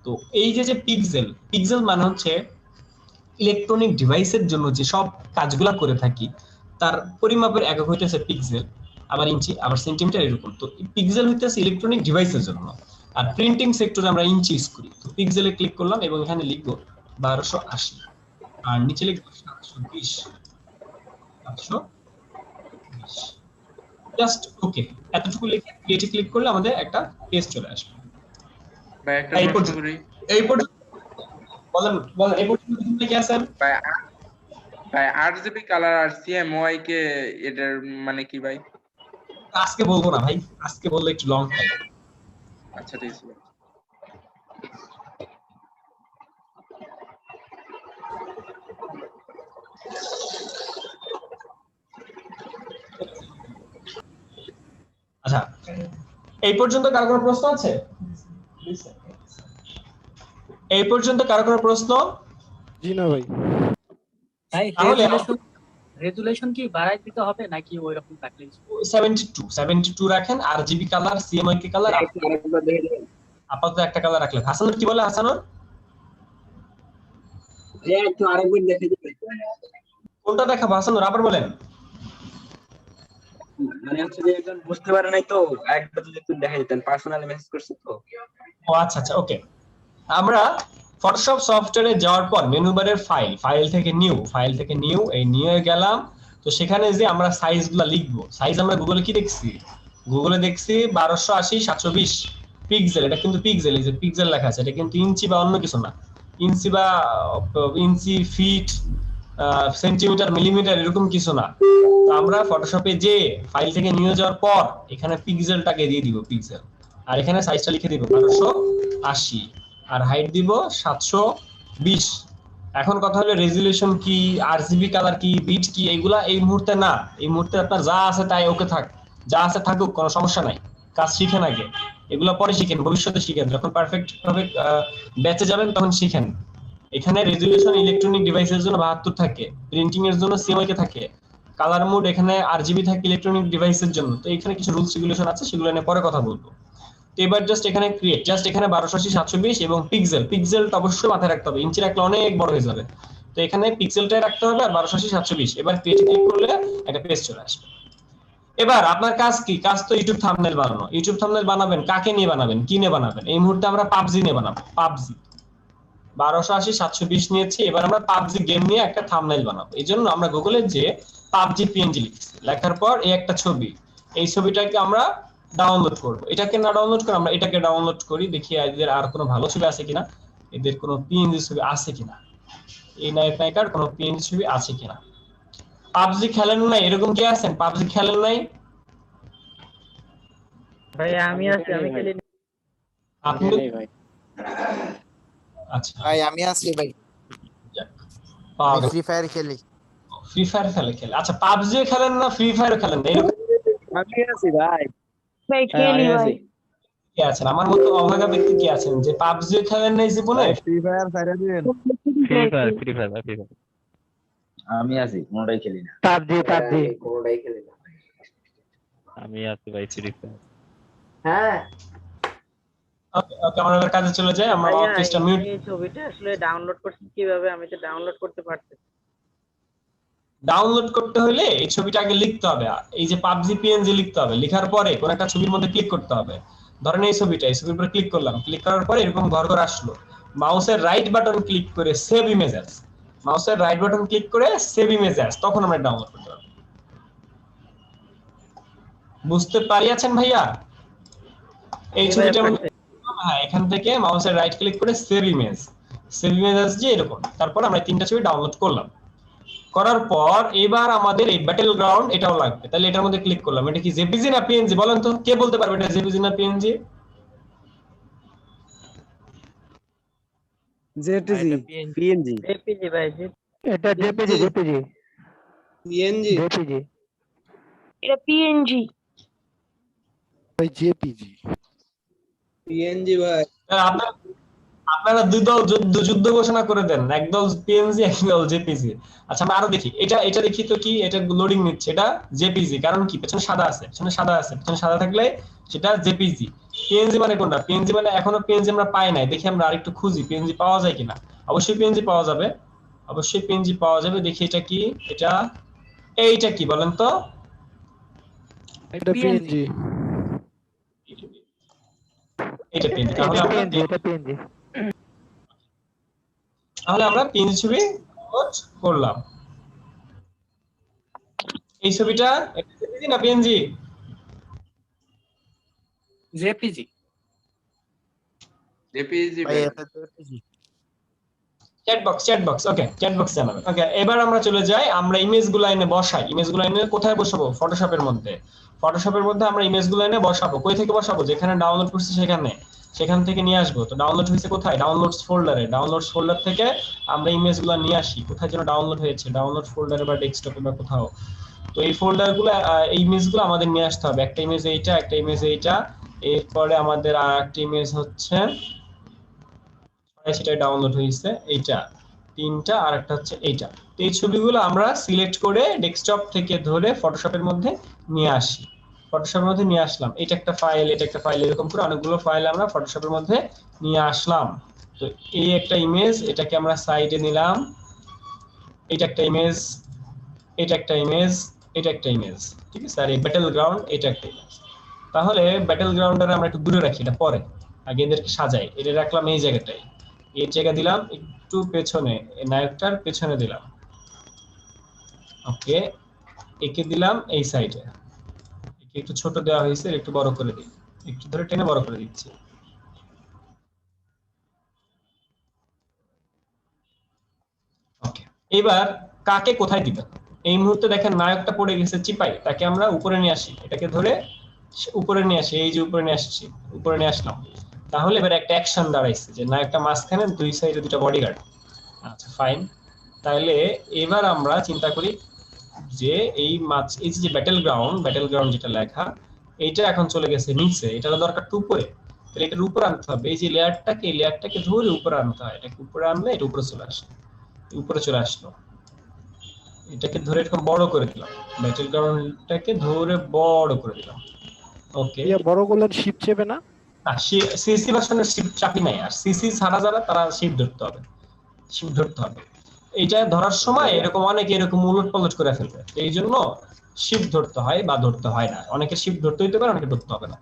তো এই যে পিক্সেল মানে হচ্ছে ইলেকট্রনিক ডিভাইসের জন্য যে সব কাজগুলো করে থাকি তার পরিমাপের একক হইতেছে পিক্সেল, আবার ইঞ্চি, আবার সেন্টিমিটার, এরকম। তো পিক্সেল হইতেছে ইলেকট্রনিক ডিভাইসের জন্য, আর প্রিন্টিং সেক্টরে আমরা ইঞ্চি ইউজ করি। তো পিক্সেলে ক্লিক করলাম এবং এখানে লিখবো 1280, আর নিচে লিখবো 720, জাস্ট ওকে। এতটুকু লিখে ক্রিয়েটে ক্লিক করলে আমাদের একটা পেজ চলে আসবে। ভাই একটা এই প্রশ্ন পর্যন্ত করি। এই পর্যন্ত বলেন এই পর্যন্ত কি আছেন? ভাই RGB কালার আর CMYK কে এটার মানে কি ভাই? আজকে বলবো না ভাই, আজকে বললে একটু লং টাইম। আচ্ছা ঠিক আছে। আচ্ছা এই পর্যন্ত কারো কোনো প্রশ্ন আছে? এই পর্যন্ত কারো কোনো প্রশ্ন? জি না ভাই। ভাই তাহলে রেজুলেশন কি বাড়াই দিতে হবে নাকি ওইরকম থাকলেই 72 রাখেন, আর জিবি কালার, CMYK কালার আপাতত একটা কালার রাখলেন। হাসানুর কি বলে? হাসানুর একটু আরেকবার দেখে দিবেন। কোনটা দেখাবো হাসানুর, আবার বলেন। মানে হচ্ছে যে একজন বুঝতে পারে নাই তো, একবার যদি একটু দেখাই দিতেন, পার্সোনালি মেসেজ করছে তো। ও আচ্ছা আচ্ছা ওকে। আমরা ফটোশপ সফটওয়্যারে যাওয়ার পর মেনু বারের ফাইল থেকে নিউ, এই নিউ এ গেলাম। তো সেখানে যে আমরা সাইজগুলো লিখবো, সাইজ আমরা গুগলে কি দেখছি? গুগলে দেখছি 1280 720। পিক্সেল, এটা কিন্তু পিক্সেল, এই যে পিক্সেল লেখা আছে, এটা কিন্তু ইঞ্চি বা অন্য কিছু না। ইঞ্চি বা ইঞ্চি, ফিট, সেন্টিমিটার, মিলিমিটার এরকম কিছু না। তো আমরা ফটোশপে যে ফাইল থেকে নিয়ে যাওয়ার পর এখানে পিক্সেলটাকে দিয়ে দিব, পিক্সেল। আর এখানে সাইজটা লিখে দিব 1280, আর হাইট দিব 720। এখন কথা হলো রেজুলেশন কি, আরজিবি কালার কি, বিট কি, এগুলা এই মুহূর্তে না। এই মুহূর্তে আপনার যা আছে তাই ওকে থাক, যা আছে থাকুক, কোনো সমস্যা নাই। কাজ শিখেন আগে, এগুলো পরে শিখেন, ভবিষ্যতে শিখেন, যখন পারফেক্ট ভাবে বেঁচে যাবেন তখন শিখেন। এখানে রেজুলেশন ইলেকট্রনিক ডিভাইসের জন্য 72 থাকে, প্রিন্টিং এর জন্য সিএমওয়াই থাকে, কালার মোড এখানে আরজিবি থাকে ইলেকট্রনিক ডিভাইসের জন্য। তো এখানে কিছু রুলস রেগুলেশন আছে, সেগুলো নিয়ে পরে কথা বলবো। তো এবার জাস্ট এখানে ক্রিয়েট, জাস্ট এখানে 1280 720 এবং পিক্সেল, পিক্সেলটা অবশ্যই মাথায় রাখতে হবে, ইঞ্চি রাখলে অনেক বড় হয়ে যাবে। তো এখানে পিক্সেলটাই রাখতে হবে আর 1280 720। এবার ক্রিয়েট ক্লিক করলে একটা পেজ চলে আসবে। এবার আপনার কাজ কি? কাজ তো ইউটিউব থাম্বনেল বানানো। ইউটিউব থাম্বনেল বানাবেন, কাকে নিয়ে বানাবেন, কি নিয়ে বানাবেন? এই মুহূর্তে আমরা পাবজি নিয়ে বানাবো, পাবজি 1280 720 নিয়েছি। এবার আমরা পাবজি গেম নিয়ে একটা থাম্বনেল বানাবো। এই জন্য আমরা গুগলে যে পাবজি পিএনজি লিখছি, লেখার পর এই একটা ছবি, এই ছবিটাকে আমরা ডাউনলোড করব। এটাকে না ডাউনলোড করে আমরা এটাকে ডাউনলোড করি, দেখি এদের আর কোনো ভালো ছবি আছে কিনা, এদের কোনো পিএনজি ছবি আছে কিনা, এই নায়ক নায়িকার কোনো পিএনজি ছবি আছে কিনা। পাবজি খেলেন নাই এরকম কি আছেন? পাবজি খেলেন নাই? ভাই আমি আছি, আমি খেলি। আপনি? আচ্ছা ভাই আমি আছি ভাই, ফ্রি ফায়ার খেলি। ফ্রি ফায়ার খেলে? আচ্ছা, পাবজি খেলেন না, ফ্রি ফায়ার খেলেন না, এরকম আমি আছি ভাই। ভাই খেলি ভাই। কে আছেন আমার মতো অভাগা ব্যক্তি? কি আছেন যে পাবজি খেলেন নাই জীবনে? ফ্রি ফায়ার ছাইরা দিবেন। ফ্রি ফায়ার আমি আছি, কোনোটাই খেলি না। পাবজি কোনোটাই খেলি না। আমি আছি ভাই ফ্রি ফায়ার। হ্যাঁ ওকে ওকে, আমরা এবার কাজে চলে যাই। আমরা অফিসটা মিউট। এই ছবিটা আসলে ডাউনলোড করছি কিভাবে? আমি তো ডাউনলোড করতে পারছি। ডাউনলোড করতে হলে এই ছবিটা আগে লিখতে হবে, এই যে পাবজি পিএনজি লিখতে হবে। লেখার পরে কোন একটা ছবির মধ্যে ক্লিক করতে হবে। ধরেন এই ছবিটা, এই ছবির উপরে ক্লিক করলাম, ক্লিক করার পরে এরকম ঘর ঘর আসলো। মাউসের রাইট বাটন ক্লিক করে সেভ ইমেজ অ্যাজ, মাউসের রাইট বাটন ক্লিক করে সেভ ইমেজ অ্যাজ, তখন আমরা ডাউনলোড করতে পারবো। বুঝতে পারিয়াছেন ভাইয়া? এই ছবিটার মধ্যে হ্যাঁ, এখান থেকে মাউসের রাইট ক্লিক করে save image, save image as যে এরকম। তারপর আমরা তিনটা ছবি ডাউনলোড করলাম। করার পর এবার আমাদের এই ব্যাটল গ্রাউন্ড এটাও লাগবে। তাহলে এটার মধ্যে ক্লিক করলাম। এটা কি জেপিজি না পিএনজি বলেন তো? কে বলতে পারবে এটা জেপিজি না পিএনজি? জেপিজি পিএনজি জেপিজি ভাই, এটা জেপিজি পিএনজি এটা পিএনজি। ভাই জেপিজি পিএনজি ভাই। আপনারা দুই দল যুদ্ধ ঘোষণা করে দেন, একদল পিএনজি একদল জেপিজি। আচ্ছা আমরা আরো দেখি, এটা দেখি তো কি, এটা লোডিং নিচ্ছে, এটা জেপিজি। কারণ কি? পেছনে সাদা আছে, পেছনে সাদা থাকলে সেটা জেপিজি। পিএনজি মানে কোনটা? পিএনজি মানে এখনো পিএনজি আমরা পাই নাই। দেখি আমরা আরেকটু খুঁজি পিএনজি পাওয়া যায় কিনা। অবশ্যই পিএনজি পাওয়া যাবে, অবশ্যই পিএনজি পাওয়া যাবে। দেখি এটা কি, এইটা কি বলেন তো? এটা পিএনজি, এটা পিএনজি। তাহলে আমরা পিএনজি ছবি ডাউনলোড করলাম। এই ছবিটা জেপিজি না পিএনজি? জেপিজি জেপিজি ভাই ভাই। এটা JPG. Chat box okay, chat box জানাবেন। ওকে, এবার আমরা চলে যাই, আমরা ইমেজগুলো এনে বসাই। ইমেজগুলো এনে কোথায় বসাবো? ফটোশপের মধ্যে। ফটোশপের মধ্যে আমরা ইমেজগুলো এনে বসাবো। কই থেকে বসাবো? যেখানে ডাউনলোড করছি সেখান থেকে নিয়ে আসবো। তো ডাউনলোড হয়েছে কোথায়? ডাউনলোডস ফোল্ডারে। ডাউনলোডস ফোল্ডার থেকে আমরা ইমেজগুলো নিয়ে আসি। কোথায় যেন ডাউনলোড হয়েছে, ডাউনলোড ফোল্ডারে বা ডেস্কটপে বা কোথাও। তো এই ফোল্ডারগুলো, এই ইমেজগুলো আমাদের নিয়ে আসতে হবে। একটা ইমেজ এইটা, একটা ইমেজ এইটা, এরপরে আমাদের আর একটা ইমেজ হচ্ছে সেটা ডাউনলোড হয়েছে এইটা, তিনটা, আর একটা হচ্ছে এইটা। তো এই ছবিগুলো আমরা সিলেক্ট করে ডেস্কটপ থেকে ধরে ফটোশপের মধ্যে নিয়ে আসি। ফটোশপের মধ্যে নিয়ে আসলাম, এটা একটা ফাইল, এটা একটা ফাইল, এরকম করে অনেকগুলো ফাইল আমরা ফটোশপের মধ্যে নিয়ে আসলাম। তো এই একটা ইমেজ, এটাকে আমরা সাইডে নিলাম। এটা একটা ইমেজ, এটা একটা ইমেজ, এটা একটা ইমেজ, ঠিক আছে। আর এই ব্যাটল গ্রাউন্ড এটা একটা ইমেজ। তাহলে ব্যাটল গ্রাউন্ডটা আমরা একটু দূরে রাখি, এটা পরে, আগে এদেরকে সাজাই। এটা রাখলাম এই জায়গাটায়, এই জায়গা দিলাম একটু পেছনে, নায়কটার পেছনে দিলাম। ওকে, একে দিলাম এই সাইডে, একে একটু ছোট দেওয়া হয়েছে, একটু বড় করে দিই, একটু ধরে টেনে বড় করে দিচ্ছি। এবার কাকে কোথায় দিবেন? এই মুহূর্তে দেখেন নায়কটা পড়ে গেছে চিপাই, তাকে আমরা উপরে নিয়ে আসি, এটাকে ধরে উপরে নিয়ে আসি, এই যে উপরে নিয়ে আসছি, উপরে নিয়ে আসলাম। তাহলে এবার একটা অ্যাকশন দাঁড়াইছে যে নায়কটা মাঝখানে, দুই সাইডে দুটো বডিগার্ড। আচ্ছা ফাইন, তাহলে এবার আমরা চিন্তা করি যে এই যে ব্যাটেল গ্রাউন্ড যেটা লেখা, এইটা এখন চলে গেছে নিচে, এটা দরকার উপরে, তাহলে এটার উপরে আনতে হবে। এই যে লেয়ারটাকে ধরে উপরে আনতে হয়, এটাকে উপরে আনলে এটা উপরে চলে আসে, উপরে চলে আসলো। এটাকে ধরে এরকম বড় করে দিলাম, ব্যাটেল গ্রাউন্ডটাকে ধরে বড় করে দিলাম। ওকে, বড় করলেন শিপ চেপে না? সিসি ভার্সনের শিপ চাপি নাই, আর সিসি ছাড়া যারা তারা শিপ ধরতে হবে, শিপ ধরতে হবে। এইটা ধরার সময় এরকম অনেকে এরকম উলট পালট করে ফেলবে, এই জন্য শিপ ধরতে হয় বা ধরতে হয় না। অনেকে শিপ ধরতে হইতে পারে, অনেকে ধরতে হবে না।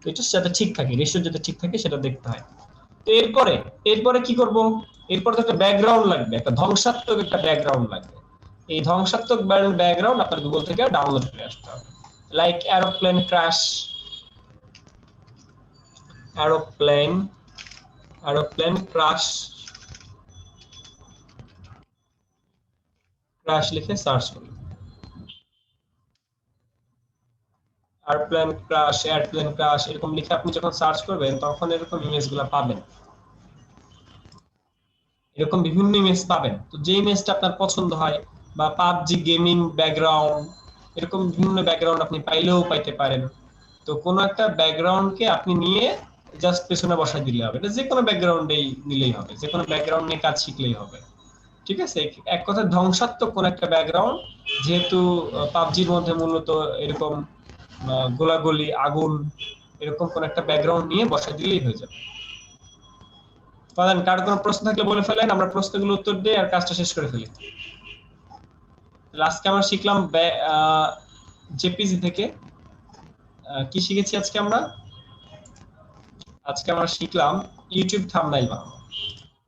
তো এটা যাতে ঠিক থাকে, রেশিও যাতে ঠিক থাকে সেটা দেখতে হয়। তো এরপরে কি করব? এরপরে তো একটা ব্যাকগ্রাউন্ড লাগবে, একটা ধ্বংসাত্মক একটা ব্যাকগ্রাউন্ড লাগবে। এই ধ্বংসাত্মক ব্যাকগ্রাউন্ড আপনার গুগল থেকে ডাউনলোড করে আসতে হবে, লাইক এরোপ্লেন ক্র্যাশ লিখে সার্চ করুন। এয়ারপ্লেন ক্র্যাশ এরকম লিখে আপনি যখন সার্চ করবেন তখন এরকম ইমেজগুলো পাবেন, এরকম বিভিন্ন ইমেজ পাবেন। তো যে ইমেজটা আপনার পছন্দ হয়, বা পাবজি গেমিং ব্যাকগ্রাউন্ড, এরকম বিভিন্ন ব্যাকগ্রাউন্ড আপনি পাইলেও পাইতে পারেন। তো কোনো একটা ব্যাকগ্রাউন্ডকে আপনি নিয়ে জাস্ট পেছনে বসাই দিলে হবে, এটা যে কোনো ব্যাকগ্রাউন্ডেই নিলেই হবে, যে কোনো ব্যাকগ্রাউন্ড নিয়ে কাজ শিখলেই হবে। ঠিক আছে, এক কথায় ধ্বংসাত্মক কোন একটা ব্যাকগ্রাউন্ড, যেহেতু পাবজির মধ্যে মূলত এরকম গোলাগুলি আগুন এরকম কোন একটা ব্যাকগ্রাউন্ড নিয়ে বসাই দিলেই হয়ে যাবে। বলেন, কার কোনো প্রশ্ন থাকলে বলে ফেলেন, আমরা প্রশ্নগুলো উত্তর দিই আর কাজটা শেষ করে ফেলি। আজকে আমরা শিখলাম জেপিজি থেকে কি শিখেছি আজকে আমরা শিখলাম ইউটিউব থাম্বনেইল বানানো।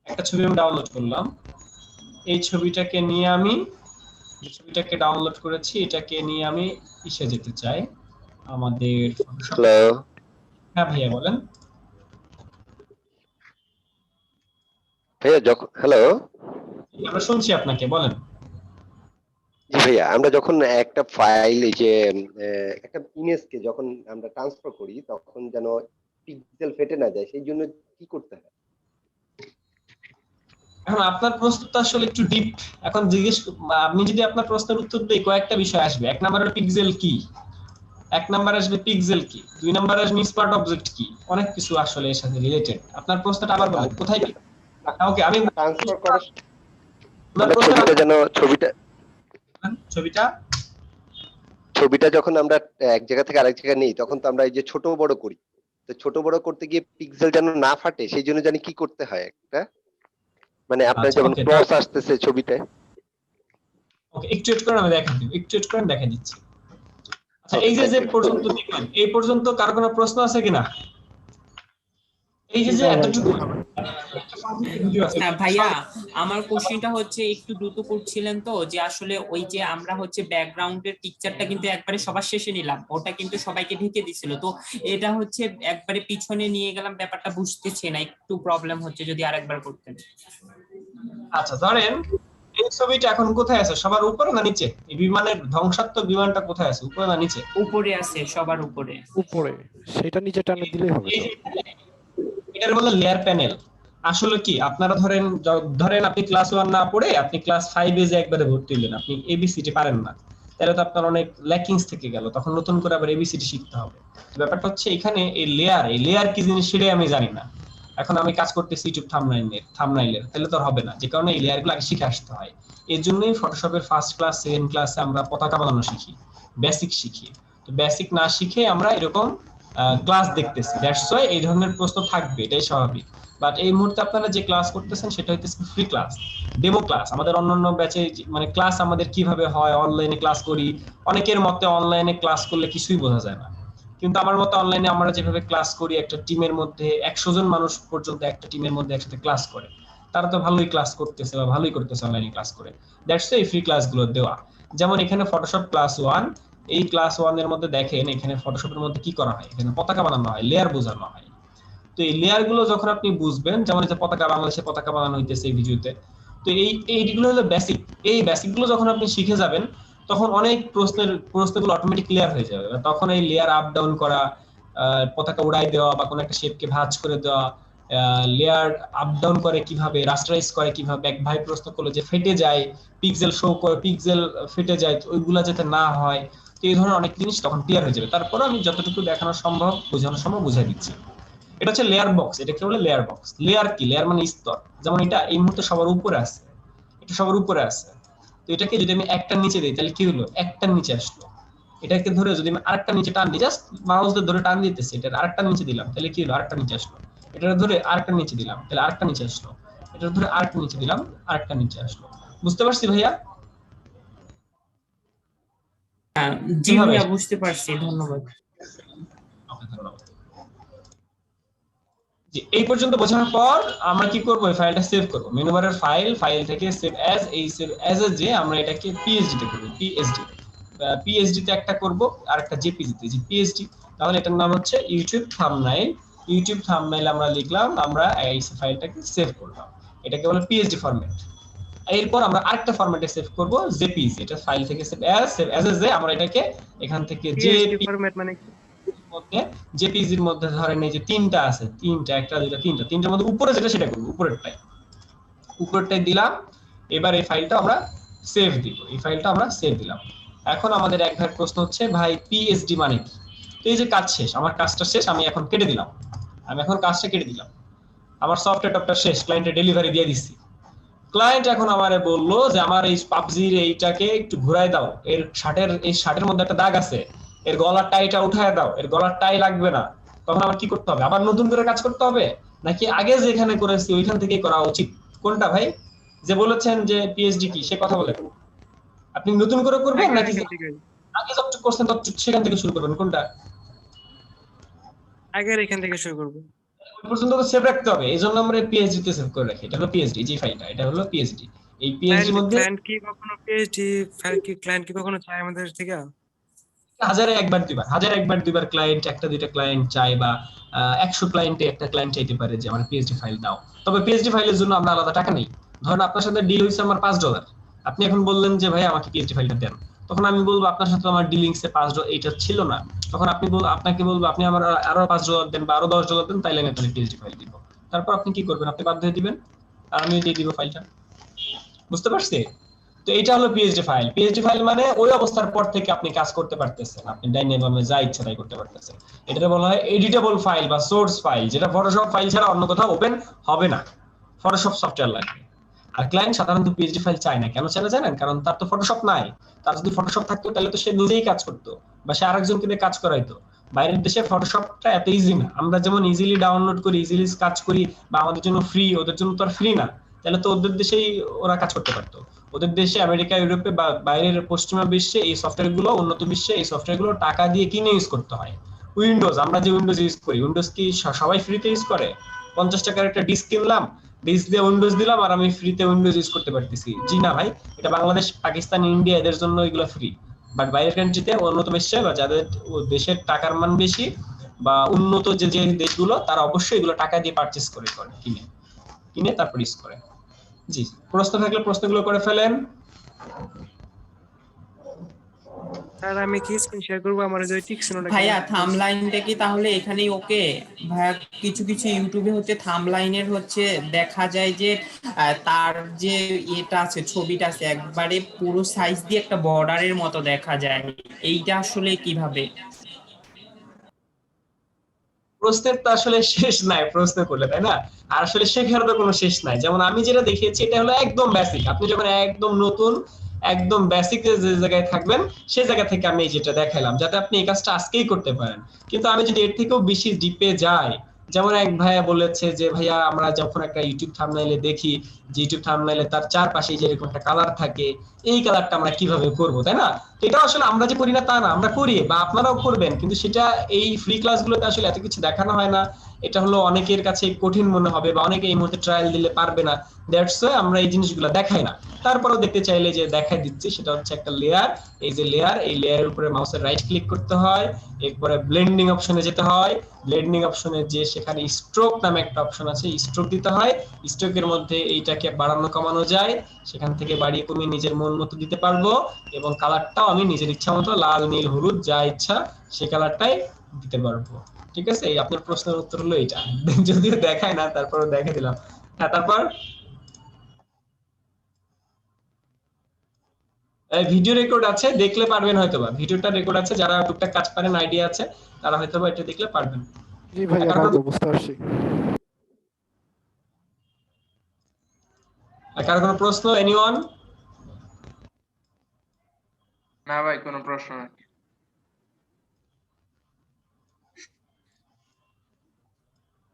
একটা ছবি আমি ডাউনলোড করলাম, এই ছবিটাকে ডাউনলোড করেছি, এটাকে নিয়ে আমি ইসে যেতে চাই আমাদের। হ্যালো, হ্যাঁ ভাইয়া বলেন। ভাইয়া হ্যালো, আমরা শুনছি আপনাকে, বলেন। জি ভাইয়া, আমরা যখন একটা ফাইল, এই যে একটা ইমেজকে যখন আমরা ট্রান্সফার করি তখন যেন পিক্সেল ফেটে না যায়, সেই জন্য কি করতে হয়? এখন আপনার প্রশ্নটা আসলে একটু ডিপ, এখন আপনি যদি আপনার প্রশ্নের উত্তর দেই কয়েকটা বিষয় আসবে। এক নম্বরে পিক্সেল কি, আসবে পিক্সেল কি, 2 নম্বরে আসবে স্মার্ট অবজেক্ট কি, অনেক কিছু আসলে এর সাথে রিলেটেড। আপনার প্রশ্নটা আবার বলেন, কোথায় কি? ওকে, আমি ট্রান্সফার করার ছবিটা যেন ছবিটা যখন আমরা এক জায়গা থেকে আরেক জায়গায় নিই তখন তো আমরা এই যে ছোট বড় করি, তো ছোট বড় করতে গিয়ে পিক্সেল যেন না ফাটে সেই জন্য জানি কি করতে হয় একটা, মানে আপনার যেমন ক্রস আসতেছে ছবিতে। ওকে, একটু করে আমি দেখা দিচ্ছি। আচ্ছা, এই যে পর্যন্ত দেখলেন, এই পর্যন্ত কার কোনো প্রশ্ন আছে কিনা? এই যে এতটুকু ভাইয়া, আমার কোশ্চেনটা হচ্ছে একটু দ্রুত করছিলেন তো, যে আসলে ওই যে আমরা হচ্ছে ব্যাকগ্রাউন্ডের পিকচারটা কিন্তু একবারে সবার শেষে নিলাম, ওটা কিন্তু সবাইকে ঢেকে দিছিল, তো এটা হচ্ছে একবারে পিছনে নিয়ে গেলাম, ব্যাপারটা বুঝতেছি না, একটু প্রবলেম হচ্ছে, যদি আরেকবার করতেন। আচ্ছা, ধরেন এই ছবিটা এখন কোথায় আছে, সবার উপরে না নিচে? এই বিমানের ধ্বংসাত্মক বিমানটা কোথায় আছে, উপরে না নিচে? উপরে আছে, সবার উপরে। সেটা নিচে টানে দিলেই হবে। এটার বলে লেয়ার প্যানেল। আসলে কি, আপনারা ধরেন আপনি ক্লাস 1 না পড়ে আপনি ক্লাস 5 এ যে একবারে ভর্তি হলেন, আপনি এবিসিডি পারেন না, তাহলে তো আপনার অনেক ল্যাকিংস থেকে গেল, তখন নতুন করে আবার এবিসিডি শিখতে হবে। ব্যাপারটা হচ্ছে এখানে এই লেয়ার কি জিনিস সেটাই আমি জানি না। এখন আমি কাজ করতেছি ইউটিউব থাম্বনেইলের, তাহলে তো হবে না, যে কারণে এই লেয়ারগুলো আগে শিখে আসতে হয়। এর জন্যই ফটোশপের ফার্স্ট ক্লাস সেকেন্ড ক্লাসে আমরা পতাকা বানানো শিখি, বেসিক শিখি। তো বেসিক না শিখে আমরা এরকম ক্লাস দেখতেছি, দ্যাটস ওয়াই এই ধরনের প্রশ্ন থাকবে, এটাই স্বাভাবিক। বাট এই মুহূর্তে আপনারা যে ক্লাস করতেছেন সেটা হইতেছে ফ্রি ক্লাস, ডেমো ক্লাস। আমাদের অন্যান্য ব্যাচে মানে ক্লাস আমাদের কিভাবে হয়, অনলাইনে ক্লাস করি, অনেকের মতে অনলাইনে ক্লাস করলে কিছুই বোঝা যায় না, কিন্তু আমার মতে অনলাইনে আমরা যেভাবে ক্লাস করি, একটা টিমের মধ্যে 100 জন মানুষ পর্যন্ত একটা টিমের মধ্যে একসাথে ক্লাস করে, তারা তো ভালোই ক্লাস করতেছে বা ভালোই করতেছে অনলাইনে ক্লাস করে। দ্যাটস ওয়াই ফ্রি ক্লাসগুলো দেওয়া। যেমন এখানে ফটোশপ ক্লাস 1, এই ক্লাস 1 এর মধ্যে দেখেন এখানে ফটোশপের মধ্যে কি করা হয়, এখানে পতাকা বানানো হয়, লেয়ার বোঝানো হয়। তো এই লেয়ার গুলো যখন আপনি বুঝবেন, যেমন এই যে পতাকা, বাংলাদেশে পতাকা বানানো হইতেছে এই ভিডিওতে, তো এইগুলো হলো বেসিক। এই বেসিকগুলো যখন আপনি শিখে যাবেন তখন অনেক প্রশ্নগুলো অটোমেটিক ক্লিয়ার হয়ে যাবে। তখন এই লেয়ার আপ ডাউন করা, পতাকা উড়াই দেওয়া বা কোনো একটা শেপকে ভাঁজ করে দেওয়া, লেয়ার আপ ডাউন করে কিভাবে, রাস্টারাইজ করে কিভাবে, এক ভাই প্রশ্ন করলো যে ফেটে যায়, পিক্সেল শো করে পিক্সেল ফেটে যায়, ওইগুলা যাতে না হয়। তো এই ধরনের অনেক জিনিস তখন ক্লিয়ার হয়ে যাবে। তারপরে আমি যতটুকু দেখানো সম্ভব বোঝানো সম্ভব বুঝাই দিচ্ছি। এটা হচ্ছে লেয়ার বক্স। এটা কি বলে লেয়ার বক্স। লেয়ার কি? লেয়ার মানে স্তর। যেমন এটা এই মুহূর্তে সবার উপরে আছে, এটা সবার উপরে আছে। তো এটাকে যদি আমি একটার নিচে দিই তাহলে কি হলো? একটার নিচে আসলো। এটাকে ধরে যদি আমি আরেকটা নিচে টান দিই, জাস্ট মাউস দিয়ে ধরে টান দিতেছি, এটা আরেকটা নিচে দিলাম তাহলে কি হলো? আরেকটা নিচে আসলো। এটা ধরে আরেকটা নিচে দিলাম তাহলে আরেকটা নিচে আসলো। এটা ধরে আরেকটা নিচে দিলাম, আরেকটা নিচে আসলো। বুঝতে পারছি ভাইয়া? জি ভাইয়া বুঝতে পারছি, ধন্যবাদ। এই পর্যন্ত বোঝানোর পর আমরা কি করব? এই ফাইলটা সেভ করব। মেনু বারের ফাইল থেকে সেভ অ্যাজ, এই সেভ অ্যাজ এ যে আমরা এটাকে পিএসডি তে করব। পিএসডি তে একটা করব আর একটা জেপিজি তে, যে পিএসডি। তাহলে এটার নাম হচ্ছে ইউটিউব থাম্বনেইল। ইউটিউব থাম্বনেইল আমরা লিখলাম, আমরা এই ফাইলটাকে সেভ করলাম। এটাকে বলে পিএসডি ফরম্যাট। এরপর আমরা আরেকটা ফরম্যাটে সেভ করব, জেপিজি। এটা ফাইল থেকে সেভ অ্যাজ এ যে আমরা এটাকে এখান থেকে পিএসডি ফরম্যাট মানে কি? মধ্যে জেপিজির মধ্যে ধরেন এই যে তিনটা আছে, একটা দুইটা তিনটার মধ্যে উপরে যেটা সেটা করব, উপরেরটাই দিলাম। এবার এই ফাইলটা আমরা সেভ দিব। এই ফাইলটা আমরা সেভ দিলাম। এখন আমাদের এক ভাই প্রশ্ন হচ্ছে, ভাই পিএসডি মানে কি? তো এই যে কাজ শেষ, আমার কাজটা শেষ, আমি এখন কেটে দিলাম। আমার সফটওয়্যারটা শেষ, ক্লায়েন্টে ডেলিভারি দিয়ে দিচ্ছি। ক্লায়েন্ট এখন আমারে বললো যে আমার এই পাবজির এইটাকে একটু ঘুরাই দাও, এই শার্টের মধ্যে একটা দাগ আছে, এর গলার টাইটা উঠায় দাও, এর গলার টাই লাগবে না। তখন আমার কি করতে হবে? আবার নতুন করে কাজ করতে হবে, নাকি আগে যেখানে করেছি ওইখান থেকেই করা উচিত? কোনটা ভাই? যে বলেছেন যে পিএইচডি কি, সে কথা বলেন। আপনি নতুন করে করবেন নাকি আগে যতটুকু করছেন ততটুকু সেখান থেকে শুরু করবেন? কোনটা? আগের এখান থেকে শুরু করব। ওই পর্যন্ত তো সেভ রাখতে হবে। এইজন্য আমরা পিএইচডি তে সেভ করে রাখি। এটা হলো পিএইচডি, যে ফাইলটা, এটা হলো পিএইচডি। এই পিএইচডি এর মধ্যে ক্লায়েন্ট কি কখনো পিএইচডি ফাইল কি ক্লায়েন্ট কি কখনো চায় আমাদের থেকে? হাজারে একবার দুইবার ক্লায়েন্ট, একটা দুইটা ক্লায়েন্ট চায়, বা 100 ক্লায়েন্টে একটা ক্লায়েন্ট চাইতে পারে যে আমার পিএইচডি ফাইল দাও। তবে পিএইচডি ফাইলের জন্য আমরা আলাদা টাকা নেই। ধরুন আপনার সাথে ডিল হইছে আমার $5, আপনি এখন বললেন যে ভাই আমাকে পিএইচডি ফাইলটা দেন, তখন আমি বলবো আপনার সাথে আমার ডিলিংসে $5 এটা ছিল না, তখন আপনাকে বলবো আপনি আমার আরো $5 দেন বা আরো $10 দেন, তাইলে আমি আপনাকে পিএইচডি ফাইল দিব। তারপর আপনি কি করবেন? আপনি বাধ্য হয়ে দিবেন আর আমি দিয়ে দিব ফাইলটা। বুঝতে পারছি? তো এটা হলো পিএইচডি ফাইল। পিএইচডি ফাইল মানে ওই অবস্থার পর থেকে আপনি কাজ করতে পারতেছেন, আপনি ডাইনামিক যা ইচ্ছা তাই করতে পারতেছেন। এটাকে বলা হয় এডিটেবল ফাইল বা সোর্স ফাইল, যেটা ফটোশপ ফাইল ছাড়া অন্য কোথাও ওপেন হবে না। ফটোশপ সফটওয়্যার লাগবে। আর ক্লায়েন্ট সাধারণত পিএইচডি ফাইল চায় না। কেন চায় না জানেন? কারণ তার তো ফটোশপ নাই। তার যদি ফটোশপ থাকতো তাহলে তো সে নিজেই কাজ করতো বা সে আরেকজনকে দিয়ে কাজ করাইতো। বাইরের দেশে ফটোশপটা এত ইজি না। আমরা যেমন ইজিলি ডাউনলোড করি, ইজিলি কাজ করি, বা আমাদের জন্য ফ্রি, ওদের জন্য তো আর ফ্রি না। তাহলে তো ওদের দেশেই ওরা কাজ করতে পারতো। ওদের দেশে, আমেরিকা, ইউরোপে বা বাইরের পশ্চিমা বিশ্বে এই সফটওয়্যারগুলো, উন্নত বিশ্বে এই সফটওয়্যারগুলো টাকা দিয়ে কিনে ইউজ করতে হয়। উইন্ডোজ, আমরা যে উইন্ডোজ ইউজ করি, উইন্ডোজ কি সবাই ফ্রিতে ইউজ করে? 50 টাকার একটা ডিস্ক কিনলাম, ডিস্ক দিয়ে উইন্ডোজ দিলাম আর আমি ফ্রিতে উইন্ডোজ ইউজ করতে পারতেছি? জি না ভাই, এটা বাংলাদেশ, পাকিস্তান, ইন্ডিয়া এদের জন্য এগুলো ফ্রি। বাট বাইরের কান্ট্রিতে, উন্নত বিশ্বে বা যাদের দেশের টাকার মান বেশি বা উন্নত যে দেশগুলো, তারা অবশ্যই এগুলো টাকা দিয়ে পারচেজ করে কিনে তারপর ইউজ করে। জি, প্রশ্ন থাকলে প্রশ্নগুলো করে ফেলেন। স্যার আমি কি স্ক্রিন শেয়ার করব আমার যে টিকশনটা? ভাইয়া থাম্বলাইনটা কি তাহলে এখানেই ওকে? ভাইয়া কিছু ইউটিউবে হচ্ছে থাম্বলাইনের হচ্ছে দেখা যায় যে তার যে এটা আছে, ছবিটা আছে, একবারে পুরো সাইজ দিয়ে একটা বর্ডারের মতো দেখা যায়। এইটা আসলে কিভাবে? প্রশ্নের তো আসলে শেষ নাই প্রশ্ন করলে, তাই না? আর আসলে শেখার তো কোনো শেষ নাই। যেমন আমি যেটা দেখিয়েছি এটা হলো একদম বেসিক। আপনি যখন একদম নতুন, একদম বেসিক যে জায়গায় থাকবেন সেই জায়গা থেকে আমি যেটা দেখালাম, যাতে আপনি এই কাজটা আজকেই করতে পারেন। কিন্তু আমি যদি এর থেকেও বেশি ডিপে যাই, যেমন এক ভাইয়া বলেছে যে ভাইয়া আমরা যখন একটা ইউটিউব থাম্বনেইলে দেখি যে ইউটিউব থাম্বনেইলে তার চারপাশে যে এরকম একটা কালার থাকে, এই কালারটা আমরা কিভাবে করব, তাই না? এটা আসলে আমরা যে করি না তা না, আমরা করি বা আপনারাও করবেন, কিন্তু সেটা এই ফ্রি ক্লাসগুলোতে আসলে এত কিছু দেখানো হয় না, এটা হলো অনেকের কাছে কঠিন মনে হবে বা অনেকে এই মুহূর্তে ট্রায়াল দিলে পারবে না, দ্যাটস ওয়াই আমরা এই জিনিসগুলো দেখাই না। তারপরেও দেখতে চাইলে যে দেখাই দিচ্ছি, সেটা হচ্ছে একটা লেয়ার, এই যে লেয়ার, এই লেয়ারের উপরে মাউসের রাইট ক্লিক করতে হয়, এরপরে ব্লেন্ডিং অপশনে যেতে হয়, ব্লেন্ডিং অপশনে যে সেখানে স্ট্রোক নামে একটা অপশন আছে, স্ট্রোক দিতে হয়, স্ট্রোকের মধ্যে এইটাকে বাড়ানো কমানো যায়, সেখান থেকে বাড়িয়ে কমিয়ে নিজের মন মতো দিতে পারবো, এবং কালারটাও আমি নিজের ইচ্ছা মতো লাল নীল হলুদ যা ইচ্ছা সেই কালারটাই দিতে পারবো। ঠিক আছে, এই আপনার প্রশ্নের উত্তর হলো এটা। যদিও দেখায় না, তারপরে দেখে দিলাম। হ্যাঁ, তারপর ভিডিও রেকর্ড আছে, দেখলে পারবেন হয়তোবা, ভিডিওটা রেকর্ড আছে, যারা টুকটাক কাজ পারেন, আইডিয়া আছে, তারা হয়তোবা এটা দেখলে পারবেন। জি ভাইয়া, পারবো, বুঝতে পারছি। কারো কোনো প্রশ্ন, এনিওয়ান? না ভাই, কোনো প্রশ্ন নাই।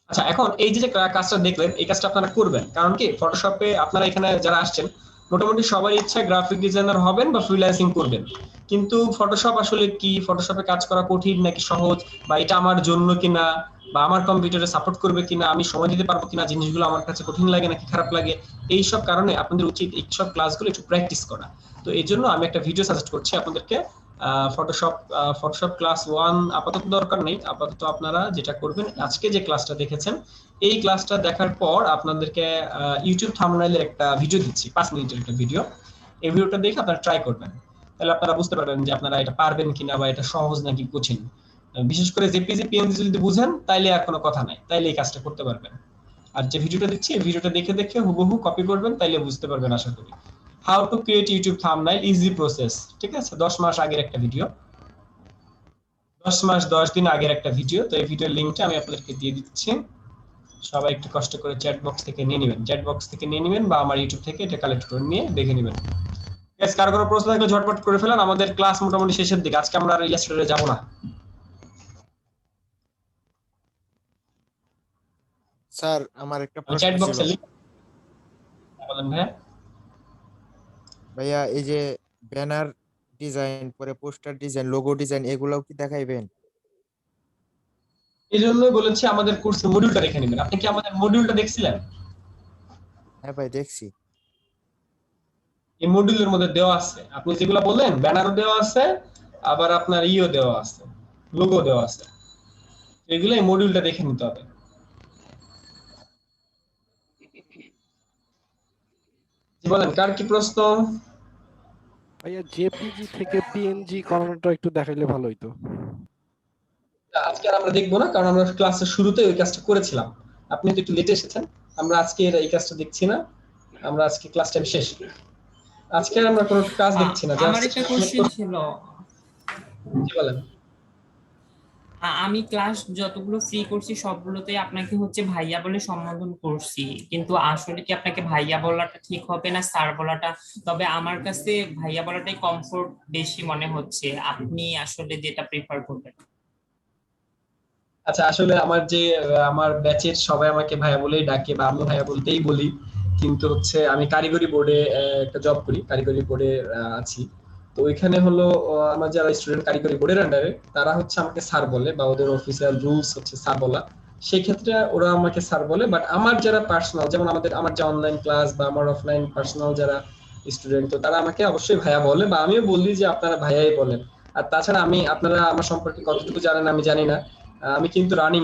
আচ্ছা, এখন এই যে কাজটা দেখলেন, এই কাজটা আপনারা করবেন, কারণ কি ফটোশপে আপনারা এখানে যারা আসছেন মোটামুটি সবার ইচ্ছা গ্রাফিক ডিজাইনার হবেন বা ফ্রিল্যান্সিং করবেন, কিন্তু ফটোশপ আসলে কি, ফটোশপে কাজ করা কঠিন নাকি সহজ, বা এটা আমার জন্য কিনা, বা আমার কম্পিউটারে সাপোর্ট করবে কিনা, আমি সময় দিতে পারবো কিনা, জিনিসগুলো আমার কাছে কঠিন লাগে নাকি খারাপ লাগে, এই সব কারণে আপনাদের উচিত এই সব ক্লাসগুলো একটু প্র্যাকটিস করা। তো এই জন্য আমি একটা ভিডিও সাজেস্ট করছি আপনাদেরকে। ফটোশপ ক্লাস 1 আপাতত দরকার নেই, আপাতত আপনারা যেটা করবেন, আজকে যে ক্লাসটা দেখেছেন এই ক্লাসটা দেখার পর আপনাদেরকে ইউটিউব থাম্বনেইলের একটা ভিডিও দিচ্ছি, 5 মিনিটের একটা ভিডিও। এই ভিডিওটা দেখে আপনারা ট্রাই করবেন, তাহলে আপনারা বুঝতে পারবেন যে আপনারা এটা পারবেন কিনা বা এটা সহজ নাকি কঠিন। বিশেষ করে জেপিজি পিএনজি যদি বুঝেন তাইলে আর কোনো কথা নাই, তাইলে এই কাজটা করতে পারবেন। আর যে ভিডিওটা দিচ্ছি এই ভিডিওটা দেখে দেখে হুবহু কপি করবেন, তাইলে বুঝতে পারবেন আশা করি। How to create YouTube thumbnail easy process, ঠিক আছে, 10 মাস আগের একটা ভিডিও, 10 মাস 10 দিন আগের একটা ভিডিও। তো এই ভিডিওর লিংকটা আমি আপনাদেরকে দিয়ে দিচ্ছি, সবাই একটু কষ্ট করে চ্যাট বক্স থেকে নিয়ে নেবেন, চ্যাট বক্স থেকে নিয়ে নেবেন বা আমার ইউটিউব থেকে এটা কালেক্ট করে নিয়ে দেখে নেবেন। গাইস, কারো কোনো প্রশ্ন থাকলে ঝটপট করে ফেলেন, আমাদের ক্লাস মোটামুটি শেষের দিকে, আজকে আমরা আর ইলাস্ট্রেটরে যাব না। স্যার আমার একটা প্রশ্ন চ্যাট ছিল বক্সে লিংক বলেন ভাইয়া। ভাইয়া, এই যে ব্যানার ডিজাইন, পরে পোস্টার ডিজাইন, লোগো ডিজাইন, এগুলাও কি দেখাইবেন? এই জন্যই বলেছি আমাদের কোর্সে মডিউলটা দেখে নেবেন। আপনি কি আমাদের মডিউলটা দেখছিলেন? হ্যাঁ ভাই, দেখছি। এই মডিউলের মধ্যে দেওয়া আছে, আপনি যেগুলো বললেন ব্যানারও দেওয়া আছে, আবার আপনার ইও দেওয়া আছে, লোগো দেওয়া আছে, এগুলো এই মডিউলটা দেখে নিতে হবে। জি বলেন, কার কি প্রশ্ন? ভাইয়া, জেপিজি থেকে পিএনজি করানোটা একটু দেখাইলে ভালো হইতো। আজকে আর আমরা দেখবো না, কারণ আমরা ক্লাসের শুরুতে ওই কাজটা করেছিলাম, আপনি তো একটু লেটে এসেছেন। আমরা আজকে এই কাজটা দেখছি না, আমরা আজকে ক্লাস টাইম শেষ, আজকে আর আমরা কোনো কাজ দেখছি না। আমার একটা কোশ্চেন ছিল। জি বলেন। আমি ক্লাস যতগুলো ফ্রি করছি সবগুলোতে আপনাকে হচ্ছে ভাইয়া বলে সম্বোধন করছি, কিন্তু আসলে কি আপনাকে ভাইয়া বলাটা ঠিক হবে না স্যার বলাটা? তবে আমার কাছে ভাইয়া বলাটাই কমফোর্ট বেশি মনে হচ্ছে, আপনি আসলে যেটা প্রিফার করবেন। আচ্ছা, আসলে আমার ব্যাচের সবাই আমাকে ভাইয়া বলেই ডাকে বা আমি ভাইয়া বলতেই বলি, কিন্তু হচ্ছে আমি কারিগরি বোর্ডে একটা জব করি, কারিগরি বোর্ডে আছি। তো ওইখানে হলো আমার যারা স্টুডেন্ট কারিগরি বোর্ডের আন্ডারে, তারা হচ্ছে আমাকে স্যার বলে, বা ওদের অফিসিয়াল রুলস হচ্ছে স্যার বলা, সেই ক্ষেত্রে ওরা আমাকে স্যার বলে। বাট আমার যারা পার্সোনাল, যেমন আমার যে অনলাইন ক্লাস বা আমার অফলাইন পার্সোনাল যারা স্টুডেন্ট, তো তারা আমাকে অবশ্যই ভাইয়া বলে, বা আমিও বলি যে আপনারা ভাইয়াই বলেন। আর তাছাড়া আপনারা আমার সম্পর্কে কতটুকু জানেন আমি জানি না, আমি কিন্তু রানিং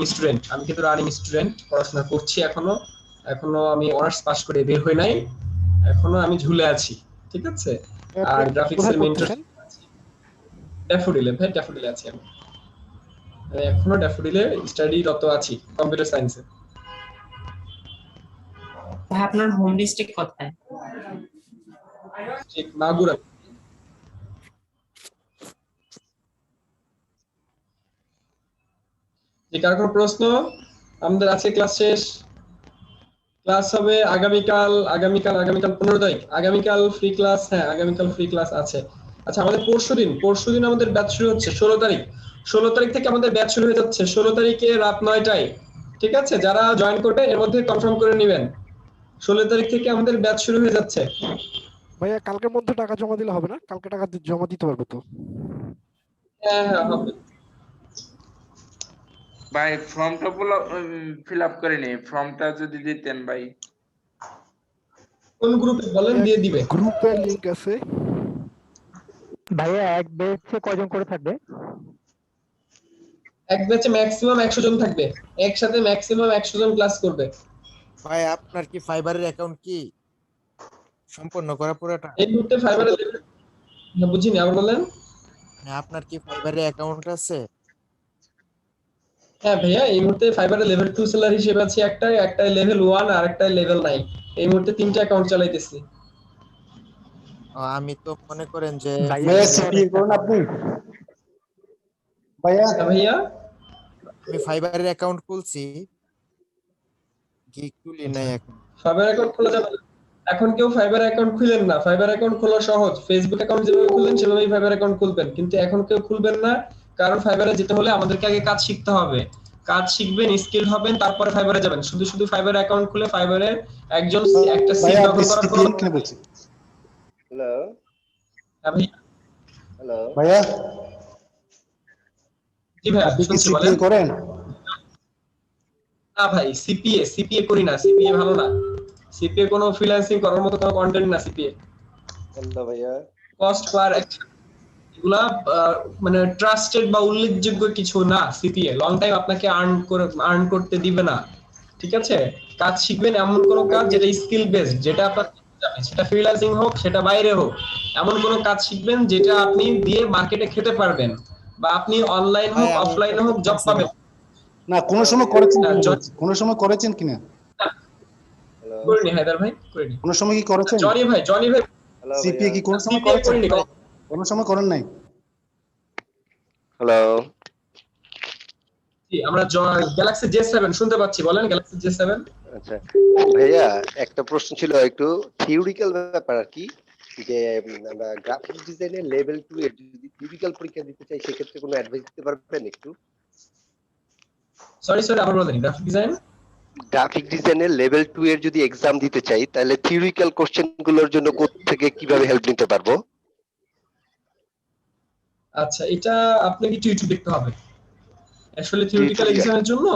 স্টুডেন্ট, পড়াশোনা করছি এখনো, আমি অনার্স পাস করে বের হই নাই, এখনো আমি ঝুলে আছি, ঠিক আছে। আর গ্রাফিক্স এর মেন্টর ড্যাফোডিলে আছি আমি এখনো ড্যাফোডিলে স্টাডিরত আছি কম্পিউটার সায়েন্সে। ভাই, আপনার হোম ডিস্ট্রিক্ট কোথায়? ঠিক, মাগুরা। যে কার কোনো প্রশ্ন? আমাদের আছে ক্লাস শেষ, ক্লাস হবে আগামীকাল 15 তারিখ, আগামীকাল ফ্রি ক্লাস। হ্যাঁ, আগামীকাল ফ্রি ক্লাস আছে। আচ্ছা, আমাদের পরশুদিন আমাদের ব্যাচ শুরু হচ্ছে 16 তারিখ থেকে আমাদের ব্যাচ শুরু হয়ে যাচ্ছে 16 তারিখে রাত 9টায়, ঠিক আছে। যারা জয়েন করবে এর মধ্যে কনফার্ম করে নেবেন, 16 তারিখ থেকে আমাদের ব্যাচ শুরু হয়ে যাচ্ছে। ভাইয়া, কালকের মধ্যে টাকা জমা দিলে হবে না? কালকে টাকা জমা দিতে পারবো তো? হ্যাঁ হবে। ভাই ফর্মটা ফিল আপ করিনি, ফর্মটা যদি দিতেন ভাই। কোন গ্রুপে বলেন, দিয়ে দিবে। গ্রুপের লিংক আছে। ভাইয়া এক বেচে কয়জন করে থাকবে? এক ব্যাচে ম্যাক্সিমাম 100 জন থাকবে, একসাথে ম্যাক্সিমাম 100 জন ক্লাস করবে। ভাই আপনার কি ফাইবারের অ্যাকাউন্ট কি সম্পূর্ণ করা পুরোটা? এই মুহূর্তে ফাইবারে বুঝিনি, আবার বলেন। মানে আপনার কি ফাইবারের অ্যাকাউন্ট আছে? হ্যাঁ ভাইয়া, এই মুহূর্তে ফাইবারে লেভেল 2 সেলার হিসেবে আছে একটা লেভেল 1 আর একটা লেভেল 9। এই মুহূর্তে 3টা অ্যাকাউন্ট চালাইতেছি। আমি তো মনে করেন যে ভাইয়া সিপিএ করুন আপনি। ভাইয়া ভাইয়া আমি ফাইবারের অ্যাকাউন্ট খুলছি, গিগ খুলি নাই এখন। ফাইবার অ্যাকাউন্ট খোলা যাবে না। এখন কেউ ফাইবার অ্যাকাউন্ট খুলেন না। ফাইবার অ্যাকাউন্ট খোলা সহজ, ফেসবুক অ্যাকাউন্ট যেভাবে খুললেন সেভাবেই ফাইবার অ্যাকাউন্ট খুলবেন, কিন্তু এখন কেউ খুলবেন না। কারণ ফাইবারে যেতে হলে আমাদেরকে আগে কাজ শিখতে হবে। কাজ শিখবেন, স্কিল হবেন, তারপরে ফাইবারে যাবেন। শুধু শুধু ফাইবার অ্যাকাউন্ট খুলে ফাইবারে একটা সিট দখল করার কোনো হ্যালো আমি হ্যালো ভাইয়া জি ভাই, আপনি কি শুনছি, সিপিএ বলেন। করেন? না ভাই, সিপিএ করি না। সিপিএ ভালো না। সিপিএ কোনো ফ্রিল্যান্সিং করার মতো কোনো কন্টেন্ট না। সিপিএ হ্যালো ভাইয়া কস্ট পার এগুলা মানে ট্রাস্টেড বা উল্লেখযোগ্য কিছু না। সিপিএ লং টাইম আপনাকে আর্ন করতে দিবে না। ঠিক আছে, কাজ শিখবেন এমন কোন কাজ যেটা স্কিল বেসড, যেটা আপনার জানে, সেটা ফ্রিল্যান্সিং হোক, সেটা বাইরে হোক। এমন কোন কাজ শিখবেন যেটা আপনি দিয়ে মার্কেটে খেতে পারবেন, বা আপনি অনলাইন হোক অফলাইনে হোক জব পাবেন। না কোনো সময় করেছেন কিনা? কোনো সময় করেছেন কিনা? করিনি হায়দার ভাই, করিনি। কোনো সময় কি করেছেন? জনি ভাই সিপিএ কি কোনো সময় করেছেন? কোনো সময় করেন নাই? হ্যালো জি, আমরা গ্যালাক্সি J7 শুনতে পাচ্ছি, বলেন গ্যালাক্সি J7। আচ্ছা ভাইয়া, একটা প্রশ্ন ছিল একটু থিওরিক্যাল ব্যাপার আর কি, যে আমরা গ্রাফিক ডিজাইনের লেভেল 2 এর যদি থিওরিক্যাল পরীক্ষা দিতে চাই সেক্ষেত্রে কোনো অ্যাডভাইস দিতে পারবেন একটু? সরি আবার বলেন। গ্রাফিক ডিজাইনের লেভেল 2 এর যদি এক্সাম দিতে চাই তাহলে থিওরিক্যাল কোশ্চেন গুলোর জন্য কোথা থেকে কিভাবে হেল্প নিতে পারবো? আচ্ছা, এটা আপনাকে একটু ইউটিউব দেখতে হবে। আসলে থিওরিটিক্যাল এক্সামের জন্য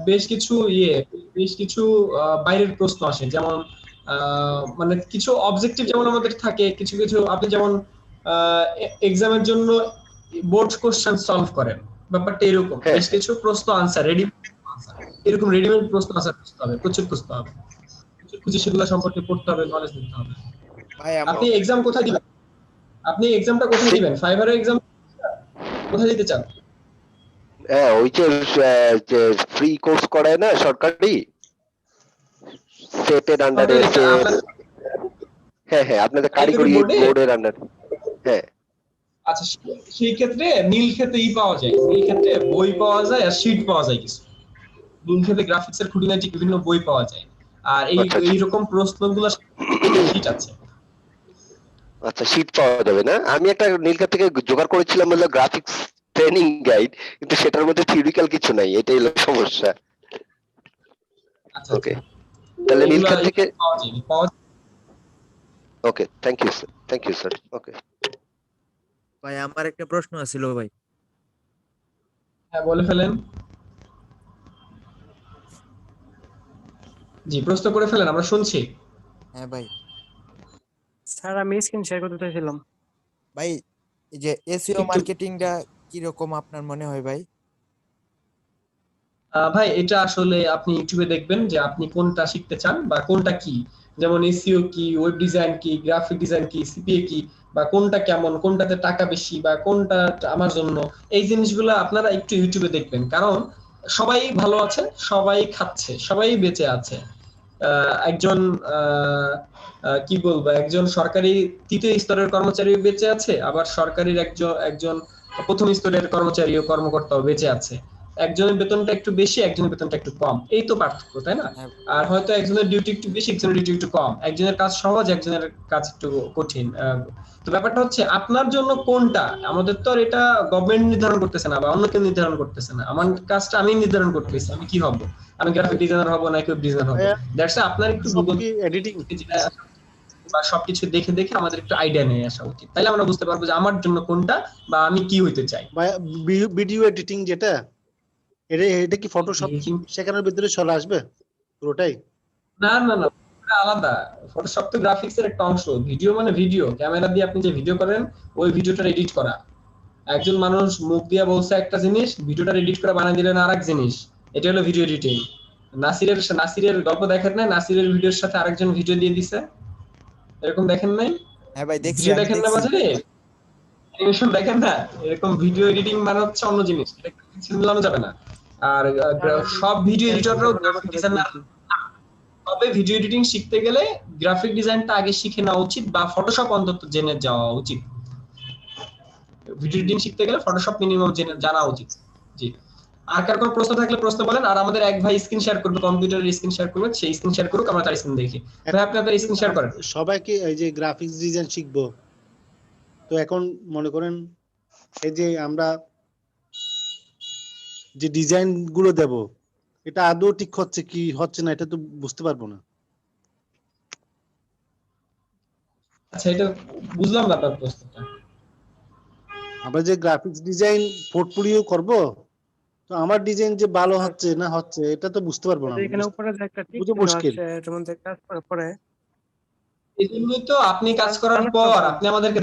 বেশ কিছু বাইরের প্রশ্ন আসে, যেমন মানে কিছু অবজেক্টিভ যেমন আমাদের থাকে, কিছু কিছু আপনি যেমন এক্সামের জন্য বোর্ড কোশ্চেন সলভ করেন, ব্যাপারটা এরকম। বেশ কিছু প্রশ্ন আনসার এরকম রেডিমেড প্রশ্ন আনসার করতে হবে, প্রচুর প্রশ্ন হবে, কিছু সেগুলো সম্পর্কে পড়তে হবে, নলেজ নিতে হবে। আপনি এক্সাম কোথায় দিবেন? আপনি এক্সামটা কোথায় দিবেন? ফাইবারের এক্সাম কোথায় দিতে চান? হ্যাঁ, ওই যে ফ্রি কোর্স করায় না সরকারি, সেটের আন্ডারে, হ্যাঁ আপনাদের কারিগরি বোর্ডের আন্ডারে। হ্যাঁ আচ্ছা, সেই ক্ষেত্রে নীল ক্ষেত্রে পাওয়া যায়, নীল ক্ষেত্রে বই পাওয়া যায় আর শীট পাওয়া যায় কিছু। নীল ক্ষেত্রে গ্রাফিক্স এর খুঁটিনাটি বিভিন্ন বই পাওয়া যায়, আর এইরকম প্রশ্নগুলো শীট আছে। আচ্ছা, শীট পাওয়া যাবে না? আমি একটা নীলক্ষেত থেকে জোগাড় করেছিলাম হলো গ্রাফিক্স ট্রেনিং গাইড, কিন্তু সেটার মধ্যে থিওরিক্যাল কিছু নাই, এটাই হলো সমস্যা। ওকে, তাহলে নীলক্ষেত থেকে ওকে, থ্যাংক ইউ স্যার। ওকে ভাই, আমার একটা প্রশ্ন ছিল ভাই। হ্যাঁ, বলে ফেলেন। জি, প্রশ্ন করে ফেলেন, আমরা শুনছি। হ্যাঁ ভাই। স্যার আমি স্ক্রিন শেয়ার করতে চাইছিলাম। ভাই, এই যে এসইও মার্কেটিংটা কি রকম আপনার মনে হয় ভাই? ভাই, এটা আসলে আপনি ইউটিউবে দেখবেন যে আপনি কোনটা শিখতে চান বা কোনটা কি, যেমন এসইও কি, ওয়েব ডিজাইন কি, গ্রাফিক ডিজাইন কি, সিপিএ কি, বা কোনটা কেমন, কোনটাতে টাকা বেশি, বা কোনটা আমার জন্য, এই জিনিসগুলো আপনারা একটু ইউটিউবে দেখবেন। কারণ সবাই ভালো আছে, সবাই খাচ্ছে, সবাই বেঁচে আছে। একজন কি বলবো, একজন সরকারি তৃতীয় স্তরের কর্মচারী বেঁচে আছে, আবার সরকারির একজন প্রথম স্তরের কর্মচারী ও কর্মকর্তাও বেঁচে আছে। একজনের বেতনটা একটু বেশি, একজনের বেতনটা একটু কম, এই তো পার্থক্য, তাই না? আর হয়তো একজনের ডিউটি একটু বেশি, একজনের ডিউটি একটু কম, একজনের কাজ সহজ, একজনের কাজ একটু কঠিন। তো ব্যাপারটা হচ্ছে আপনার জন্য কোনটা, আমাদের তো আর এটা গভর্নমেন্ট নির্ধারণ করতেছে না বা অন্য কেউ নির্ধারণ করতেছে না। আমার কাজটা আমি নির্ধারণ করতেছি, আমি কি হব, আমি গ্রাফিক ডিজাইনার হব না ওয়েব ডিজাইনার হব। দ্যাটস আপনার একটু গুগল এডিটিং বা সবকিছু দেখে দেখে আমাদের একটু আইডিয়া নিয়ে আসা উচিত, তাহলে আমরা বুঝতে পারবো যে আমার জন্য কোনটা বা আমি কি হইতে চাই। ভিডিও এডিটিং যেটা এটা কি ফটোশপ শেখানোর ভিতরে চলে আসবে পুরোটাই? না না না, এটা আলাদা। ফটোশপ তো গ্রাফিক্স এর একটা অংশ। ভিডিও মানে ভিডিও, ক্যামেরা দিয়ে আপনি যে ভিডিও করেন ওই ভিডিওটা এডিট করা। একজন মানুষ মুখ দিয়ে বলছে একটা জিনিস, ভিডিওটা এডিট করে বানিয়ে দিলেন আরেক জিনিস, এটা হলো ভিডিও এডিটিং। নাসিরের গল্প দেখেন না, নাসিরের ভিডিওর সাথে আরেকজন ভিডিও দিয়ে দিছে, এরকম দেখেন নাই? হ্যাঁ ভাই দেখছি, ভিডিও আমি দেখেন না দেখছি। বাজারে, অ্যানিমেশন দেখেন না, এরকম ভিডিও এডিটিং মানে হচ্ছে অন্য জিনিস, এটা মিলানো যাবে না। আর সব ভিডিও এডিটররাও গ্রাফিক ডিজাইনার। তবে ভিডিও এডিটিং শিখতে গেলে গ্রাফিক ডিজাইনটা আগে শিখে নেওয়া উচিত, বা ফটোশপ অন্তত জেনে যাওয়া উচিত। ভিডিও এডিটিং শিখতে গেলে ফটোশপ মিনিমাম জানা উচিত। জি, আর কার কোনো প্রশ্ন থাকলে প্রশ্ন বলেন। আর আমাদের এক ভাই স্ক্রিন শেয়ার করবে, কম্পিউটারের স্ক্রিন শেয়ার করবে, সেই স্ক্রিন শেয়ার করুক, আমরা তার স্ক্রিন দেখি। ভাই আপনি আপনার স্ক্রিন শেয়ার করেন। সবাইকে এই যে গ্রাফিক্স ডিজাইন শিখবো, তো এখন মনে করেন এই যে আমরা যে ডিজাইন গুলো দেব, এটা আদৌ ঠিক হচ্ছে কি হচ্ছে না এটা তো বুঝতে পারবো না। আচ্ছা, এটা বুঝলাম না আপনার প্রশ্নটা। আমরা যে গ্রাফিক্স ডিজাইন পোর্টফোলিও করব, তো আমার ডিজাইন যে ভালো হচ্ছে না হচ্ছে এটা তো বুঝতে পারবো না। এখানে উপরে যে একটা টিক বুঝে চিহ্ন মুশকিল। আছে, এটার মধ্যে কাজ করার পরে এই জন্যই তো আপনি কাজ করার পর আপনি আমাদেরকে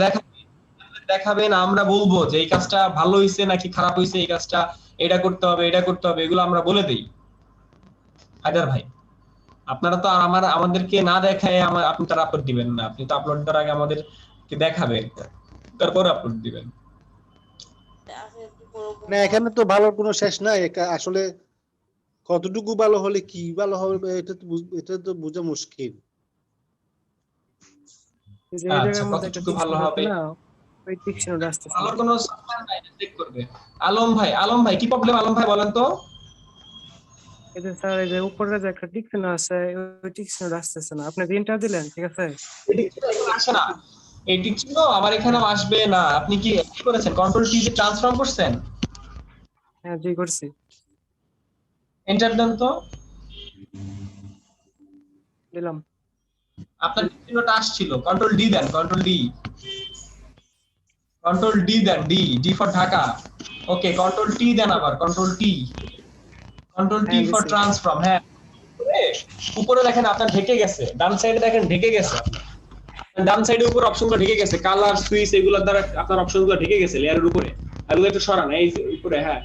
দেখাবেন, আমরা বলবো যে এই কাজটা ভালো হয়েছে নাকি খারাপ হয়েছে, এই কাজটা এটা করতে হবে, এটা করতে হবে, এগুলো আমরা বলে দিই। হায়দার ভাই, আপনারা তো আর আমাদেরকে না দেখায় আপনি তার আপলোড দিবেন না, আপনি তো আপলোড দেওয়ার আগে আমাদেরকে দেখাবেন, তারপর আপলোড দিবেন। না এখানে তো ভালো কোনো শেষ নাই, আসলে কতটুকু ভালো হলে কি ভালো হবে এটা তো বোঝা মুশকিল। এই যে এই আচ্ছা, জায়গার মধ্যে একটা কতটুকু টিক ভালো চিহ্ন আছে হবে? না, ওই টিক চিহ্নটা আসতেছে ভালো না। কোনো সফটওয়্যার নাই, চেক করবে। আলম ভাই কি প্রবলেম? আলম ভাই বলেন তো। এই যে স্যার, এই যে উপরে যে একটা টিক চিহ্ন আছে, ওই টিক চিহ্নটা আসতেছে না। আপনি যে এন্টার দিলেন, ঠিক আছে? এটি আসে না, এই টিক চিহ্ন আমার এখানেও আসবে না। আপনি কি করেছেন? কন্ট্রোল টি তে ট্রান্সফর্ম করছেন? হ্যাঁ জি করছি। এন্টার দেন তো। দিলাম। আপনার টিক চিহ্নটা আসছিল, কন্ট্রোল ডি দেন, কন্ট্রোল ডি। কন্ট্রোল ডি দেন, D for Dhaka. Okay, control T দেন, আবার কন্ট্রোল টি। কন্ট্রোল টি হ্যাঁ ফর দিছি। ট্রান্সফর্ম। হ্যাঁ, উপরে দেখেন আপনার ঢেকে গেছে, ডান সাইডে দেখেন ঢেকে গেছে। ডান সাইডে উপর অপশনগুলো ঢেকে গেছে, কালার সুইচ এগুলোর দ্বারা আপনার অপশনগুলো ঢেকে গেছে লেয়ারের উপরে। এগুলো একটু সরান, এই যে উপরে। হ্যাঁ,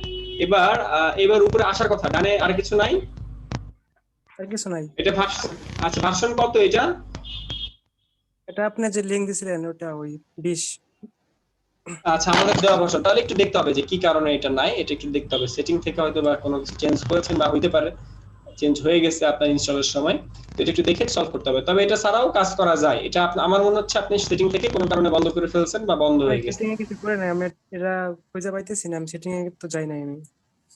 এবার উপরে আসার কথা, ডানে আর কিছু নাই, আর কিছু নাই। এটা ভার্সন। আচ্ছা, ভার্সন কত এটা? এটা আপনি যে লিংক দিছিলেন ওটা ওই 20। আচ্ছা, আমাদের দেওয়া ভার্সন, তাহলে একটু দেখতে হবে যে কি কারণে এটা নাই, এটা একটু দেখতে হবে। সেটিং থেকে হয়তো বা কোনো কিছু চেঞ্জ করেছেন, বা হইতে পারে চেঞ্জ হয়ে গেছে আপনার ইনস্টলের সময়, তো এটা একটু দেখে সলভ করতে হবে। তবে এটা ছাড়াও কাজ করা যায়। এটা আমার মনে হচ্ছে আপনি সেটিং থেকে কোনো কারণে বন্ধ করে ফেলছেন বা বন্ধ হয়ে গেছে। সেটিং এ কিছু করে নাই, আমি এটা খুঁজে পাইতেছি না, আমি সেটিং এ তো যাই নাই আমি।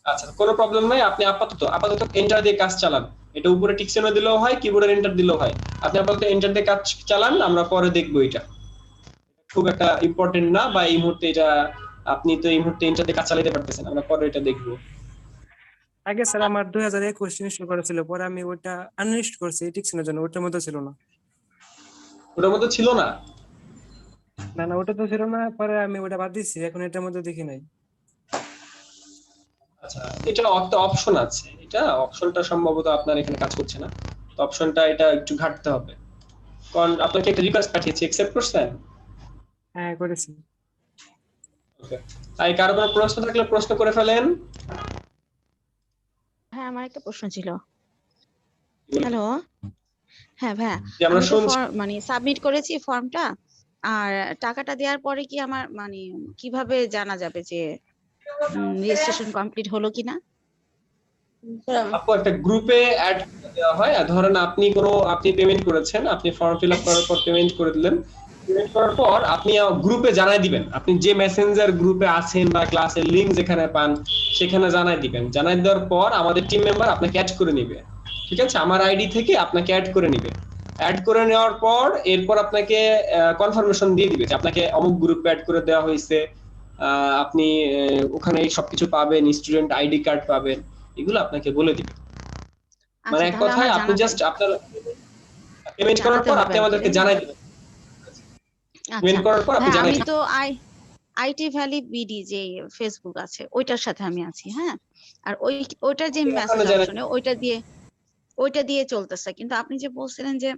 আচ্ছা, কোনো প্রবলেম নাই। আপনি আপাতত এন্টার দিয়ে কাজ চালান। এটা উপরে টিক চিহ্ন দিলেও হয়, কিবোর্ডের এন্টার দিলেও হয়। আপনি আপাতত এন্টার দিয়ে কাজ চালান, আমরা পরে দেখবো। এটা খুব একটা ইম্পর্টেন্ট না, বা এই মুহূর্তে এটা আপনি তো এই মুহূর্তে এন্টার দিয়ে কাজ চালাতে পারতেছেন, আমরা পরে এটা দেখবো। আগে স্যার আমার 2021 ইনস্টল করা ছিল, পরে আমি ওটা আনইনস্টল করছি এই টিক চিহ্নের জন্য। ওটার মধ্যে ছিল না। ওটার মধ্যে ছিল না? না না, ওটা তো ছিল না, পরে আমি ওটা বাদ দিছি, এখন এটার মধ্যে দেখি নাই। আচ্ছা, এটা একটা অপশন আছে, এটা অপশনটা সম্ভবত আপনার এখানে কাজ করছে না, তো অপশনটা এটা একটু ঘাটতে হবে। কারণ আপনাকে একটা রিকোয়েস্ট পাঠিয়েছি, অ্যাকসেপ্ট করছেন? হ্যাঁ করেছি। ওকে, তাই কারো কোনো প্রশ্ন থাকলে প্রশ্ন করে ফেলেন। হ্যাঁ, আমার একটা প্রশ্ন ছিল। হ্যালো, হ্যাঁ ভাইয়া, যে আমরা আমি তো শুনছি। মানে সাবমিট করেছি ফর্মটা, আর টাকাটা দেওয়ার পরে কি আমার মানে কিভাবে জানা যাবে যে রেজিস্ট্রেশন কমপ্লিট হলো কিনা? আপু, একটা গ্রুপে অ্যাড দেওয়া হয়। ধরেন আপনি পেমেন্ট করেছেন, আপনি ফর্ম ফিল আপ করার পর পেমেন্ট করে দিলেন। পেমেন্ট করার পর আপনি গ্রুপে জানাই দিবেন, আপনি যে মেসেঞ্জার গ্রুপে আছেন বা ক্লাসের লিংক যেখানে পান সেখানে জানাই দিবেন। জানাই দেওয়ার পর আমাদের টিম মেম্বার আপনাকে অ্যাড করে নেবে। ঠিক আছে, আমার আইডি থেকে আপনাকে অ্যাড করে নেবে। অ্যাড করে নেওয়ার পর এরপর আপনাকে কনফার্মেশন দিয়ে দিবে যে আপনাকে অমুক গ্রুপে অ্যাড করে দেওয়া হয়েছে। আপনি ওখানে সবকিছু পাবেন, স্টুডেন্ট আইডি কার্ড পাবেন, এগুলো আপনাকে বলে দিবে। মানে এক কথায় আপনি জাস্ট আপনার পেমেন্ট করার পর আপনি আমাদেরকে জানাই দিবেন। পেমেন্ট করার পর আপনি জানাই আমি দিবেন। তো আইটি ভ্যালি বিডি যে ফেসবুক আছে ওইটার সাথে আমি আছি, হ্যাঁ। আর ওইটার যে মেসেজ অপশনে ওইটা দিয়ে চলতেছে। কিন্তু আপনি যে বলছিলেন যে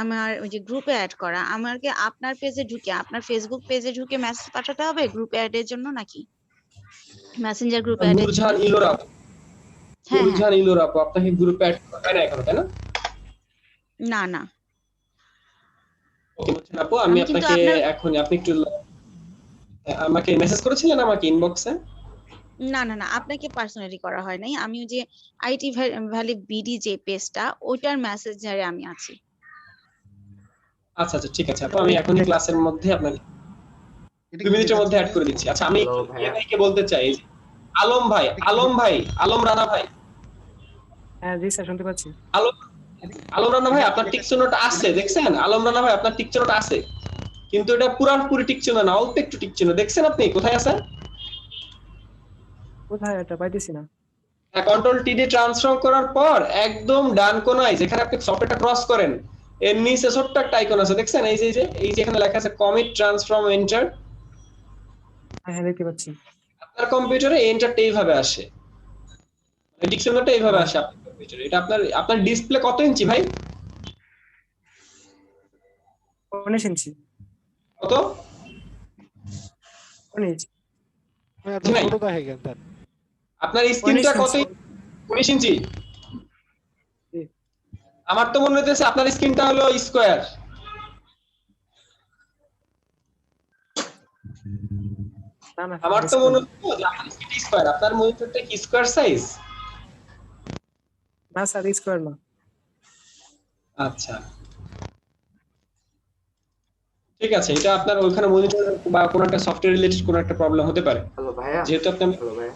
আমার ওই যে গ্রুপে অ্যাড করা, আমাকে আপনার পেজে ঢুকে, আপনার ফেসবুক পেজে ঢুকে মেসেজ পাঠাতে হবে গ্রুপে অ্যাড এর জন্য, নাকি মেসেঞ্জার গ্রুপে অ্যাড এর জন্য? নূরজাহান ইলোরা আপু, হ্যাঁ নূরজাহান ইলোরা আপু আপনাকে গ্রুপে অ্যাড করা হয় না এখনো, তাই না? না না, ওকে নূরজাহান আপু, আমি আমি কিন্তু আপনাকে আপনার এখন আপনি একটু আমাকে মেসেজ করেছিলেন আমাকে ইনবক্সে? না না না, আপনাকে পার্সোনালি করা হয় নাই। আমি ওই যে আইটি ভ্যালি বিডি যে পেজটা ওইটার মেসেঞ্জারে আমি আছি। আচ্ছা আচ্ছা ঠিক আছে আপু, আমি এখন ক্লাসের মধ্যে আপনাকে 2 মিনিটের মধ্যে অ্যাড করে দিচ্ছি। আচ্ছা আমি ভাইকে বলতে চাই যে আলম ভাই, আলম রানা ভাই। হ্যাঁ জি স্যার, শুনতে পাচ্ছি। আলম রানা ভাই আপনার টিক চিহ্নটা আছে দেখছেন? আলম রানা ভাই আপনার টিক চিহ্নটা আছে, কিন্তু এটা পুরোপুরি টিক চিহ্ন না, অল্প একটু টিক চিহ্ন। দেখছেন আপনি কোথায় আছে? কোথায়? এটা পাইতেছি না। কন্ট্রোল টি দিয়ে ট্রান্সফর্ম করার পর একদম ডান কোনায় যেখানে আপনি সফটওয়্যারটা ক্রস করেন এর নিচে ছোট্ট একটা আইকন আছে দেখছেন? এই যে এখানে লেখা আছে কমিট ট্রান্সফর্ম এন্টার। হ্যাঁ দেখতে পাচ্ছি। আপনার কম্পিউটারে এন্টারটা এইভাবে আসে, টিক চিহ্নটা এইভাবে আসে আপনার কম্পিউটারে। এটা আপনার ডিসপ্লে কত ইঞ্চি ভাই? 19 ইঞ্চি। কত? 19। এত ছোট দেখে কেন? আপনার স্ক্রিনটা কত? 19 ইঞ্চি। আমার তো মনে হচ্ছে আপনার স্ক্রিনটা হলো স্কয়ার। আমার তো মনে হচ্ছে যে আপনার স্ক্রিনটা স্কয়ার। আপনার মনিটরটা কি স্কয়ার সাইজ? না স্যার, স্কয়ার না। আচ্ছা ঠিক আছে, এটা আপনার ওইখানে মনিটর বা কোনো একটা সফটওয়্যার রিলেটেড কোনো একটা প্রবলেম হতে পারে। হ্যালো ভাইয়া। যেহেতু আপনি হ্যালো ভাইয়া।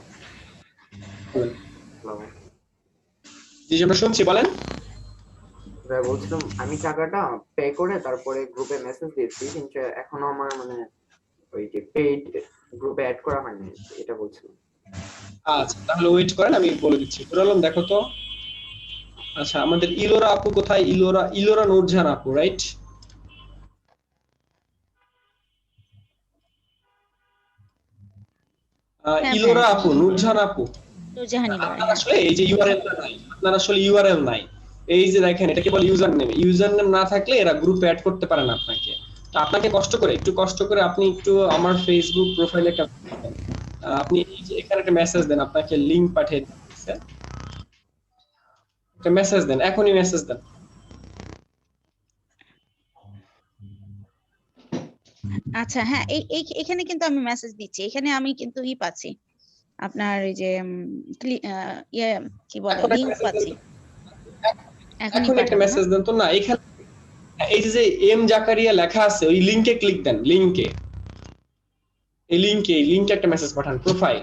হ্যালো ভাই। জি আমরা শুনছি, বলেন। ভাই বলছিলাম আমি টাকাটা পে করে তারপরে গ্রুপে মেসেজ দিয়েছি, কিন্তু এখনো আমার মানে ওই যে পেইড গ্রুপে অ্যাড করা হয়নি, এটা বলছিলাম। আচ্ছা তাহলে ওয়েট করেন, আমি বলে দিচ্ছি। পুরালম দেখো তো। আচ্ছা আমাদের ইলোরা আপু কোথায়? ইলোরা নূরজাহান আপু, রাইট? ইলোরা আপু, নূরজাহান আপু, আপনার আসলে এই যে ইউআরএলটা নাই, আপনার আসলে ইউআরএল নাই। এই যে দেখেন এটাকে বলে ইউজার নেম। ইউজার নেম না থাকলে এরা গ্রুপে অ্যাড করতে পারে না আপনাকে। তো আপনাকে একটু কষ্ট করে আপনি একটু আমার ফেসবুক প্রোফাইলে একটা আপনি এই যে এখানে একটা মেসেজ দেন, আপনাকে লিংক পাঠিয়ে দিচ্ছে, একটা মেসেজ দেন, এখনই মেসেজ দেন। আচ্ছা হ্যাঁ, এখানে কিন্তু আমি মেসেজ দিচ্ছি, এখানে আমি কিন্তু পাচ্ছি আপনার এই যে ইয়ে কি বলে লিংক পাচ্ছি। এখন একটা মেসেজ দেন তো। না এখানে এই যে এম জাকারিয়া লেখা আছে ওই লিংকে ক্লিক দেন, এই লিংকে একটা মেসেজ পাঠান প্রোফাইল।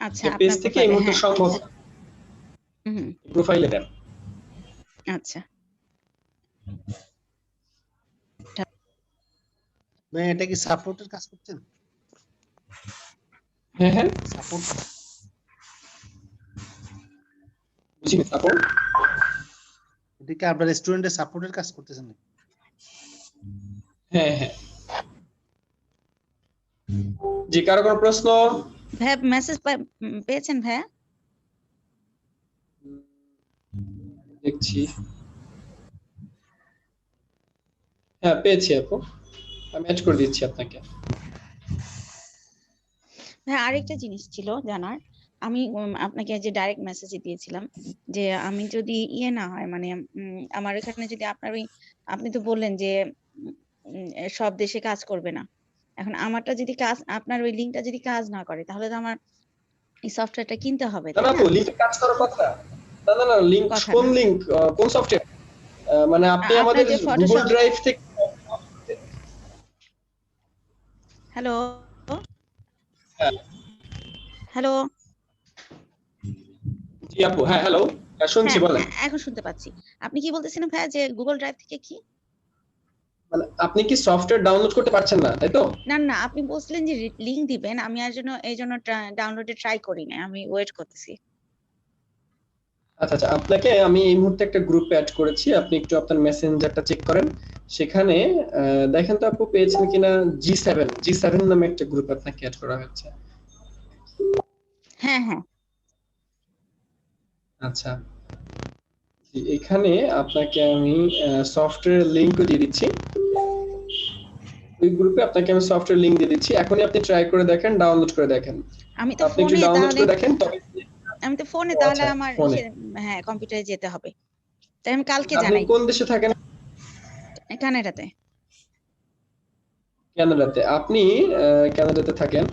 আচ্ছা পেজ থেকে এই মুহূর্তে সম্ভব প্রোফাইলে দেন। আচ্ছা ভাই এটা কি সাপোর্টের কাজ করছেন? হ্যাঁ সাপোর্ট। বুঝিনি সাপোর্ট। এটা কি আপনার স্টুডেন্টের সাপোর্টের কাজ করতেছেন? হ্যাঁ জি, কারো কোনো প্রশ্ন? ভাই মেসেজ পেয়েছেন ভাইয়া? দেখছি, হ্যাঁ পেয়েছি আপু, আমি অ্যাড করে দিচ্ছি আপনাকে। হ্যাঁ আরেকটা জিনিস ছিল জানার, আমি আপনাকে যে ডাইরেক্ট মেসেজে দিয়েছিলাম যে আমি যদি না হয় মানে আমার এখানে যদি আপনার ওই আপনি তো বললেন যে সব দেশে কাজ করবে না, এখন আমারটা যদি কাজ আপনার ওই লিংকটা যদি কাজ না করে তাহলে তো আমার এই সফটওয়্যারটা কিনতে হবে। না আপু লিংক কাজ করার কথা না, লিংক কোন লিংক কোন সফটওয়্যার? মানে আপনি আমাদের গুগল ড্রাইভ থেকে। হ্যালো হ্যালো জি আপু, হ্যাঁ হ্যালো, শুনছি, বলেন। এখন শুনতে পাচ্ছি। আপনি কি বলতেছিলেন ভাইয়া যে গুগল ড্রাইভ থেকে কি? মানে আপনি কি সফটওয়্যার ডাউনলোড করতে পারছেন না, তাই তো? না না, আপনি বলছিলেন যে লিংক দিবেন, আমি এই জন্য ডাউনলোডে ট্রাই করি না, আমি ওয়েট করতেছি। আচ্ছা আপনাকে আমি এই মুহূর্তে একটা গ্রুপে অ্যাড করেছি, আপনি একটু আপনার মেসেঞ্জারটা চেক করেন, সেখানে দেখেন তো আপু পেয়েছেন কিনা G7 নামে একটা গ্রুপ আপনাকে অ্যাড করা হয়েছে। হ্যাঁ হ্যাঁ আচ্ছা, এখানে আপনাকে আমি সফটওয়্যার লিংক দিয়ে দিচ্ছি। ওই গ্রুপে আপনাকে আমি সফটওয়্যার লিংক দিয়ে দিচ্ছি, এখনই আপনি ট্রাই করে দেখেন, ডাউনলোড করে দেখেন। আমি তো আপনি একটু ফোনে ডাউনলোড তাহলে করে দেখেন তবে। আমি তো ফোনে ও তাহলে আচ্ছা, আমার ফোনে হ্যাঁ কম্পিউটারে যেতে হবে, তাই আমি কালকে আপনি জানাই। কোন দেশে থাকেন? কানাডাতে। কানাডাতে। আপনি কানাডাতে থাকেন,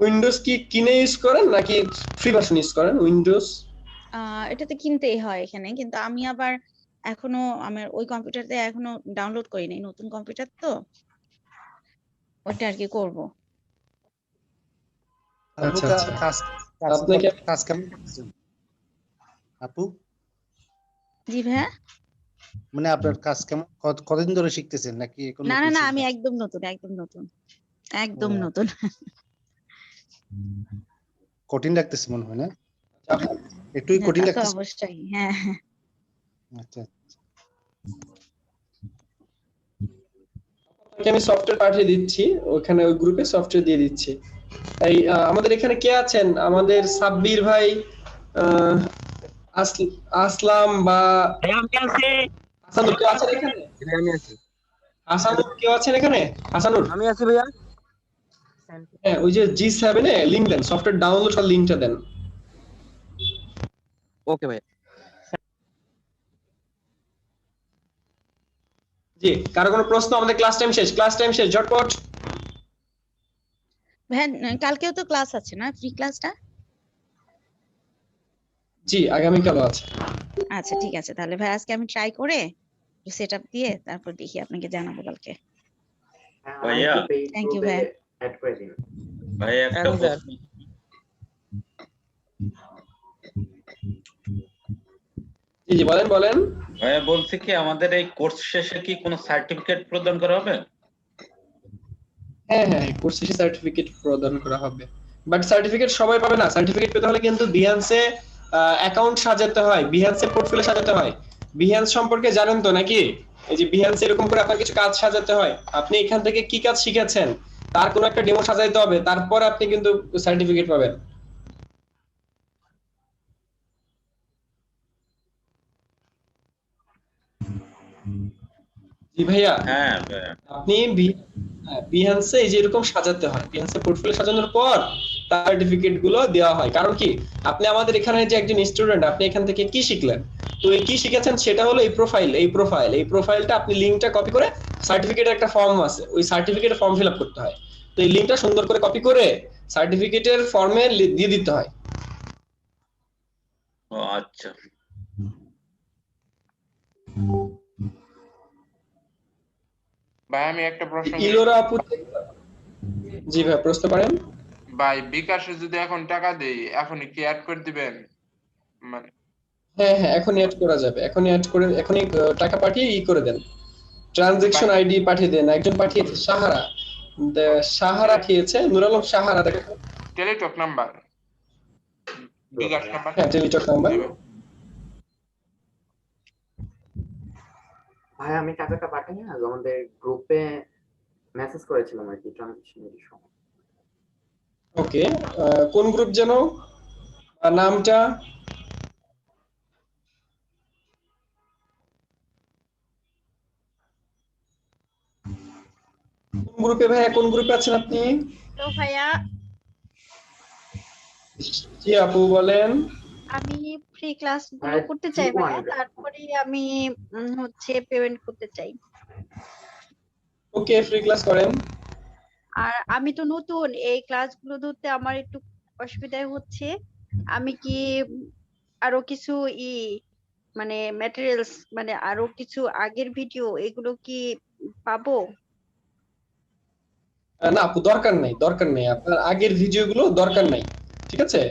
উইন্ডোজ কি কিনে ইউজ করেন নাকি ফ্রি ভার্সন ইউজ করেন উইন্ডোজ? এটা তো কিনতেই হয় এখানে, কিন্তু আমি আবার এখনো আমার ওই কম্পিউটারতে এখনো ডাউনলোড করি নাই, নতুন কম্পিউটার তো ওইটা আর কি করবো। আপু আচ্ছা আচ্ছা, কাজ আপনাকে কাজ কেমন করতেছেন আপু? জি ভাইয়া। মানে আপনার কাজ কেমন, কতদিন ধরে শিখতেছেন নাকি এখন না না নতুন না, আমি শিখবেন? একদম নতুন একদম ও, নতুন। কঠিন লাগতেছে মনে হয় না? একটুই হ্যাঁ, কঠিন তা তো লাগতেছে। অবশ্যই, হ্যাঁ হ্যাঁ। আচ্ছা আপনাকে আমি সফটওয়্যার পাঠিয়ে দিচ্ছি, ওখানে ওই গ্রুপে সফটওয়্যার দিয়ে দিচ্ছি। এই আমাদের এখানে কে আছেন? আমাদের সাব্বির ভাই, আহ, আসলাম বা হাসানুর কেউ আছেন এখানে? আমি আছি। হাসানুর কেউ আছেন এখানে? হাসানুর? আমি আছি ভাইয়া। হ্যাঁ, ওই যে G7 এ লিংক দেন, সফটওয়্যার ডাউনলোড আর লিংকটা দেন। ওকে ভাইয়া। জি, কারো কোনো প্রশ্ন? আমাদের ক্লাস টাইম শেষ, ঝটপট। ভাইয়া কালকেও তো ক্লাস আছে না, ফ্রি ক্লাসটা? জি, আগামীকালও আছে। আচ্ছা ঠিক আছে, তাহলে ভাই আজকে আমি ট্রাই করে সেট আপ দিয়ে তারপর দেখি, আপনাকে জানাবো কালকে। ভাইয়া থ্যাংক ইউ ভাইয়া। অ্যাড করে দিন ভাই একটা আমি স্যার। প্রশ্ন। জি জি, বলেন বলেন। ভাইয়া বলছি কি আমাদের এই কোর্স শেষে কি কোনো সার্টিফিকেট প্রদান করা হবে? হ্যাঁ হ্যাঁ, কোর্স শেষে সার্টিফিকেট প্রদান করা হবে, বাট সার্টিফিকেট সবাই পাবে না। সার্টিফিকেট পেতে হলে কিন্তু বিহান্সে অ্যাকাউন্ট সাজাতে হয়, বিহান্সে পোর্টফোলিও সাজাতে হয়। বিহান্স সম্পর্কে জানেন তো নাকি? এই যে বিহান্সে এরকম করে আপনার কিছু কাজ সাজাতে হয়, আপনি এখান থেকে কি কাজ শিখেছেন তার কোনো একটা ডেমো সাজাইতে হবে, তারপর আপনি কিন্তু সার্টিফিকেট পাবেন। জি ভাইয়া। হ্যাঁ ভাইয়া। আপনি বিহান্সে এই যে এরকম সাজাতে হয়, বিহান্সে পোর্টফোলিও সাজানোর পর সার্টিফিকেট গুলো দেওয়া হয়। কারণ কি, আপনি আমাদের এখানে যে একজন স্টুডেন্ট, আপনি এখান থেকে কি শিখলেন, তো এই কি শিখেছেন সেটা হলো এই প্রোফাইলটা আপনি লিংকটা কপি করে, সার্টিফিকেটের একটা ফর্ম আছে, ওই সার্টিফিকেটের ফর্ম ফিল আপ করতে হয়। তো এই লিংকটা সুন্দর করে কপি করে সার্টিফিকেটের ফর্মে দিয়ে দিতে হয়। ও আচ্ছা। ভাই আমি একটা প্রশ্ন করি। ইলোরা আপু। জি ভাই, প্রশ্ন করেন। ভাই বিকাশে যদি এখন টাকা দেই, এখনই কি অ্যাড করে দিবেন? মানে হ্যাঁ হ্যাঁ, এখনই অ্যাড করা যাবে, এখনই অ্যাড করে এখনই টাকা পাঠিয়ে করে দেন, ট্রানজাকশন আইডি পাঠিয়ে দেন। একজন পাঠিয়েছে সাহারা খেয়েছে, নুর আলম সাহারা। দেখেন টেলিটক নাম্বার, বিকাশ নাম্বার। হ্যাঁ, টেলিটক নাম্বার। ভাই আমি টাকাটা পাঠাই না, আমাদের গ্রুপে মেসেজ করেছিলাম আর কি ট্রানজাকশনের সময়। ওকে, কোন গ্রুপ যেন, নামটা? কোন গ্রুপে ভাইয়া, কোন গ্রুপে আছেন আপনি? তো ভাইয়া জি আপু বলেন। আমি ফ্রি ক্লাস গুলো করতে চাই ভাইয়া, তারপরে আমি হচ্ছে পেমেন্ট করতে চাই। ওকে, ফ্রি ক্লাস করেন। আর আমি তো নতুন, এই ক্লাসগুলো ধরতে আমার একটু অসুবিধা হচ্ছে। আমি কি আরো কিছু মানে ম্যাটেরিয়ালস, মানে আরো কিছু আগের ভিডিও এগুলো কি পাবো? না আপু, দরকার নেই, আপনার আগের ভিডিওগুলো দরকার নাই, ঠিক আছে?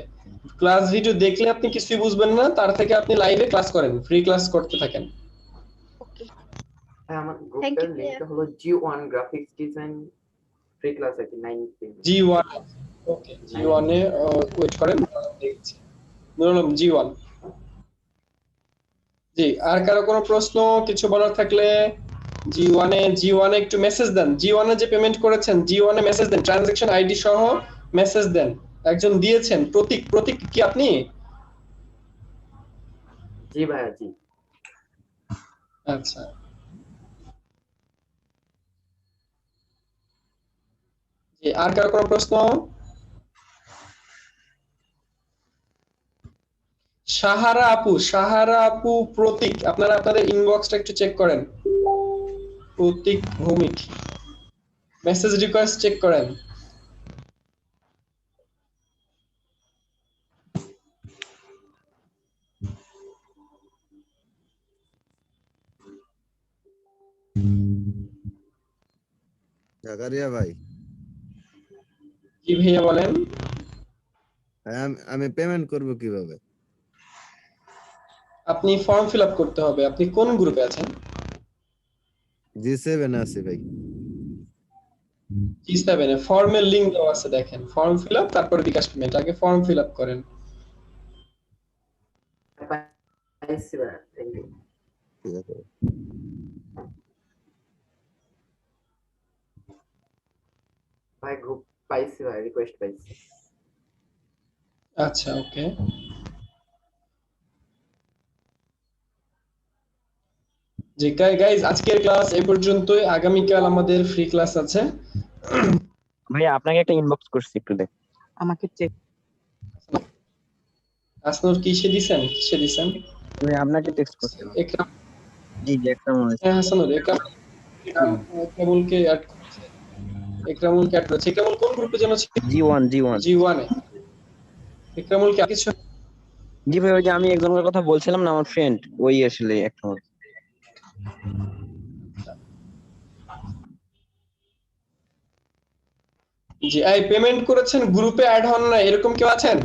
ক্লাস ভিডিও দেখলে আপনি কিছুই বুঝবেন না, তার থেকে আপনি লাইভে ক্লাস করেন, ফ্রি ক্লাস করতে থাকেন। হ্যাঁ, আমার গ্রুপের লিংকটা হলো G1 graphics design free class আছে 9 G1। ওকে, G1 এ ওয়েট করেন, দেখছি নুর আলম G1। জি, আর কারো কোনো প্রশ্ন কিছু বলার থাকলে জি1 এ একটু মেসেজ দেন। জি1 এ যে পেমেন্ট করেছেন জি1 এ মেসেজ দেন, ট্রানজাকশন আইডি সহ মেসেজ দেন। একজন দিয়েছেন প্রতীক। প্রতীক কি আপনি? জি ভাইয়া জি। আচ্ছা, জি আর কারো কোনো প্রশ্ন? সাহারা আপু প্রতীক, আপনারা আপনাদের ইনবক্সটা একটু চেক করেন। প্রতীক ভৌমিক, মেসেজ রিকোয়েস্ট চেক করেন। জাকারিয়া ভাই, জি ভাইয়া বলেন। আমি পেমেন্ট করব কিভাবে? আপনি ফর্ম ফিল আপ করতে হবে। আপনি কোন গ্রুপে আছেন? জি7 আছে ভাই। জি7 এ ফর্মের লিংক দেওয়া আছে, দেখেন ফর্ম ফিল আপ তারপর বিকাশ পেমেন্ট। আগে ফর্ম ফিল আপ করেন। পাইছি ভাইয়া, থ্যাংক ইউ। ঠিক আছে। ভাই গ্রুপ পাইছি ভাই, রিকোয়েস্ট পাইছি। আচ্ছা, ওকে। জি গাইস, আজকের ক্লাস এই পর্যন্তই। আগামীকাল আমাদের ফ্রি ক্লাস আছে। ভাইয়া আপনাকে একটা ইনবক্স করছি, একটু দেখ। আমাকে চেক আসনুর কিসে দিছেন? ভাই আপনাকে টেক্সট করছিলাম। একরাম। জি জি একটা মনে হ্যাঁ হাসানুর, একরামুলকে অ্যাড করেছে। একরামুলকে অ্যাড করেছে। একরামুল কোন গ্রুপে যেন ছিল? জি1 জি1 এ। একরামুল কি কিছু? জি ভাই, ওই যে আমি একজনের কথা বলছিলাম না, আমার ফ্রেন্ড, ওই আসলে একটা। জি, এই পেমেন্ট করেছেন গ্রুপে অ্যাড হন না, এরকম কেউ আছেন?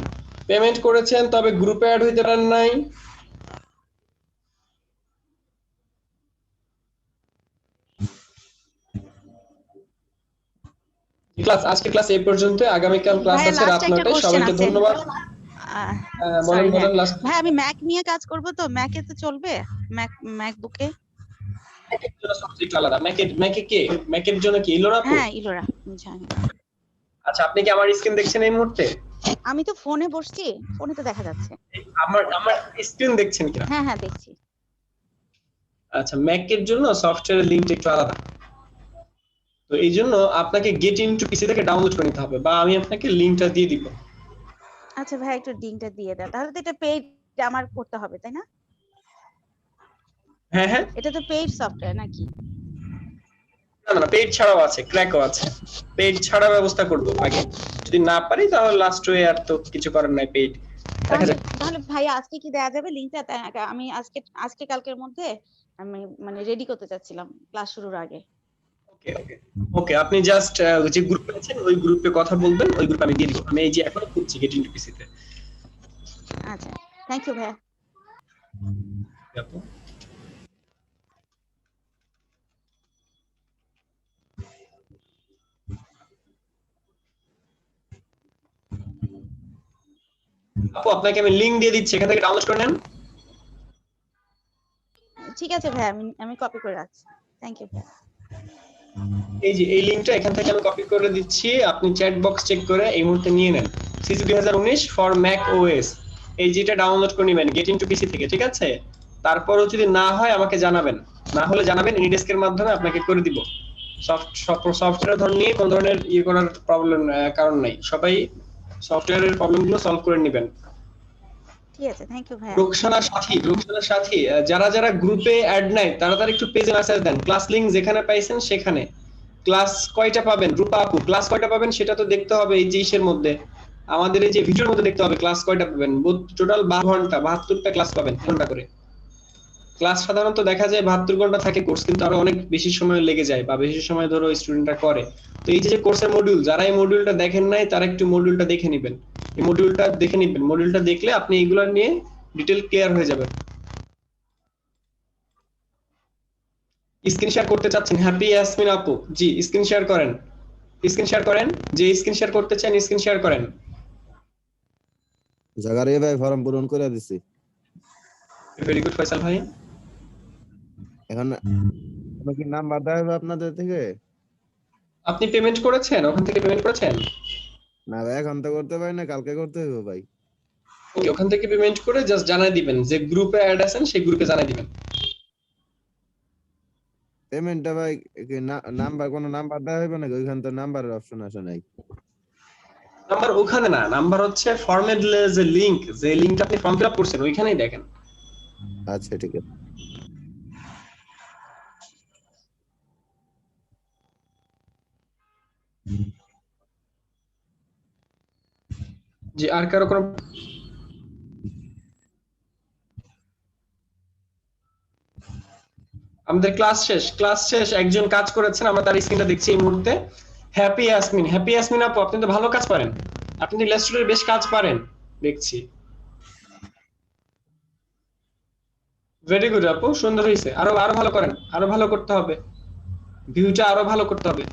পেমেন্ট করেছেন তবে গ্রুপে অ্যাড হইতে পারেন নাই? আজকে ক্লাস এই পর্যন্ত। আগামীকাল ক্লাস ভাইয়া আছে রাত লাস্ট একটা 9টায়। কোশ্চেন সবাইকে আছে। ধন্যবাদ। বলেন সরি হ্যাঁ লাস্ট। ভাই, আমি ম্যাক নিয়ে কাজ করব তো ম্যাকে তো চলবে? ম্যাকবুকে? ম্যাকের জন্য সাবজেক্ট আলাদা। ম্যাকের জন্য কি ইলোরা আপু? হ্যাঁ ইলোরা, জানি। আচ্ছা, আপনি কি আমার স্ক্রিন দেখছেন এই মুহূর্তে? আমি তো ফোনে বসছি, ফোনে তো দেখা যাচ্ছে। আমার স্ক্রিন দেখছেন কিনা? হ্যাঁ হ্যাঁ দেখছি। আচ্ছা, ম্যাকের জন্য সফটওয়্যারের লিংক একটু আলাদা। তো এই জন্য আপনাকে গেট ইনটু পিসি থেকে ডাউনলোড করে নিতে হবে, বা আমি আপনাকে লিংকটা দিয়ে দিব। আচ্ছা ভাই, একটু লিংকটা দিয়ে দাও। তাহলে তো এটা পেইড আমার করতে হবে, তাই না? হ্যাঁ হ্যাঁ, এটা তো পেইড সফটওয়্যার নাকি? না পেইড ছাড়াও আছে, ক্র্যাকও আছে। পেইড ছাড়া ব্যবস্থা করব আগে, যদি না পারি তাহলে লাস্ট ওয়ে আর তো কিছু করার নাই। পেইড তাহলে ভাই আজকে কি দেয়া যাবে লিংকটা? আমি আজকে কালকের মধ্যে আমি মানে রেডি করতে চাচ্ছিলাম ক্লাস শুরুর আগে। ওকে, আপনি জাস্ট যে গ্রুপে আছেন ওই গ্রুপে কথা বলবেন, ওই গ্রুপে আমি দিয়ে দিব। আমি এই যে এখন খুঁজছি গেট ইনটু পিসি তে। আচ্ছা, থ্যাংক ইউ ভাইয়া। আপু আপনাকে আমি লিংক দিয়ে দিচ্ছি, এখান থেকে ডাউনলোড করে নেন। ঠিক আছে ভাইয়া, আমি কপি করে রাখছি। থ্যাংক ইউ ভাইয়া। এই যে এই লিংকটা এখান থেকে আমি কপি করে দিচ্ছি, আপনি চ্যাট বক্স চেক করে এই মুহূর্তে নিয়ে নেন। সিসি 2019 ফর ম্যাক ওএস, এই যেটা ডাউনলোড করে নেবেন গেট ইনটু পিসি থেকে, ঠিক আছে? তারপরও যদি না হয় আমাকে জানাবেন, না হলে জানাবেন, এনিডেস্কের মাধ্যমে আপনাকে করে দিব। সফটওয়্যার ধরন নিয়ে কোন ধরনের করার প্রবলেম কারণ নাই, সবাই সফটওয়্যারের প্রবলেমগুলো সলভ করে নেবেন। ঠিক আছে, থ্যাংক ইউ ভাইয়া। রুকসানার সাথী যারা যারা গ্রুপে অ্যাড নাই তারা একটু পেজে মেসেজ দেন, ক্লাস লিংক যেখানে পাইছেন সেখানে। ক্লাস কয়টা পাবেন রূপা আপু? ক্লাস কয়টা পাবেন সেটা তো দেখতে হবে এই যে ইসের মধ্যে, আমাদের এই যে ভিডিওর মধ্যে দেখতে হবে ক্লাস কয়টা পাবেন। টোটাল 12 ঘন্টা, 72টা ক্লাস পাবেন, ঘন্টা করে ক্লাস। সাধারণত দেখা যায় 72 ঘন্টা থাকে কোর্স, কিন্তু আরো অনেক বেশি সময় লেগে যায় বা বেশি সময় ধরে স্টুডেন্টরা করে। তো এই যে কোর্সের মডিউল, যারা এই মডিউলটা দেখেন নাই তারা একটু মডিউলটা দেখে নেবেন। এই মডিউলটা দেখে নেবেন, মডিউলটা দেখলে আপনি এগুলো নিয়ে ডিটেইল ক্লিয়ার হয়ে যাবেন। স্ক্রিন শেয়ার করতে চাচ্ছেন? হ্যাপি ইয়াসমিন আপু, জি স্ক্রিন শেয়ার করেন, স্ক্রিন শেয়ার করেন। যে স্ক্রিন শেয়ার করতে চান স্ক্রিন শেয়ার করেন। জাকারিয়া ভাই ফর্ম পূরণ করে দিছি। ভেরি গুড ফয়সাল ভাই। এখন আপনার কি নাম্বার দেওয়া হবে আপনাদের থেকে? আপনি পেমেন্ট করেছেন? ওখান থেকে পেমেন্ট করেছেন? না ভাই, এখন তো করতে পারি না, কালকে করতে হবে ভাই। ওকে, ওখান থেকে পেমেন্ট করে জাস্ট জানাই দিবেন যে গ্রুপে অ্যাড আছেন, সেই গ্রুপে জানাই দিবেন। পেমেন্টটা ভাই নাম্বার, কোনো নাম্বার দেওয়া হবে নাকি? ওইখান তো নাম্বারের অপশন আসে নাই। নাম্বার ওখানে না, নাম্বার হচ্ছে ফর্মের যে লিংক, যে লিংকটা আপনি ফর্ম ফিলআপ করছেন ওইখানেই দেখেন। আচ্ছা ঠিক আছে। জি, আর কারো কোনো আমাদের ক্লাস শেষ, একজন কাজ করেছেন, আমরা তার স্ক্রিনটা দেখছি এই মুহূর্তে। হ্যাপি ইয়াসমিন আপু, আপনি তো ভালো কাজ পারেন, আপনি তো ইলাস্ট্রেটরে বেশ কাজ পারেন দেখছি। ভেরি গুড আপু, সুন্দর হয়েছে। আরো আরো ভালো করেন, আরো ভালো করতে হবে, ভিউটা আরো ভালো করতে হবে।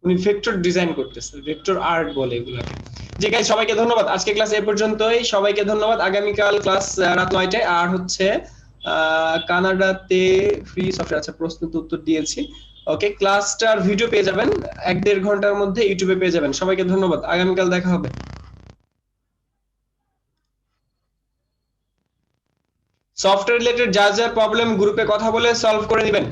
উনি ভেক্টর ডিজাইন করতেছেন, ভেক্টর আর্ট বলে এগুলাকে। জি গাইস, সবাইকে ধন্যবাদ, আজকে ক্লাস এই পর্যন্তই। সবাইকে ধন্যবাদ। আগামীকাল ক্লাস রাত 9টায়। আর হচ্ছে কানাডাতে ফ্রি সফটওয়্যার, আচ্ছা প্রশ্ন তো উত্তর দিয়েছি। ওকে, ক্লাসটার ভিডিও পেয়ে যাবেন 1-1.5 ঘন্টার মধ্যে ইউটিউবে পেয়ে যাবেন। সবাইকে ধন্যবাদ, আগামীকাল দেখা হবে। সফটওয়্যার রিলেটেড যা যা প্রবলেম গ্রুপে কথা বলে সলভ করে দিবেন।